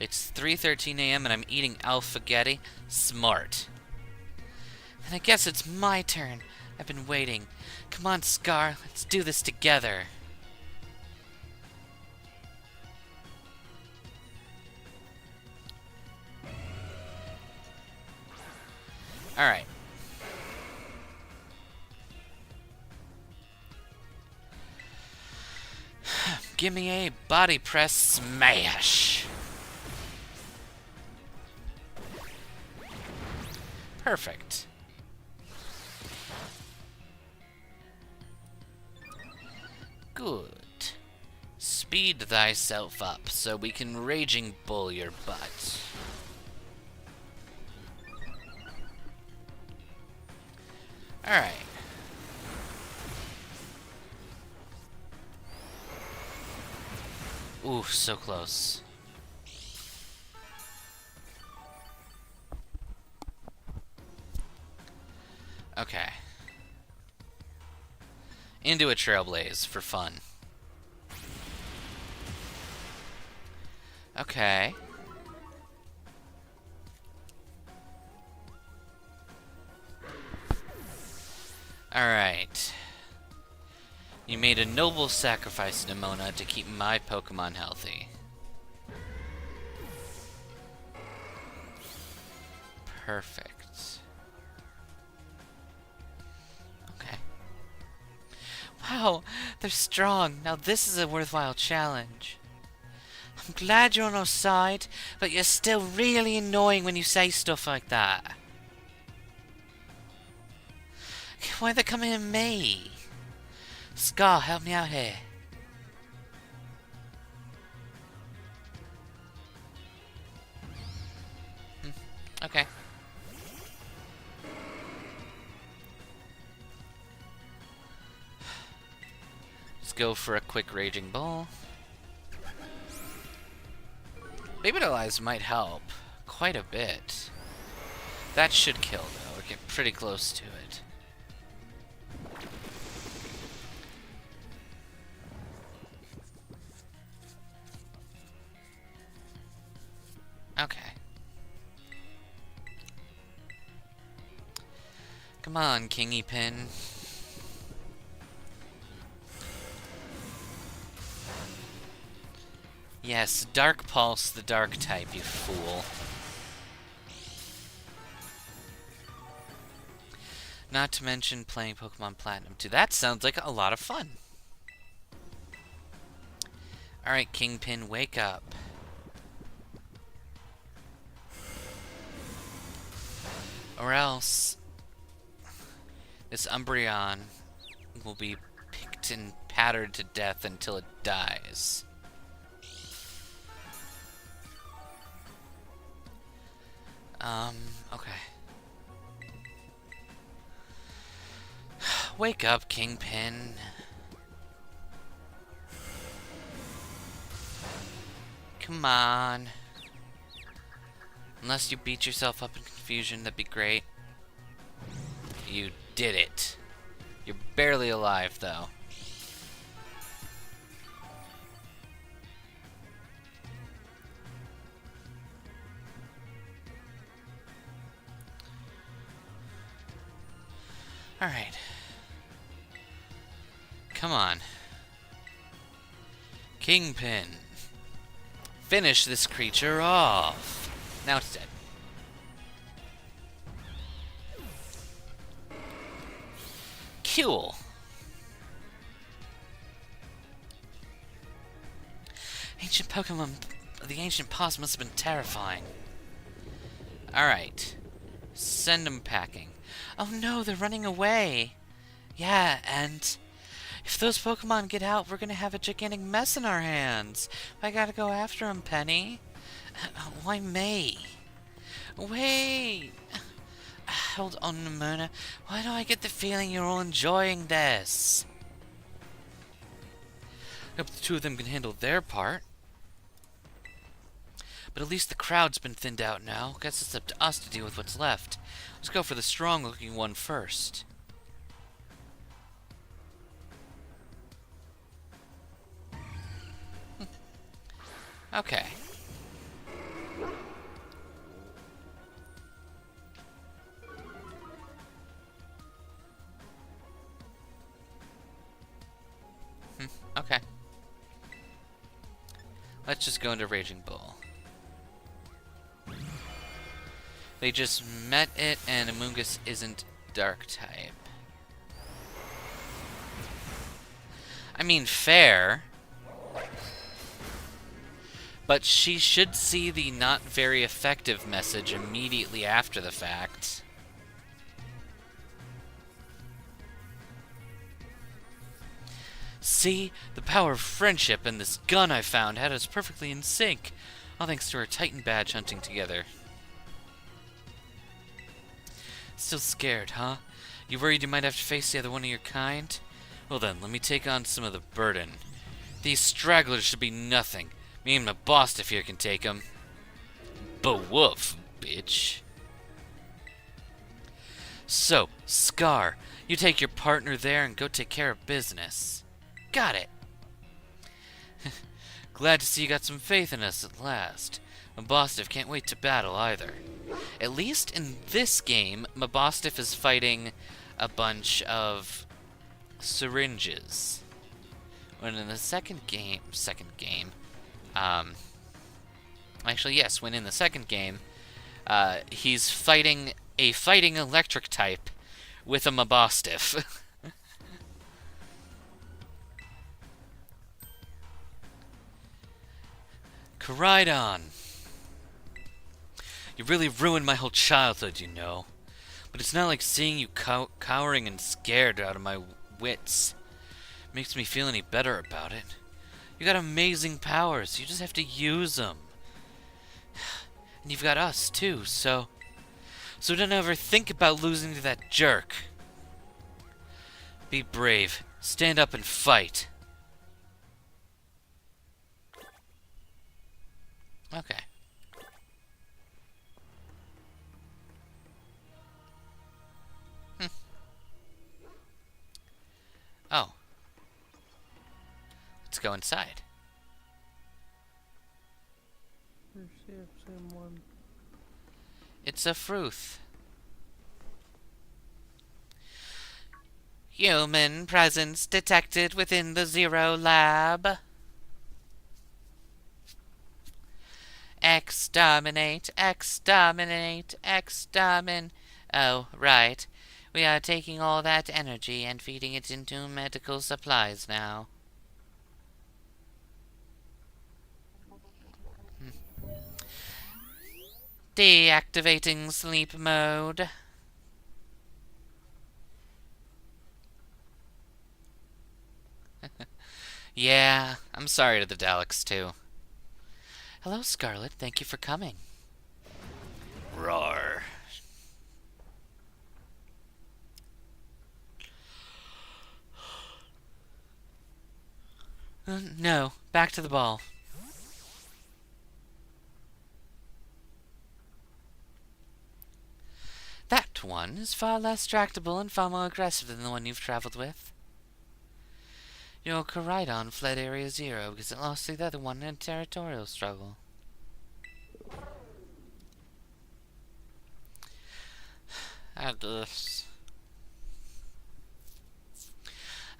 It's 3:13 a.m. and I'm eating alphagetti. Smart. And I guess it's my turn. I've been waiting. Come on, Scar. Let's do this together. Alright. Give me a body press smash. Perfect. Good. Speed thyself up so we can raging bull your butt. Alright. Ooh, so close. Okay. Into a Trailblaze for fun. Okay. Alright. You made a noble sacrifice, Nemona, to keep my Pokemon healthy. Perfect. Okay. Wow, they're strong. Now this is a worthwhile challenge. I'm glad you're on our side, but you're still really annoying when you say stuff like that. Why are they coming at me? Scar, help me out here. Okay. Let's go for a quick Raging Bull. Revitalize might help quite a bit. That should kill, though. We're getting pretty close to it. Okay. Come on, Kingy Pin. Yes, Dark Pulse, the Dark type, you fool. Not to mention playing Pokemon Platinum 2. That sounds like a lot of fun. Alright, Kingpin, wake up. Or else this Umbreon will be picked and pattered to death until it dies. Okay. Wake up, Kingpin. Come on. Unless you beat yourself up in confusion, that'd be great. You did it. You're barely alive, though. Alright. Come on. Kingpin. Finish this creature off. Now it's dead. Cool. Ancient Pokemon. The ancient past must have been terrifying. Alright. Send them packing. Oh no, they're running away. Yeah, and if those Pokemon get out, we're gonna have a gigantic mess in our hands. I gotta go after them, Penny. Why May? Wait. Hold on, Nemona. Why do I get the feeling you're all enjoying this? I hope the two of them can handle their part. But at least the crowd's been thinned out now. Guess it's up to us to deal with what's left. Let's go for the strong-looking one first. Okay. Okay. Let's just go into Raging Bull. They just met it, and Amoonguss isn't Dark type. I mean, fair. But she should see the not very effective message immediately after the fact. See? The power of friendship and this gun I found had us perfectly in sync. All thanks to our Titan badge hunting together. Still scared, huh? You worried you might have to face the other one of your kind? Well then, let me take on some of the burden. These stragglers should be nothing. Me and my boss if you can take them. Ba-woof, bitch. So, Scar, you take your partner there and go take care of business. Got it. Glad to see you got some faith in us at last. Mabosstiff can't wait to battle either. At least in this game, Mabosstiff is fighting a bunch of syringes. When in the second game, actually yes, when in the second game, he's fighting a fighting electric type with a Mabosstiff. Koraidon. You really ruined my whole childhood, you know. But it's not like seeing you cowering and scared out of my wits. Makes me feel any better about it. You got amazing powers, you just have to use them. And you've got us, too, so So don't ever think about losing to that jerk. Be brave. Stand up and fight. Okay. Oh. Let's go inside. Same one. It's a fruit. Human presence detected within the Zero Lab. Exterminate, exterminate, exterminate. Oh, right. We are taking all that energy and feeding it into medical supplies now. Deactivating sleep mode. Yeah, I'm sorry to the Daleks, too. Hello, Scarlet. Thank you for coming. Roar. No, back to the ball. That one is far less tractable and far more aggressive than the one you've traveled with. Your Koraidon fled Area Zero because it lost to the other one in a territorial struggle.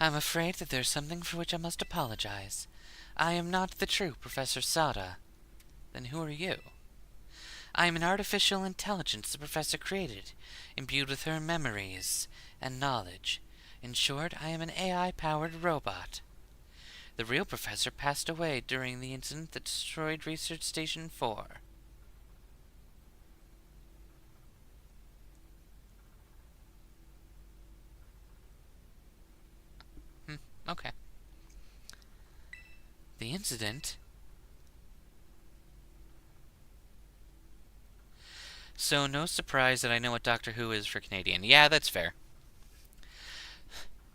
I'm afraid that there's something for which I must apologize. I am not the true Professor Sada. Then who are you? I am an artificial intelligence the Professor created, imbued with her memories and knowledge. In short, I am an AI-powered robot. The real Professor passed away during the incident that destroyed Research Station 4. Okay. The incident? So no surprise that I know what Doctor Who is for Canadian. Yeah, that's fair.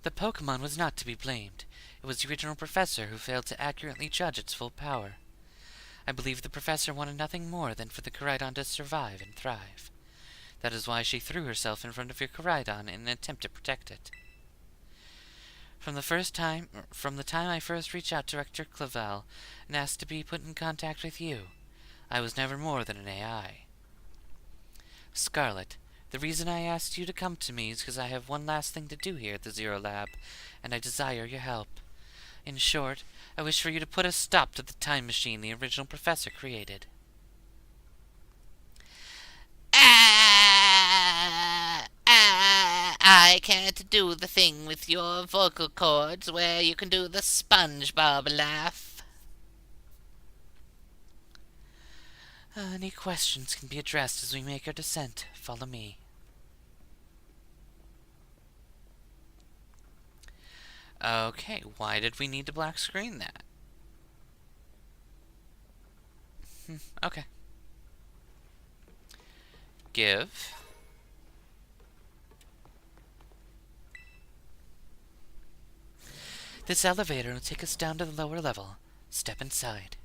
The Pokemon was not to be blamed. It was the original Professor who failed to accurately judge its full power. I believe the Professor wanted nothing more than for the Koraidon to survive and thrive. That is why she threw herself in front of your Koraidon in an attempt to protect it. From the time I first reached out to Rector Clavel and asked to be put in contact with you, I was never more than an AI. Scarlet, the reason I asked you to come to me is because I have one last thing to do here at the Zero Lab, and I desire your help. In short, I wish for you to put a stop to the time machine the original Professor created. I can't do the thing with your vocal cords where you can do the SpongeBob laugh. Any questions can be addressed as we make our descent. Follow me. Okay, why did we need to black screen that? Okay. Give. This elevator will take us down to the lower level. Step inside.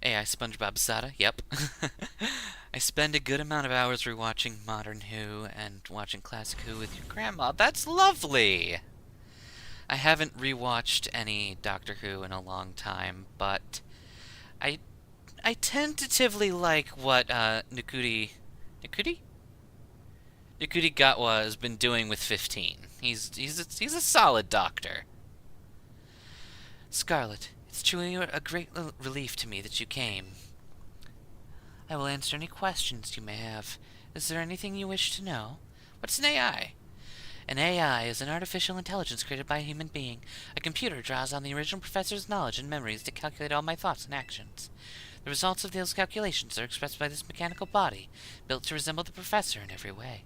AI SpongeBob Sada, yep. I spend a good amount of hours rewatching Modern Who and watching Classic Who with your grandma. That's lovely! I haven't rewatched any Doctor Who in a long time, but I tentatively like what Nukudi Gatwa has been doing with 15. He's a solid doctor. Scarlet, it's truly a great relief to me that you came. I will answer any questions you may have. Is there anything you wish to know? What's an AI? An AI is an artificial intelligence created by a human being. A computer draws on the original Professor's knowledge and memories to calculate all my thoughts and actions. The results of those calculations are expressed by this mechanical body, built to resemble the Professor in every way.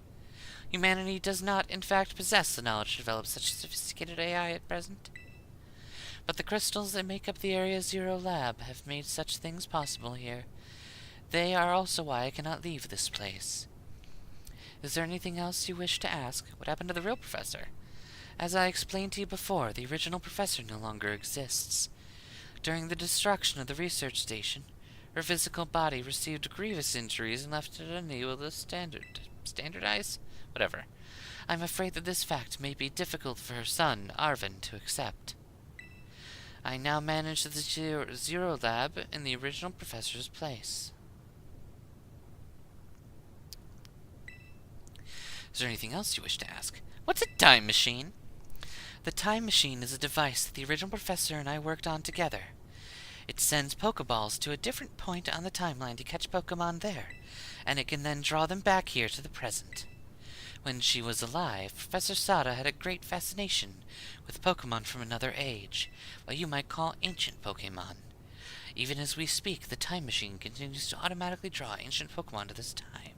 Humanity does not, in fact, possess the knowledge to develop such a sophisticated AI at present. But the crystals that make up the Area Zero lab have made such things possible here. They are also why I cannot leave this place. Is there anything else you wish to ask? What happened to the real professor? As I explained to you before, the original professor no longer exists. During the destruction of the research station, her physical body received grievous injuries and left it unable to standardize? Whatever. I'm afraid that this fact may be difficult for her son, Arvin, to accept. I now manage the Zero Lab in the original professor's place. Is there anything else you wish to ask? What's a time machine? The time machine is a device that the original professor and I worked on together. It sends Pokeballs to a different point on the timeline to catch Pokemon there, and it can then draw them back here to the present. When she was alive, Professor Sada had a great fascination with Pokemon from another age, what you might call ancient Pokemon. Even as we speak, the time machine continues to automatically draw ancient Pokemon to this time.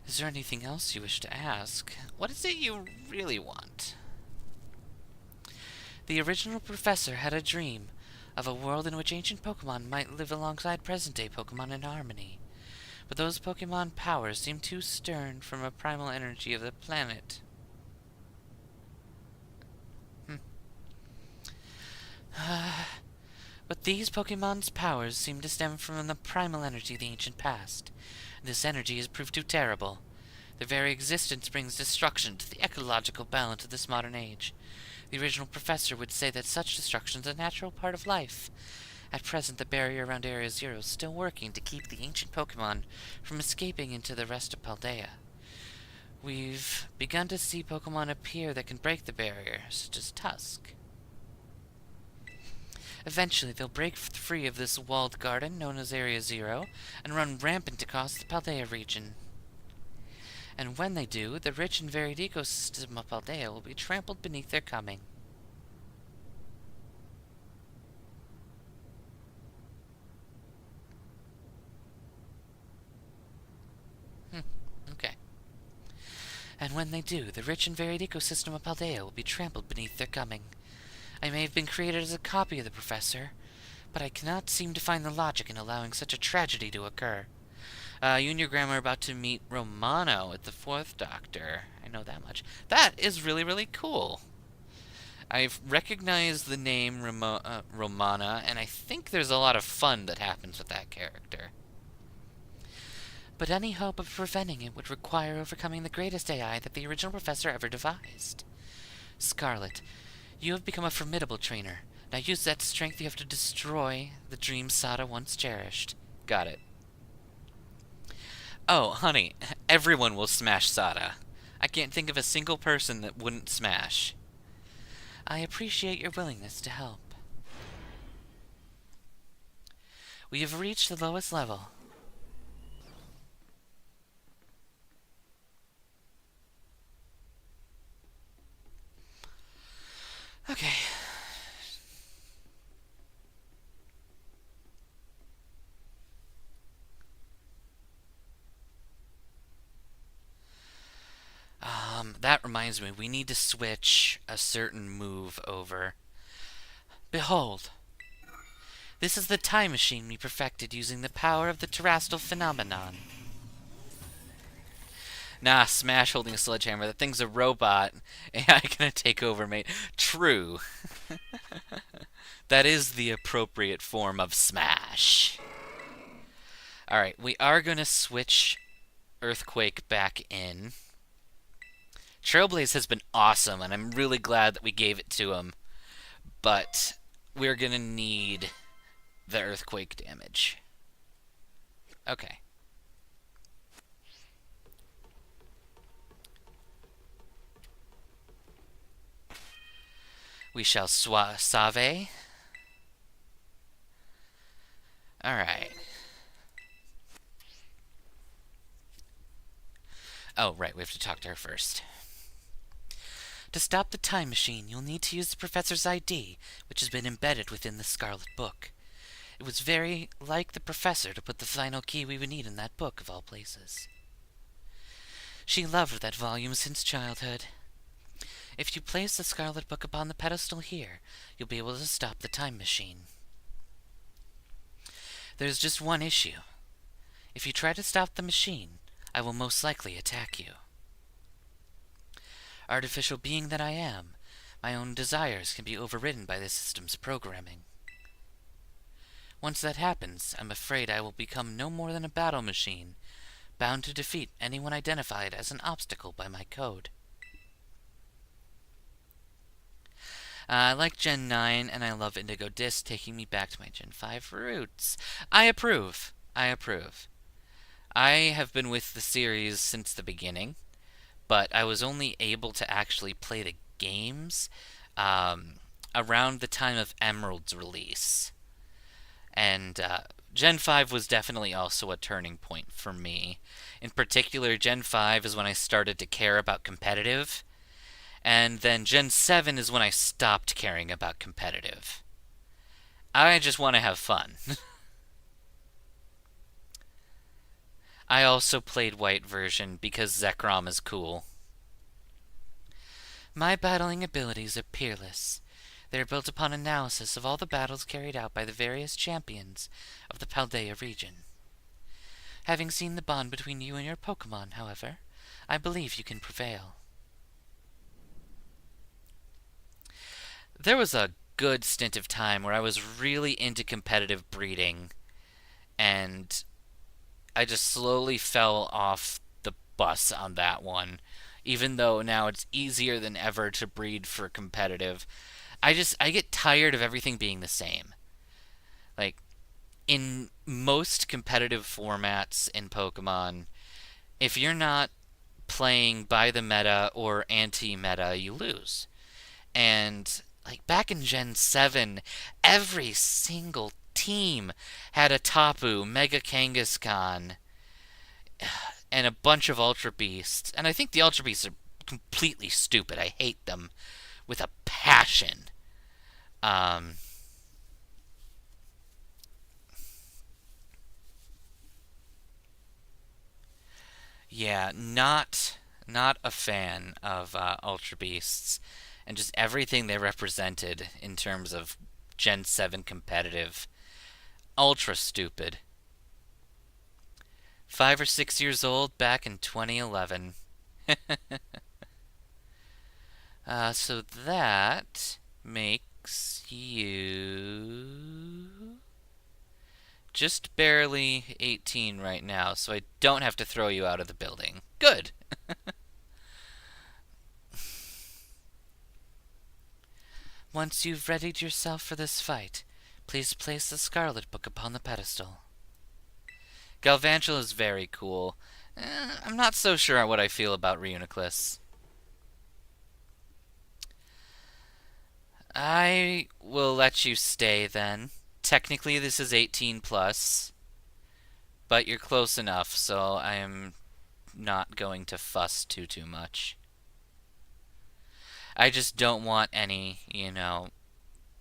Is there anything else you wish to ask? What is it you really want? The original professor had a dream of a world in which ancient Pokemon might live alongside present-day Pokemon in harmony. But those Pokemon powers seem too stern from a primal energy of the planet. But these Pokemon's powers seem to stem from the primal energy of the ancient past. This energy has proved too terrible. Their very existence brings destruction to the ecological balance of this modern age. The original professor would say that such destruction is a natural part of life. At present, the barrier around Area Zero is still working to keep the ancient Pokemon from escaping into the rest of Paldea. We've begun to see Pokemon appear that can break the barrier, such as Tusk. Eventually, they'll break free of this walled garden known as Area Zero and run rampant across the Paldea region. And when they do, the rich and varied ecosystem of Paldea will be trampled beneath their coming. Okay. And when they do, the rich and varied ecosystem of Paldea will be trampled beneath their coming. I may have been created as a copy of the professor, but I cannot seem to find the logic in allowing such a tragedy to occur. You and your grandma are about to meet Romano at the 4th Doctor. I know that much. That is really, really cool. I've recognized the name Romana, and I think there's a lot of fun that happens with that character. But any hope of preventing it would require overcoming the greatest AI that the original professor ever devised. Scarlet, you have become a formidable trainer. Now use that strength you have to destroy the dream Sada once cherished. Got it. Oh, honey, everyone will smash Sada. I can't think of a single person that wouldn't smash. I appreciate your willingness to help. We have reached the lowest level. Okay. That reminds me, we need to switch a certain move over. Behold. This is the time machine we perfected using the power of the terrestrial phenomenon. Nah, Smash holding a sledgehammer. That thing's a robot. AI gonna take over, mate. True. That is the appropriate form of Smash. Alright, we are gonna switch Earthquake back in. Trailblaze has been awesome, and I'm really glad that we gave it to him. But we're gonna need the Earthquake damage. Okay. We shall Save. Alright. Oh, right, we have to talk to her first. To stop the time machine, you'll need to use the professor's ID, which has been embedded within the Scarlet book. It was very like the professor to put the final key we would need in that book, of all places. She loved that volume since childhood. If you place the Scarlet book upon the pedestal here, you'll be able to stop the time machine. There's just one issue. If you try to stop the machine, I will most likely attack you. Artificial being that I am, my own desires can be overridden by the system's programming. Once that happens, I'm afraid I will become no more than a battle machine, bound to defeat anyone identified as an obstacle by my code. I like Gen 9, and I love Indigo Disc taking me back to my Gen 5 roots. I approve. I approve. I have been with the series since the beginning, but I was only able to actually play the games around the time of Emerald's release. And Gen 5 was definitely also a turning point for me. In particular, Gen 5 is when I started to care about competitive, and then Gen 7 is when I stopped caring about competitive. I just want to have fun. I also played White version because Zekrom is cool. My battling abilities are peerless. They are built upon analysis of all the battles carried out by the various champions of the Paldea region. Having seen the bond between you and your Pokémon, however, I believe you can prevail. There was a good stint of time where I was really into competitive breeding, and I just slowly fell off the bus on that one. Even though now it's easier than ever to breed for competitive, I get tired of everything being the same. Like, in most competitive formats in Pokemon, if you're not playing by the meta or anti-meta, you lose. And like back in Gen 7, every single team had a Tapu, Mega Kangaskhan, and a bunch of Ultra Beasts. And I think the Ultra Beasts are completely stupid. I hate them with a passion. Yeah, not a fan of Ultra Beasts and just everything they represented in terms of Gen 7 competitive. Ultra stupid. 5 or 6 years old back in 2011. So that makes you just barely 18 right now, so I don't have to throw you out of the building. Good! Once you've readied yourself for this fight, please place the Scarlet book upon the pedestal. Galvantula is very cool. I'm not so sure what I feel about Reuniclus. I will let you stay then. Technically this is 18 plus, but you're close enough, so I am not going to fuss too much. I just don't want any,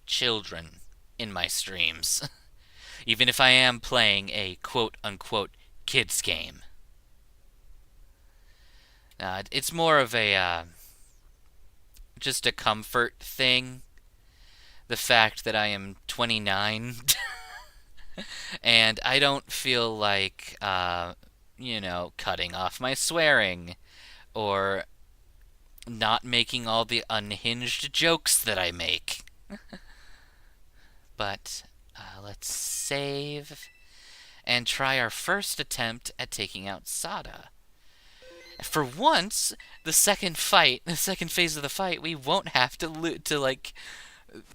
children in my streams. Even if I am playing a quote-unquote kids game. It's more of a, just a comfort thing. The fact that I am 29 and I don't feel like, cutting off my swearing or not making all the unhinged jokes that I make. But let's save and try our first attempt at taking out Sada. For once, the second phase of the fight, we won't have to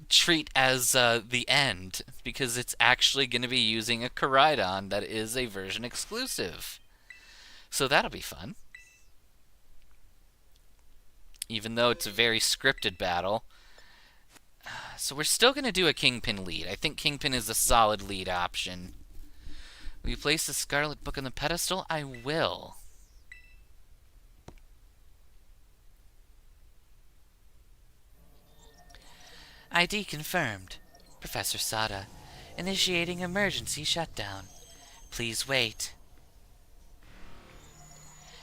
treat as the end, because it's actually going to be using a Koraidon that is a version exclusive. So that'll be fun. Even though it's a very scripted battle. So we're still going to do a Kingpin lead. I think Kingpin is a solid lead option. Will you place the Scarlet book on the pedestal? I will. ID confirmed. Professor Sada. Initiating emergency shutdown. Please wait.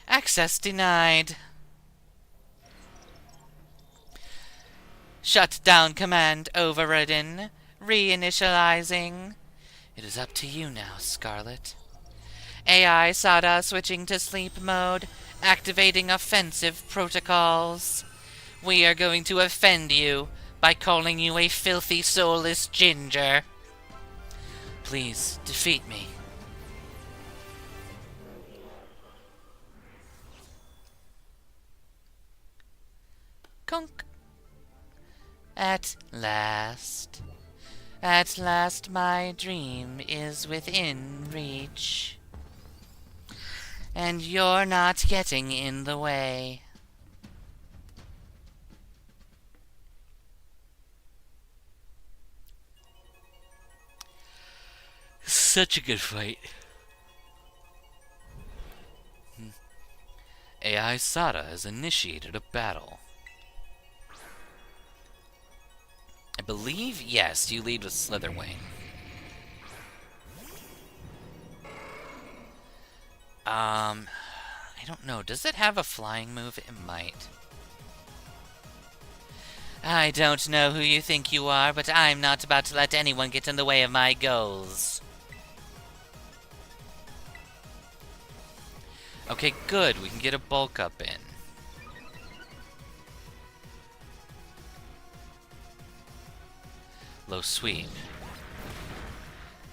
Access denied. Shutdown command overridden. Reinitializing. It is up to you now, Scarlet. AI Sada switching to sleep mode, activating offensive protocols. We are going to offend you by calling you a filthy, soulless ginger. Please, defeat me. Conk. At last my dream is within reach. And you're not getting in the way. Such a good fight. AI Sada has initiated a battle. I believe, yes, you lead with Slitherwing. I don't know. Does it have a flying move? It might. I don't know who you think you are, but I'm not about to let anyone get in the way of my goals. Okay, good. We can get a bulk up in. Low sweep.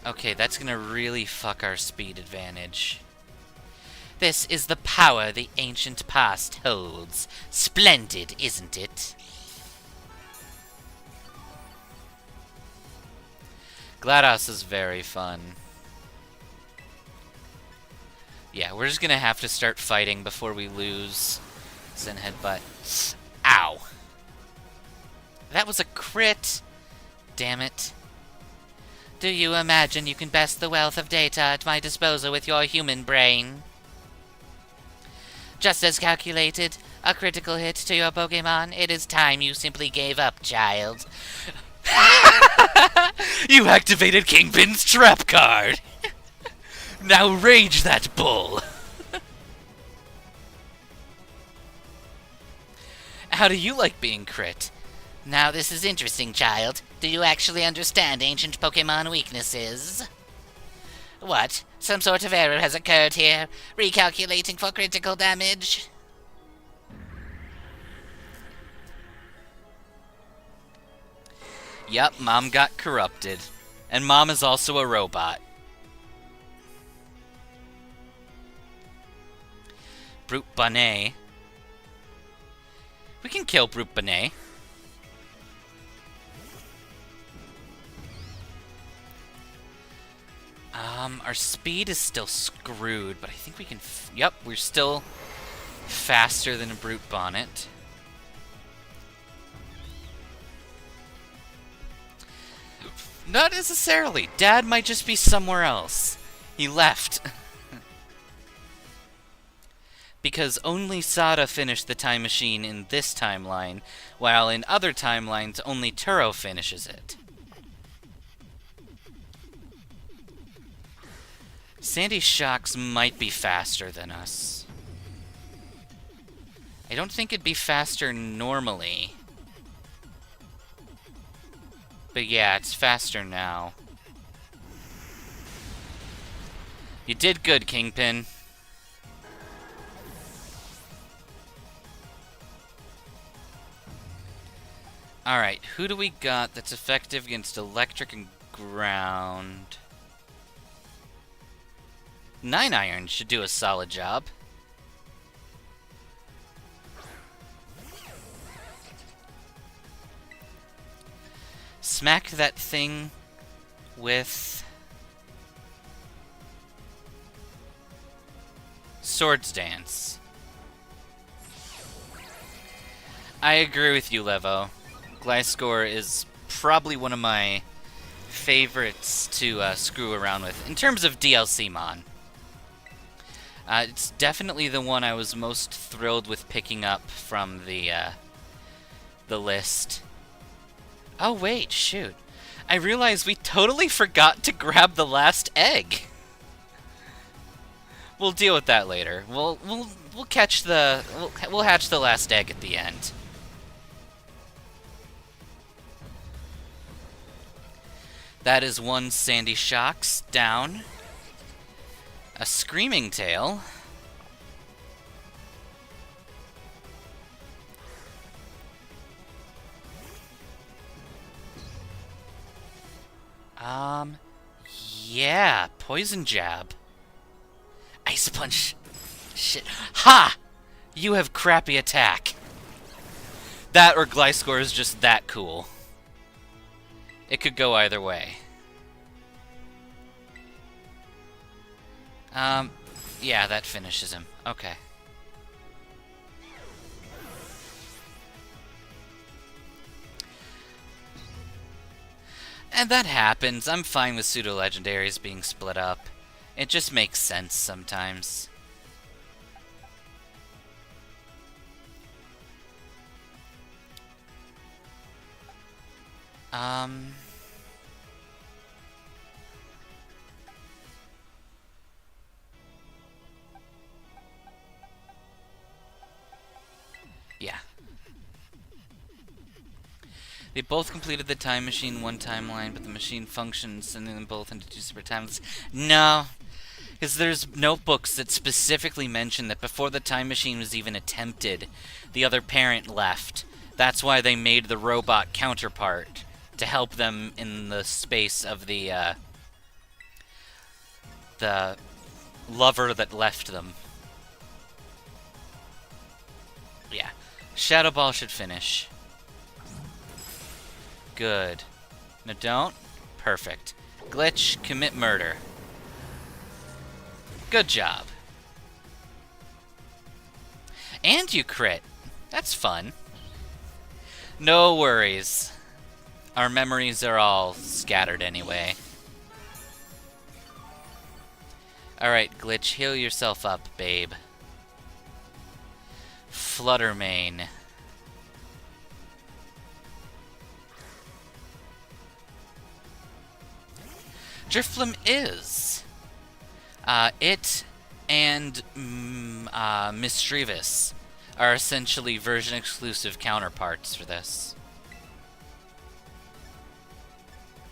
Okay, that's gonna really fuck our speed advantage. This is the power the ancient past holds. Splendid, isn't it? GLaDOS is very fun. Yeah, we're just gonna have to start fighting before we lose. Zen Headbutt. Ow! That was a crit! Damn it. Do you imagine you can best the wealth of data at my disposal with your human brain? Just as calculated, a critical hit to your Pokémon. It is time you simply gave up, child. You activated Kingpin's trap card! Now rage that bull! How do you like being crit? Now this is interesting, child. Do you actually understand ancient Pokémon weaknesses? What? Some sort of error has occurred here. Recalculating for critical damage? Yup, Mom got corrupted. And Mom is also a robot. Brute Bonnet. We can kill Brute Bonnet. Our speed is still screwed, but I think we can... Yep, we're still faster than a Brute Bonnet. Not necessarily. Dad might just be somewhere else. He left. Because only Sada finished the time machine in this timeline, while in other timelines only Turo finishes it. Sandy Shocks might be faster than us. I don't think it'd be faster normally. But yeah, it's faster now. You did good, Kingpin. Alright, who do we got that's effective against electric and ground? 9 Iron should do a solid job. Smack that thing with Swords Dance. I agree with you, Levo. Gliscor is probably one of my favorites to screw around with in terms of DLC mon. It's definitely the one I was most thrilled with picking up from the list. Oh wait, shoot. I realized we totally forgot to grab the last egg. We'll deal with that later. We'll catch the we'll hatch the last egg at the end. That is one Sandy Shocks down. A Screaming Tail. Yeah, Poison Jab. Ice Punch. Shit. Ha! You have crappy attack. That or Gliscor is just that cool. It could go either way. Yeah, that finishes him. Okay. And that happens. I'm fine with pseudo-legendaries being split up. It just makes sense sometimes. Yeah. They both completed the time machine one timeline, but the machine functions, sending them both into two separate timelines. No, because there's notebooks that specifically mention that before the time machine was even attempted, the other parent left. That's why they made the robot counterpart, to help them in the space of the lover that left them. Yeah. Shadow Ball should finish. Good. No, don't. Perfect. Glitch, commit murder. Good job. And you crit. That's fun. No worries. Our memories are all scattered anyway. Alright, Glitch, heal yourself up, babe. Fluttermane. Drifloon is. It and Mischievous are essentially version-exclusive counterparts for this.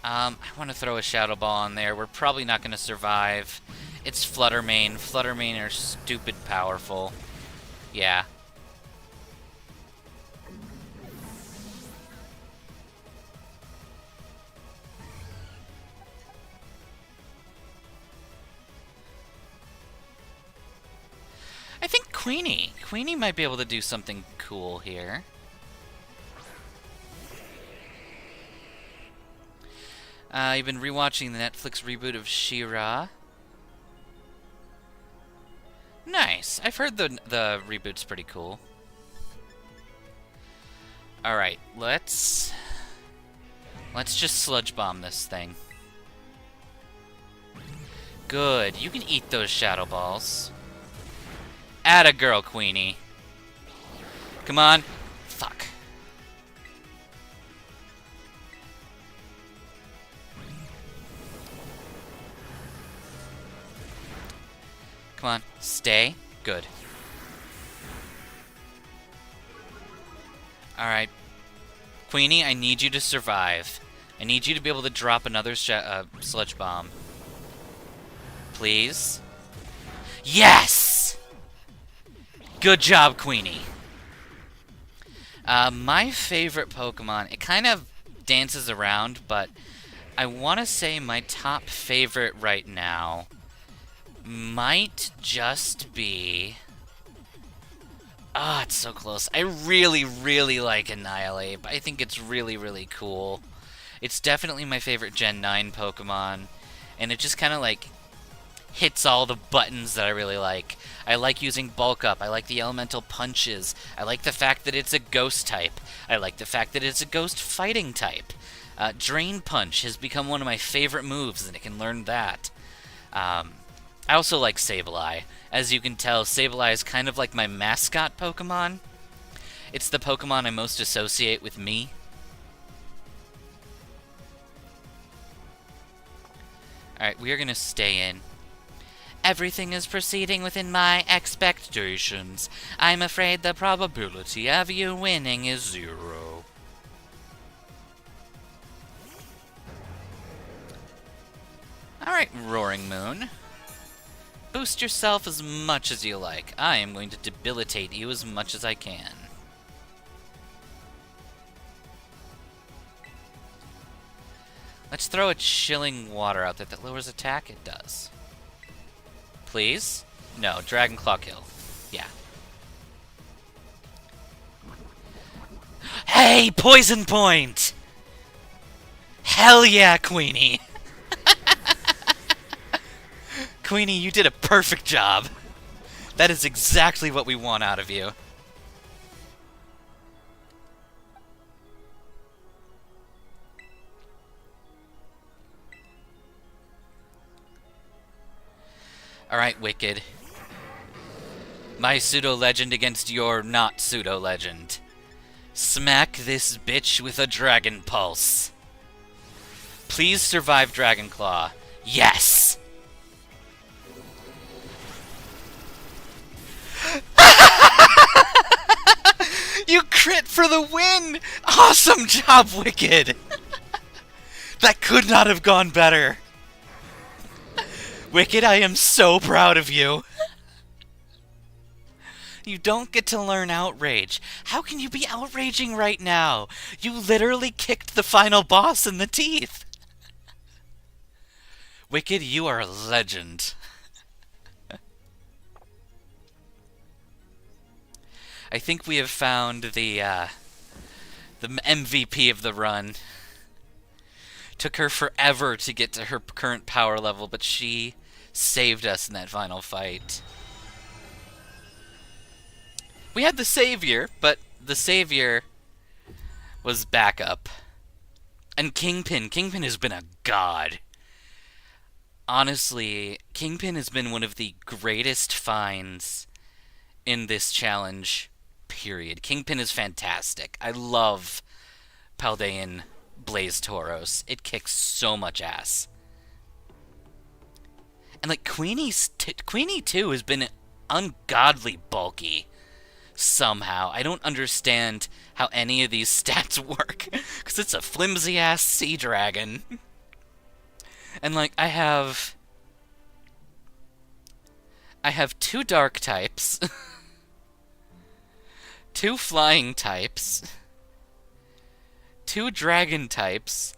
I want to throw a Shadow Ball on there. We're probably not going to survive. It's Fluttermane. Fluttermane are stupid powerful. Yeah. I think Queenie. Queenie might be able to do something cool here. You've been rewatching the Netflix reboot of She-Ra. Nice. I've heard the reboot's pretty cool. Alright, let's just Sludge Bomb this thing. Good. You can eat those Shadow Balls. Atta girl, Queenie. Come on. Fuck. Come on. Stay. Good. Alright. Queenie, I need you to survive. I need you to be able to drop another Sludge Bomb. Please? Yes! Good job, Queenie. My favorite Pokemon, it kind of dances around, but I want to say my top favorite right now might just be... Ah, it's so close. I really, really like Annihilate. I think it's really, really cool. It's definitely my favorite Gen 9 Pokemon, and it just kind of, like, hits all the buttons that I really like. I like using Bulk Up. I like the elemental punches. I like the fact that it's a ghost type. I like the fact that it's a ghost fighting type. Drain Punch has become one of my favorite moves, and I can learn that. I also like Sableye. As you can tell, Sableye is kind of like my mascot Pokemon. It's the Pokemon I most associate with me. Alright, we are going to stay in. Everything is proceeding within my expectations. I'm afraid the probability of you winning is 0. Alright, Roaring Moon. Boost yourself as much as you like. I am going to debilitate you as much as I can. Let's throw a chilling water out there that lowers attack. It does. Please? No, Dragon Claw kill. Yeah. Hey, Poison Point! Hell yeah, Queenie! Queenie, you did a perfect job. That is exactly what we want out of you. Alright, Wicked. My pseudo-legend against your not pseudo-legend. Smack this bitch with a Dragon Pulse. Please survive Dragon Claw. Yes! You crit for the win! Awesome job, Wicked! That could not have gone better. Wicked, I am so proud of you. You don't get to learn Outrage. How can you be outraging right now? You literally kicked the final boss in the teeth. Wicked, you are a legend. I think we have found the MVP of the run. Took her forever to get to her current power level, but she saved us in that final fight. We had the Savior, but the Savior was backup. And Kingpin. Kingpin has been a god. Honestly, Kingpin has been one of the greatest finds in this challenge, period. Kingpin is fantastic. I love Paldean Blaze Tauros. It kicks so much ass. And like Queenie too has been ungodly bulky somehow. I don't understand how any of these stats work, because it's a flimsy ass sea dragon. And like I have 2 dark types, 2 flying types, 2 dragon types.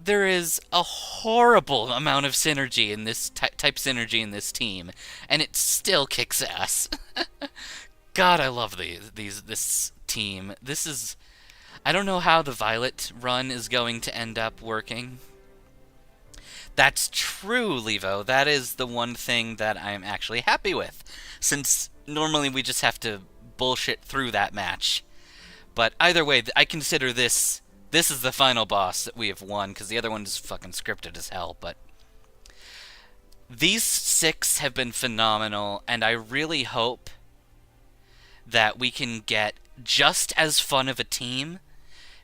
There is a horrible amount of synergy in this type synergy in this team, and it still kicks ass. God, I love this team. This is, I don't know how the Violet run is going to end up working. That's true, Levo. That is the one thing that I'm actually happy with, since normally we just have to bullshit through that match. But either way, I consider this is the final boss that we have won, because the other one is fucking scripted as hell, but these 6 have been phenomenal, and I really hope that we can get just as fun of a team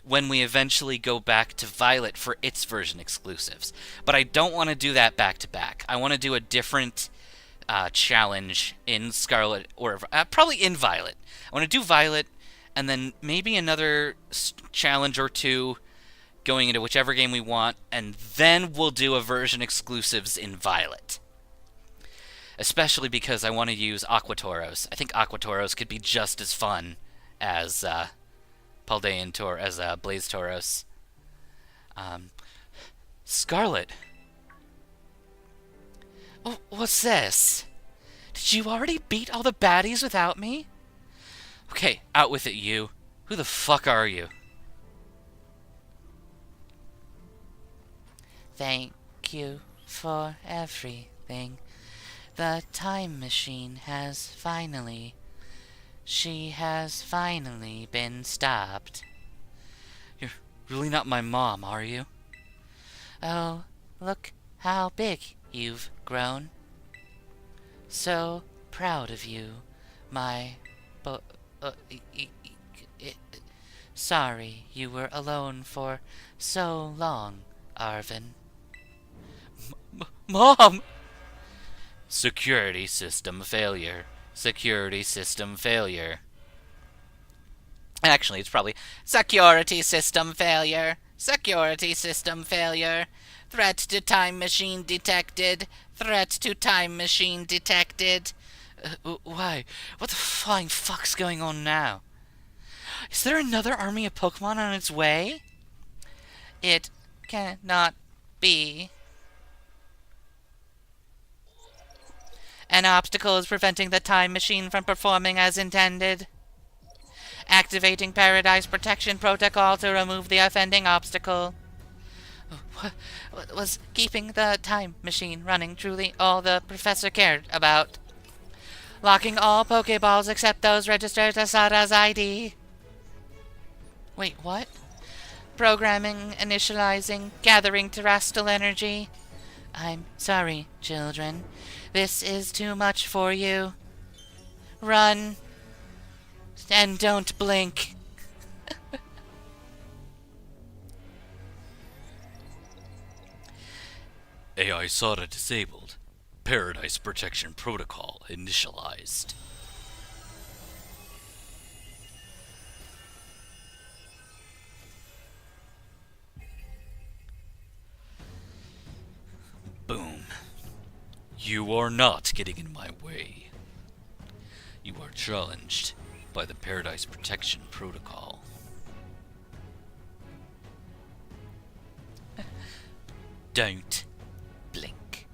when we eventually go back to Violet for its version exclusives. But I don't want to do that back-to-back. I want to do a different challenge in Scarlet, or probably in Violet. I want to do Violet, and then maybe another challenge or 2 going into whichever game we want, and then we'll do a version exclusives in Violet. Especially because I want to use Aqua Tauros. I think Aqua Tauros could be just as fun as Paldean as Blaze Tauros. Scarlet. Oh, what's this? Did you already beat all the baddies without me? Okay, out with it, you. Who the fuck are you? Thank you for everything. The time machine has finally... She has finally been stopped. You're really not my mom, are you? Oh, look how big you've grown. So proud of you, my... Sorry you were alone for so long, Arvin. Mom! Security system failure. Security system failure. Actually, it's probably security system failure. Security system failure. Threat to time machine detected. Threat to time machine detected. Why? What the flying fuck's going on now? Is there another army of Pokemon on its way? It cannot be. An obstacle is preventing the time machine from performing as intended. Activating Paradise Protection Protocol to remove the offending obstacle. What was keeping the time machine running truly all the professor cared about? Locking all Pokeballs except those registered to Sada's ID. Wait, what? Programming, initializing, gathering terrestrial energy. I'm sorry, children. This is too much for you. Run. And don't blink. AI SADA disabled. Paradise Protection Protocol initialized. Boom. You are not getting in my way. You are challenged by the Paradise Protection Protocol. Don't blink.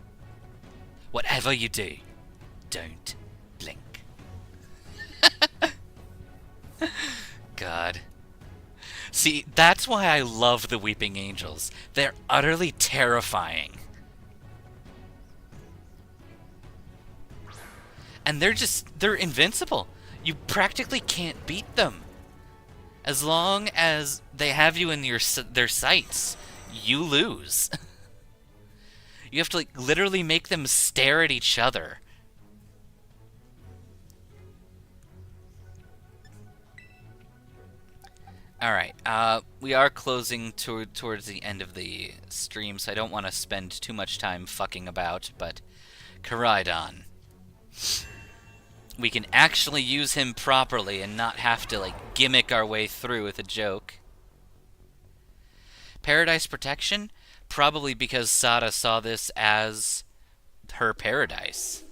Whatever you do, don't blink. God. See, that's why I love the Weeping Angels. They're utterly terrifying. And they're invincible. You practically can't beat them. As long as they have you in their sights, you lose. You have to like literally make them stare at each other. Alright, we are closing towards the end of the stream, so I don't want to spend too much time fucking about, but Koraidon. We can actually use him properly and not have to, like, gimmick our way through with a joke. Paradise Protection? Probably because Sada saw this as her paradise.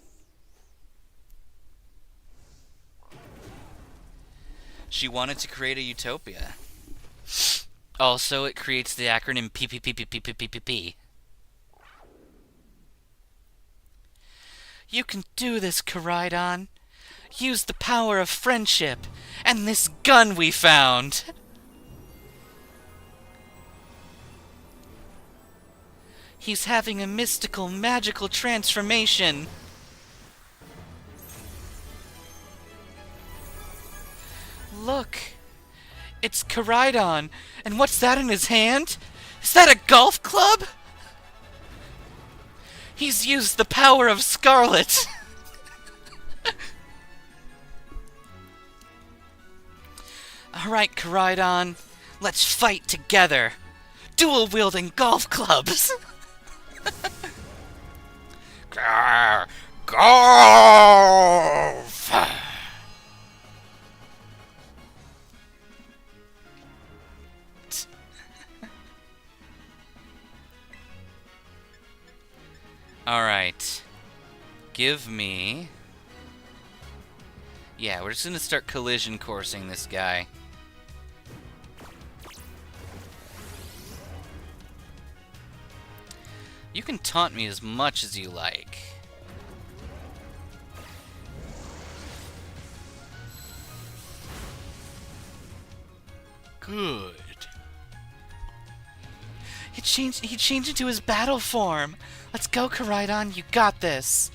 She wanted to create a utopia. Also, it creates the acronym PPPPPPPP. You can do this, Koraidon. Use the power of friendship and this gun we found. He's having a mystical, magical transformation. Look. It's Koraidon. And what's that in his hand? Is that a golf club? He's used the power of Scarlet. Alright, Koraidon. Let's fight together. Dual-wielding golf clubs. Golf! Alright. Give me... Yeah, we're just gonna start collision coursing this guy. You can taunt me as much as you like. Good. He changed into his battle form. Let's go, Koraidon. You got this.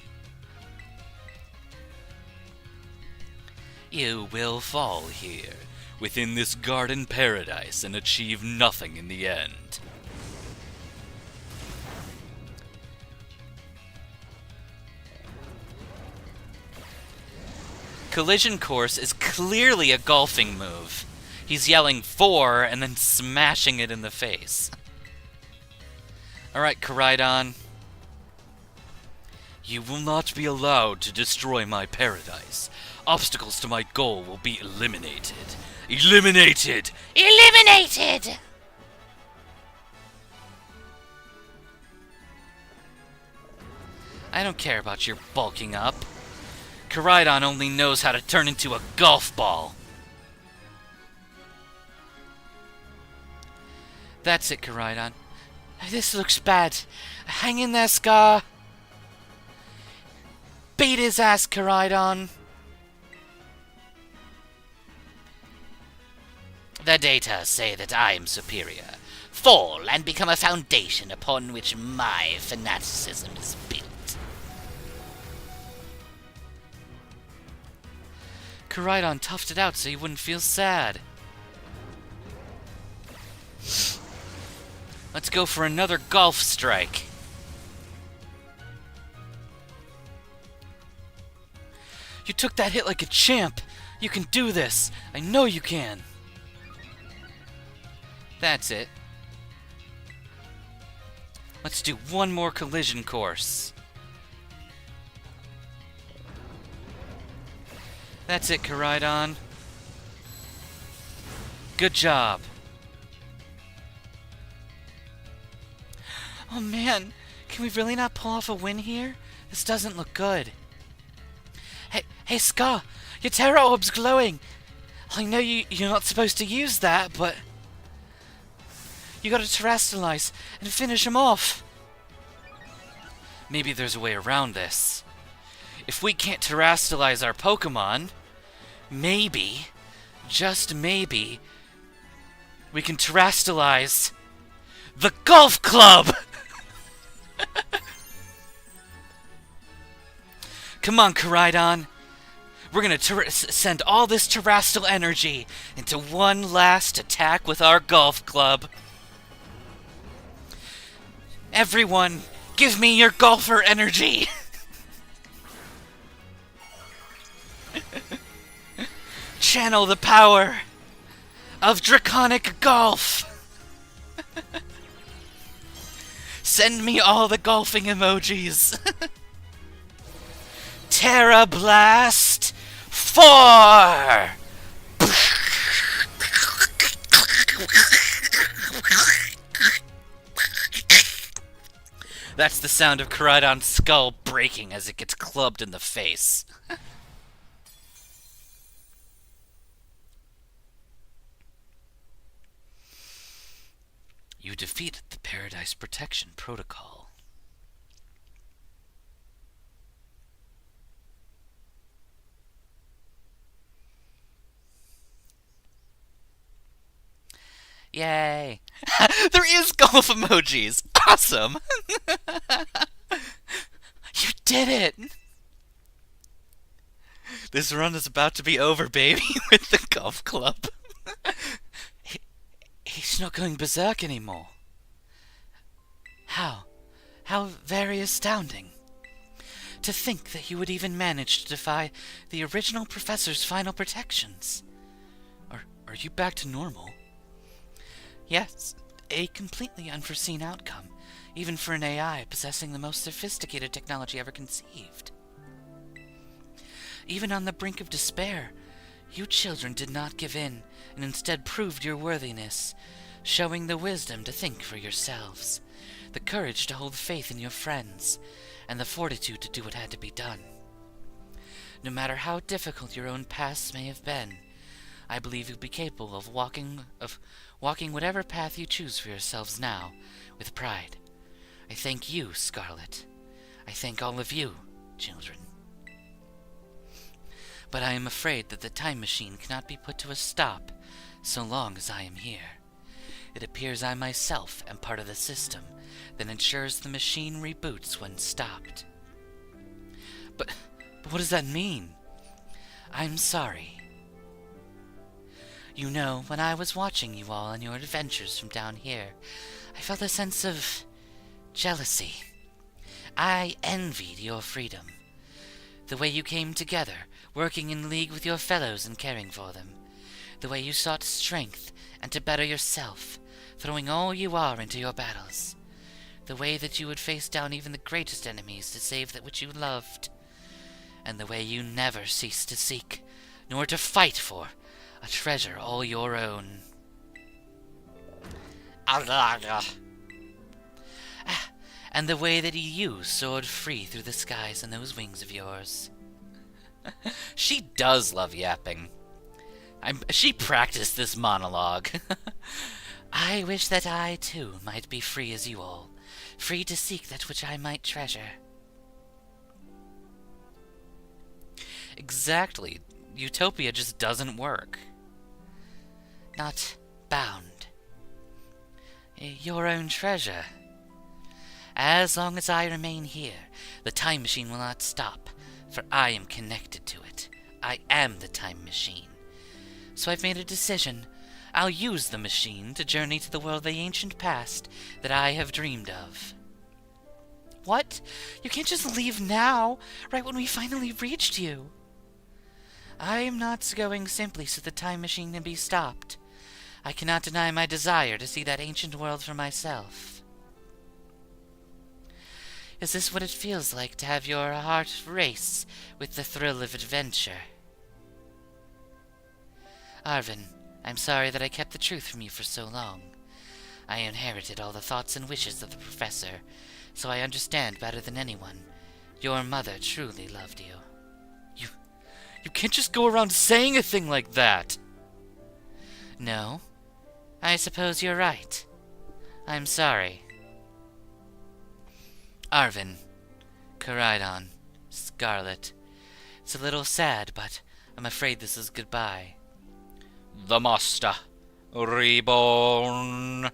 You will fall here, within this garden paradise, and achieve nothing in the end. Collision course is clearly a golfing move. He's yelling "Fore" and then smashing it in the face. Alright, Koraidon. You will not be allowed to destroy my paradise. Obstacles to my goal will be eliminated. Eliminated! Eliminated! I don't care about your bulking up. Koraidon only knows how to turn into a golf ball. That's it, Koraidon. This looks bad. Hang in there, Scar. Beat his ass, Koraidon. The data say that I am superior. Fall and become a foundation upon which my fanaticism is built. Koraidon toughed it out so you wouldn't feel sad. Let's go for another golf strike. You took that hit like a champ. You can do this. I know you can. That's it. Let's do one more collision course. That's it, Koraidon. Good job. Oh man, can we really not pull off a win here? This doesn't look good. Hey Scar, your Terra Orb's glowing. I know you're not supposed to use that, but you gotta terrestrialize and finish him off. Maybe there's a way around this. If we can't terrestrialize our Pokemon, maybe, just maybe, we can terrestrialize the golf club! Come on, Koraidon. We're gonna send all this terrestrial energy into one last attack with our golf club. Everyone, give me your golfer energy! Channel the power of draconic golf! Send me all the golfing emojis! Terra Blast 4! That's the sound of Koraidon's skull breaking as it gets clubbed in the face. You defeated the Paradise Protection Protocol. Yay! There is golf emojis! Awesome! You did it! This run is about to be over, baby, with the golf club. He's not going berserk anymore. How? How very astounding. To think that you would even manage to defy the original professor's final protections. Are you back to normal? Yes, a completely unforeseen outcome, even for an AI possessing the most sophisticated technology ever conceived. Even on the brink of despair, you children did not give in, and instead proved your worthiness, showing the wisdom to think for yourselves, the courage to hold faith in your friends, and the fortitude to do what had to be done. No matter how difficult your own pasts may have been, I believe you'll be capable of walking whatever path you choose for yourselves now, with pride. I thank you, Scarlet. I thank all of you, children. But I am afraid that the time machine cannot be put to a stop so long as I am here. It appears I myself am part of the system that ensures the machine reboots when stopped. But what does that mean? I'm sorry. You know, when I was watching you all on your adventures from down here, I felt a sense of jealousy. I envied your freedom. The way you came together, working in league with your fellows and caring for them. The way you sought strength and to better yourself, throwing all you are into your battles. The way that you would face down even the greatest enemies to save that which you loved. And the way you never ceased to seek, nor to fight for, a treasure all your own. And and the way that you soared free through the skies on those wings of yours. She does love yapping. She practiced this monologue. I wish that I, too, might be free as you all, free to seek that which I might treasure. Exactly. Utopia just doesn't work. Not bound. Your own treasure. As long as I remain here, the time machine will not stop, for I am connected to it. I am the time machine. So I've made a decision. I'll use the machine to journey to the world of the ancient past that I have dreamed of. What? You can't just leave now, right when we finally reached you. I am not going simply so the time machine can be stopped. I cannot deny my desire to see that ancient world for myself. Is this what it feels like to have your heart race with the thrill of adventure? Arvin, I'm sorry that I kept the truth from you for so long. I inherited all the thoughts and wishes of the professor, so I understand better than anyone. Your mother truly loved you. You can't just go around saying a thing like that! No, I suppose you're right. I'm sorry. Arvin, Koraidon, Scarlet. It's a little sad, but I'm afraid this is goodbye. The Master. Reborn.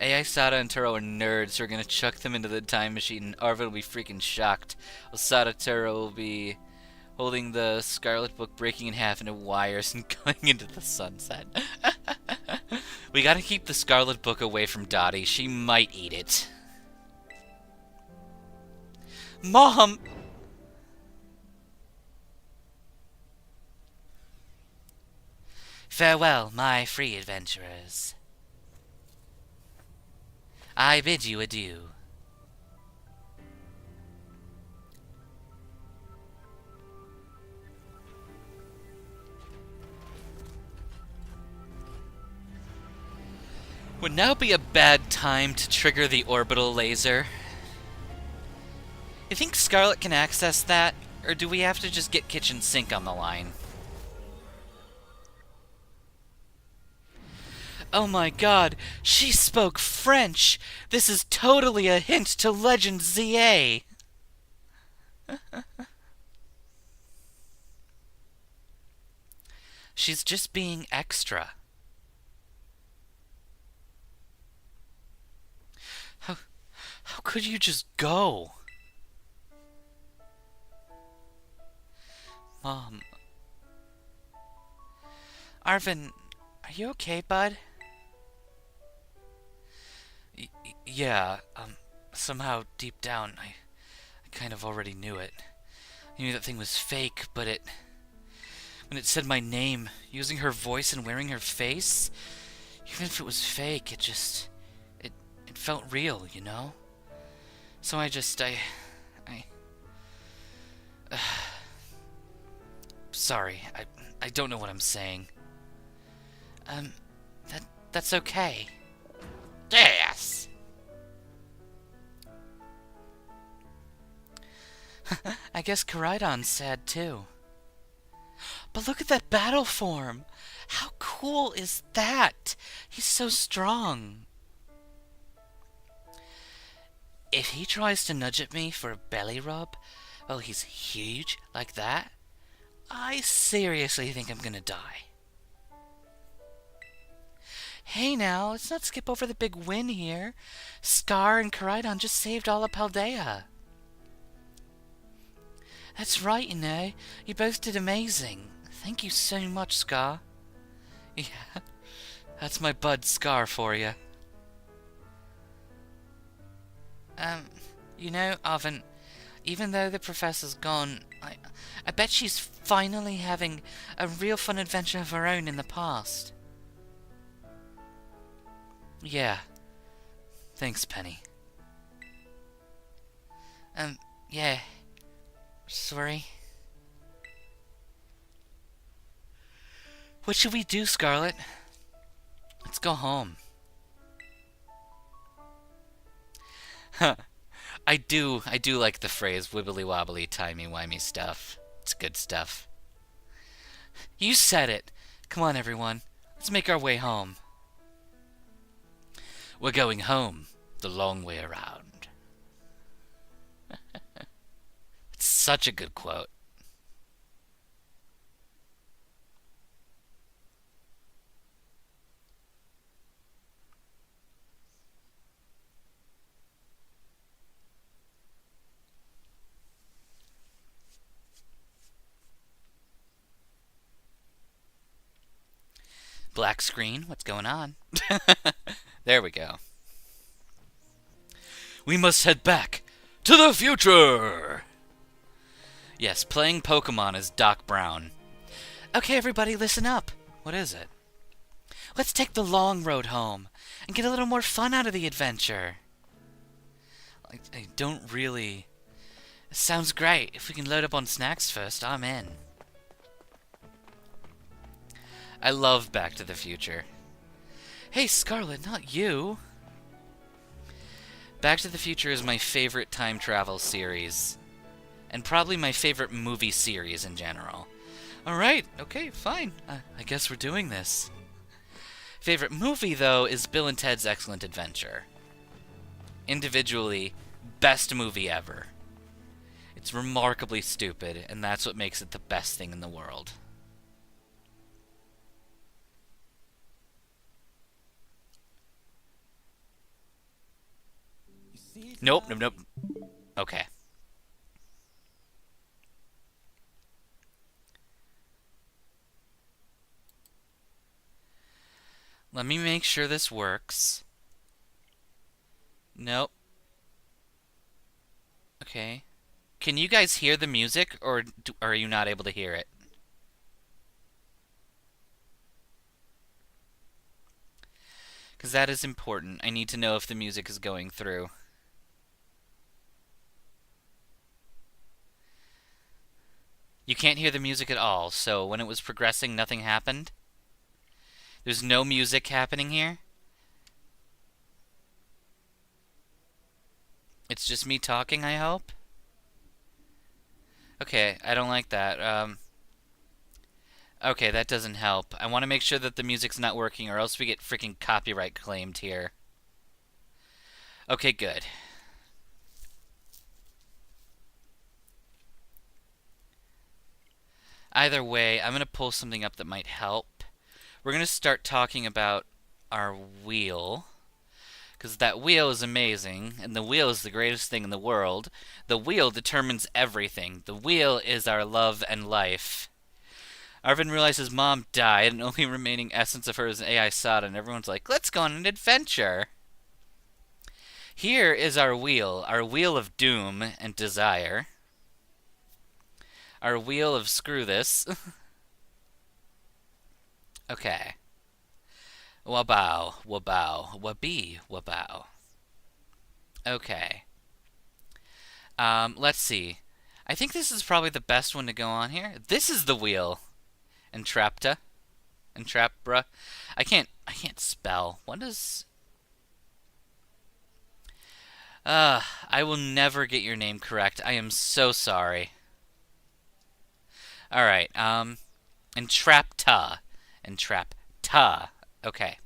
AI, Sada, and Turo are nerds who are gonna chuck them into the time machine, and Arvin will be freaking shocked. While Sada Turo will be holding the Scarlet book, breaking in half into wires and going into the sunset. We gotta keep the Scarlet book away from Dottie. She might eat it. Mom! Farewell, my free adventurers. I bid you adieu. Would now be a bad time to trigger the orbital laser? You think Scarlet can access that, or do we have to just get Kitchen Sink on the line? Oh my god, she spoke French! This is totally a hint to Legend ZA! She's just being extra. How could you just go? Mom. Arvin, are you okay, bud? Yeah, somehow deep down, I kind of already knew it. I knew that thing was fake, but when it said my name, using her voice and wearing her face, even if it was fake, it felt real, you know? So sorry, I don't know what I'm saying. That's okay. Yes! I guess Koraidon's sad too. But look at that battle form! How cool is that? He's so strong. If he tries to nudge at me for a belly rub, well, he's huge like that, I seriously think I'm gonna die. Hey now, let's not skip over the big win here. Scar and Koraidon just saved all of Paldea. That's right, you know. You both did amazing. Thank you so much, Scar. Yeah, that's my bud Scar for you. You know, Arvin, even though the professor's gone, I bet she's finally having a real fun adventure of her own in the past. Yeah. Thanks, Penny. Yeah. Sorry. What should we do, Scarlet? Let's go home. I do like the phrase wibbly wobbly, timey wimey stuff. It's good stuff. You said it! Come on, everyone. Let's make our way home. We're going home the long way around. It's such a good quote. Black screen, what's going on? There we go. We must head back to the future! Yes, playing Pokemon as Doc Brown. Okay, everybody, listen up. What is it? Let's take the long road home and get a little more fun out of the adventure. I don't really... It sounds great. If we can load up on snacks first, I'm in. I love Back to the Future. Hey, Scarlet, not you. Back to the Future is my favorite time travel series. And probably my favorite movie series in general. Alright, okay, fine. I guess we're doing this. Favorite movie, though, is Bill and Ted's Excellent Adventure. Individually, best movie ever. It's remarkably stupid, and that's what makes it the best thing in the world. Nope. Okay. Let me make sure this works. Nope. Okay. Can you guys hear the music, or are you not able to hear it? Because that is important. I need to know if the music is going through. You can't hear the music at all, so when it was progressing, nothing happened? There's no music happening here? It's just me talking, I hope? Okay, I don't like that. Okay, that doesn't help. I want to make sure that the music's not working, or else we get freaking copyright claimed here. Okay, good. Either way, I'm going to pull something up that might help. We're going to start talking about our wheel, because that wheel is amazing, and the wheel is the greatest thing in the world. The wheel determines everything. The wheel is our love and life. Arvin realized his mom died, and the only remaining essence of her is an AI Sada, and everyone's like, let's go on an adventure. Here is our wheel of doom and desire. Our wheel of screw this. Okay. Wabow, wabow, wabee, wabow. Okay. Let's see. I think this is probably the best one to go on here. This is the wheel. Entrapta. Entrapra. I can't spell. What is... I will never get your name correct. I am so sorry. Alright, Entrapta. Entrapta. Okay.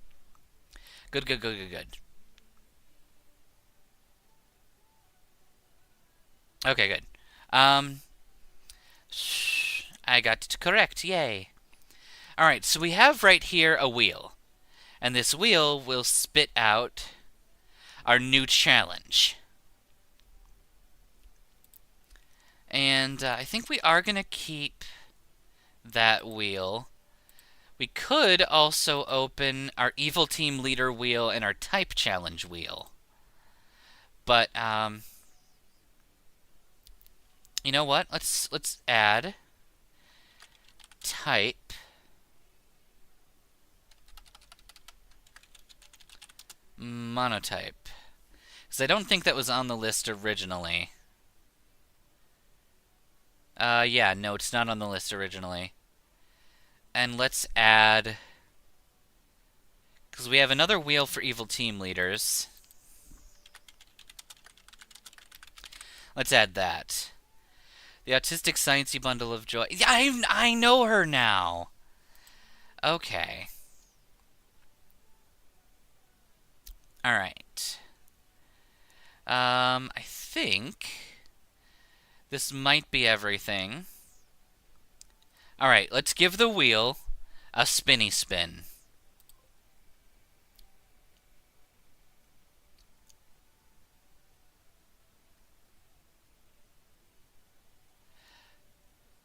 Good. Okay, good. I got it correct, yay. Alright, so we have right here a wheel. And this wheel will spit out our new challenge. And I think we are going to keep that wheel. We could also open our Evil Team Leader wheel and our Type Challenge wheel. But, you know what? Let's add Type Monotype. Because I don't think that was on the list originally. Yeah, no, it's not on the list originally. And let's add... because we have another wheel for Evil Team Leaders. Let's add that. The autistic sciencey bundle of joy. Yeah, I know her now. Okay. All right. I think this might be everything. All right, let's give the wheel a spinny spin.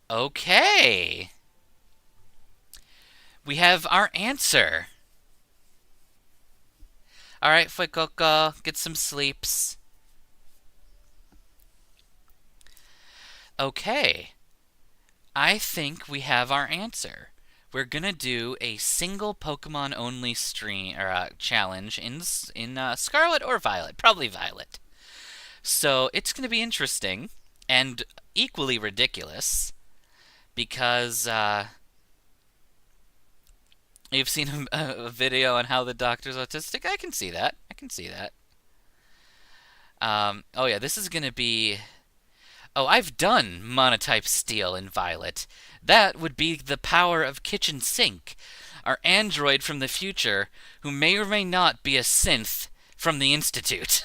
Okay. We have our answer. All right, Fuecoco, get some sleeps. Okay. I think we have our answer. We're gonna do a single Pokemon only stream or challenge in Scarlet or Violet, probably Violet. So it's gonna be interesting and equally ridiculous because you've seen a video on how the doctor's autistic. I can see that. I can see that. Oh yeah, this is gonna be. Oh, I've done Monotype Steel in Violet. That would be the power of Kitchen Sink, our android from the future who may or may not be a synth from the Institute.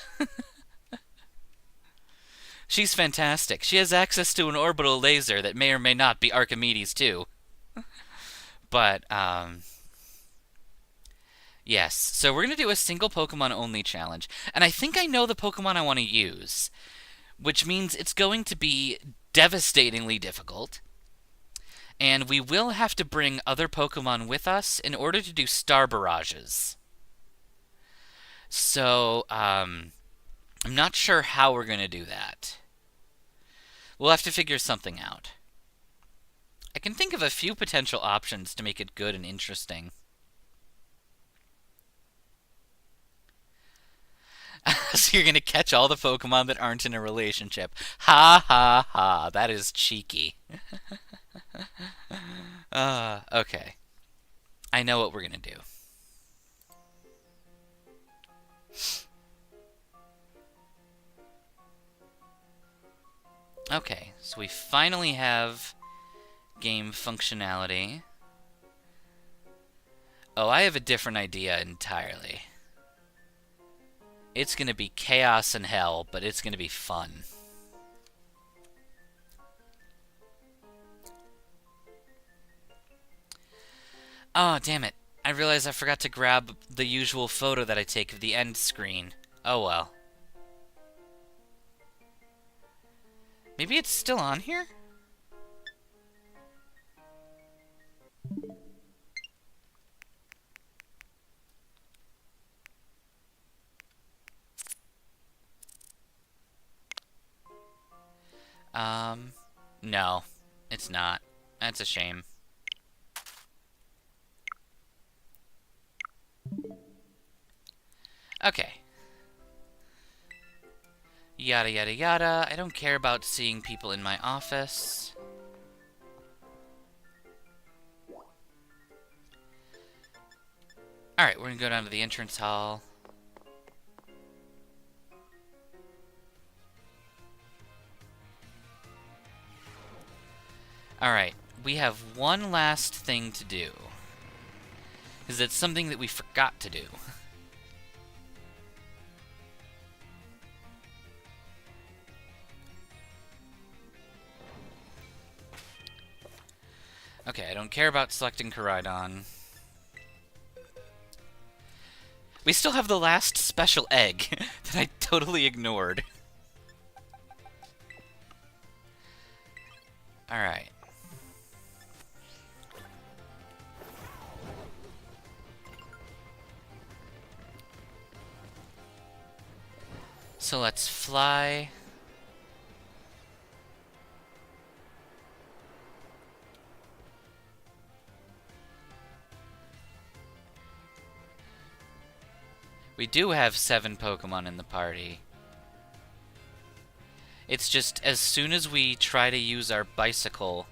She's fantastic. She has access to an orbital laser that may or may not be Archimedes too. But, yes. So we're going to do a single Pokemon only challenge. And I think I know the Pokemon I want to use, which means it's going to be devastatingly difficult. And we will have to bring other Pokemon with us in order to do star barrages. So, I'm not sure how we're going to do that. We'll have to figure something out. I can think of a few potential options to make it good and interesting. So you're going to catch all the Pokemon that aren't in a relationship. Ha ha ha. That is cheeky. Okay. I know what we're going to do. Okay, so we finally have game functionality. Oh, I have a different idea entirely. It's going to be chaos and hell, but it's going to be fun. Oh, damn it. I realized I forgot to grab the usual photo that I take of the end screen. Oh well. Maybe it's still on here? No. It's not. That's a shame. Okay. Yada yada yada. I don't care about seeing people in my office. Alright, we're gonna go down to the entrance hall. Alright, we have one last thing to do. Because it's something that we forgot to do. Okay, I don't care about selecting Koraidon. We still have the last special egg that I totally ignored. Alright. So let's fly. We do have 7 Pokemon in the party. It's just, as soon as we try to use our bicycle,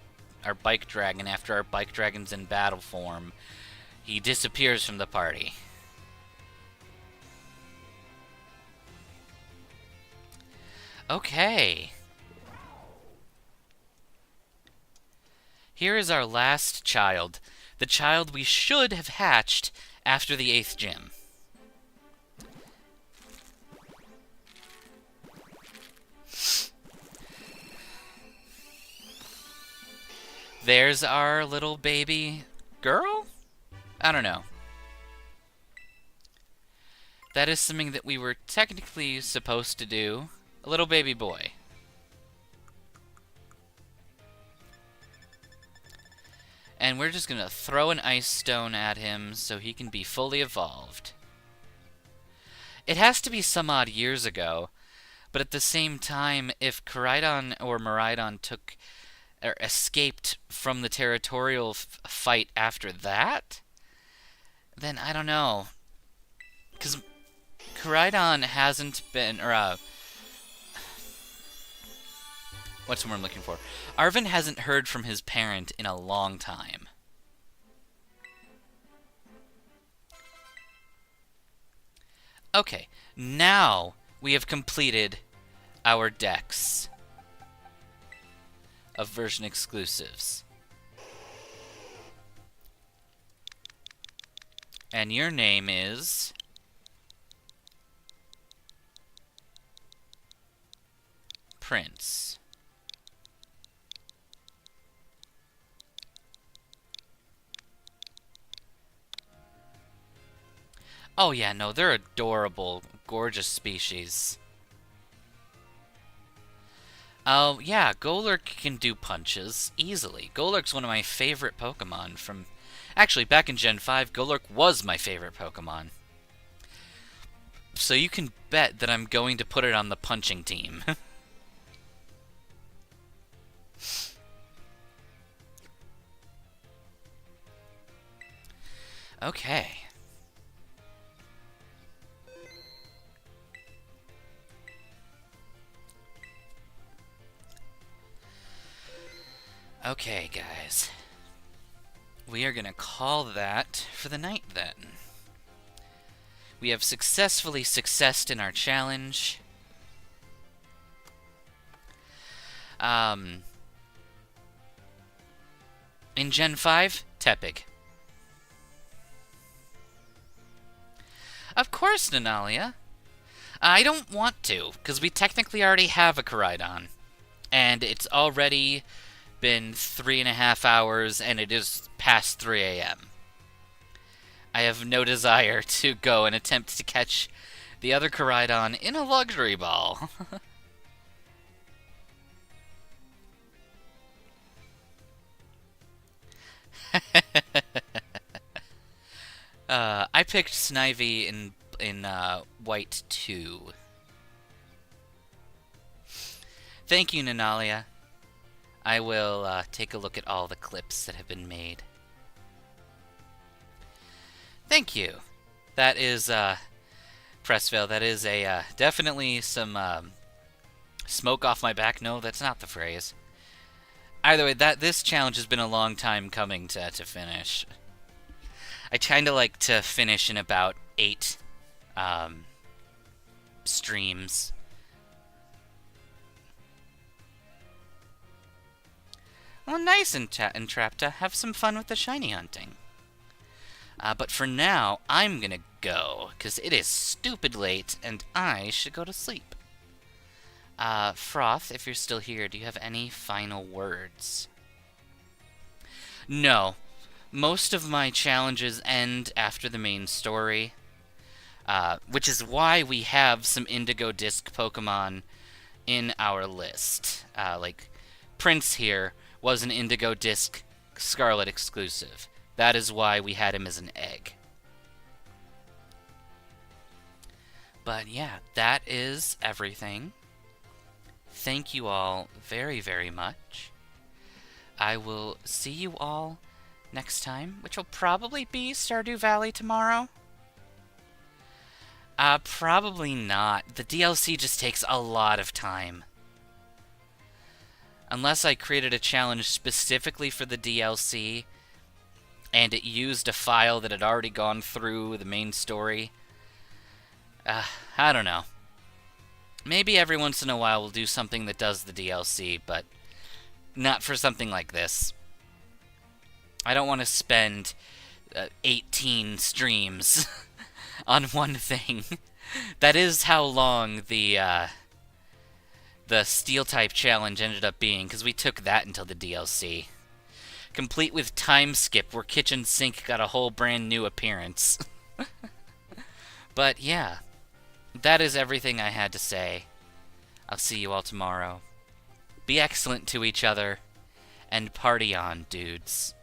our bike dragon, after our bike dragon's in battle form, he disappears from the party. Okay. Here is our last child. The child we should have hatched after the 8th gym. There's our little baby girl? I don't know. That is something that we were technically supposed to do. A little baby boy. And we're just gonna throw an ice stone at him so he can be fully evolved. It has to be some odd years ago, but at the same time, if Koraidon or Miraidon took or escaped from the territorial fight after that, then I don't know. Because Koraidon hasn't been, or what's the word I'm looking for? Arven hasn't heard from his parent in a long time. Okay, now we have completed our decks of version exclusives. And your name is Prince. Oh yeah, no, they're adorable, gorgeous species. Oh yeah, Golurk can do punches easily. Golurk's one of my favorite Pokemon from... Actually, back in Gen 5, Golurk was my favorite Pokemon. So you can bet that I'm going to put it on the punching team. Okay. Okay, guys. We are going to call that for the night, then. We have successfully successed in our challenge. In Gen 5, Tepig. Of course, Nanalia. I don't want to, because we technically already have a Koraidon. And it's already been 3.5 hours, and it is past 3 a.m. I have no desire to go and attempt to catch the other Koraidon in a luxury ball. I picked Snivy in White 2. Thank you, Nanalia. I will take a look at all the clips that have been made. Thank you. That is, Pressville, that is a, definitely some, smoke off my back. No, that's not the phrase. Either way, this challenge has been a long time coming to finish. I kinda like to finish in about 8, streams. Well, nice, Entrapta. Have some fun with the shiny hunting. But for now, I'm gonna go, because it is stupid late, and I should go to sleep. Froth, if you're still here, do you have any final words? No. Most of my challenges end after the main story, which is why we have some Indigo Disc Pokemon in our list. Like, Prince here was an Indigo Disc Scarlet exclusive. That is why we had him as an egg. But yeah, that is everything. Thank you all very, very much. I will see you all next time, which will probably be Stardew Valley tomorrow. Probably not. The DLC just takes a lot of time. Unless I created a challenge specifically for the DLC, and it used a file that had already gone through the main story. I don't know. Maybe every once in a while we'll do something that does the DLC, but not for something like this. I don't want to spend 18 streams on one thing. That is how long the Steel type challenge ended up being, because we took that until the DLC. Complete with time skip, where Kitchen Sink got a whole brand new appearance. But yeah, that is everything I had to say. I'll see you all tomorrow. Be excellent to each other, and party on, dudes.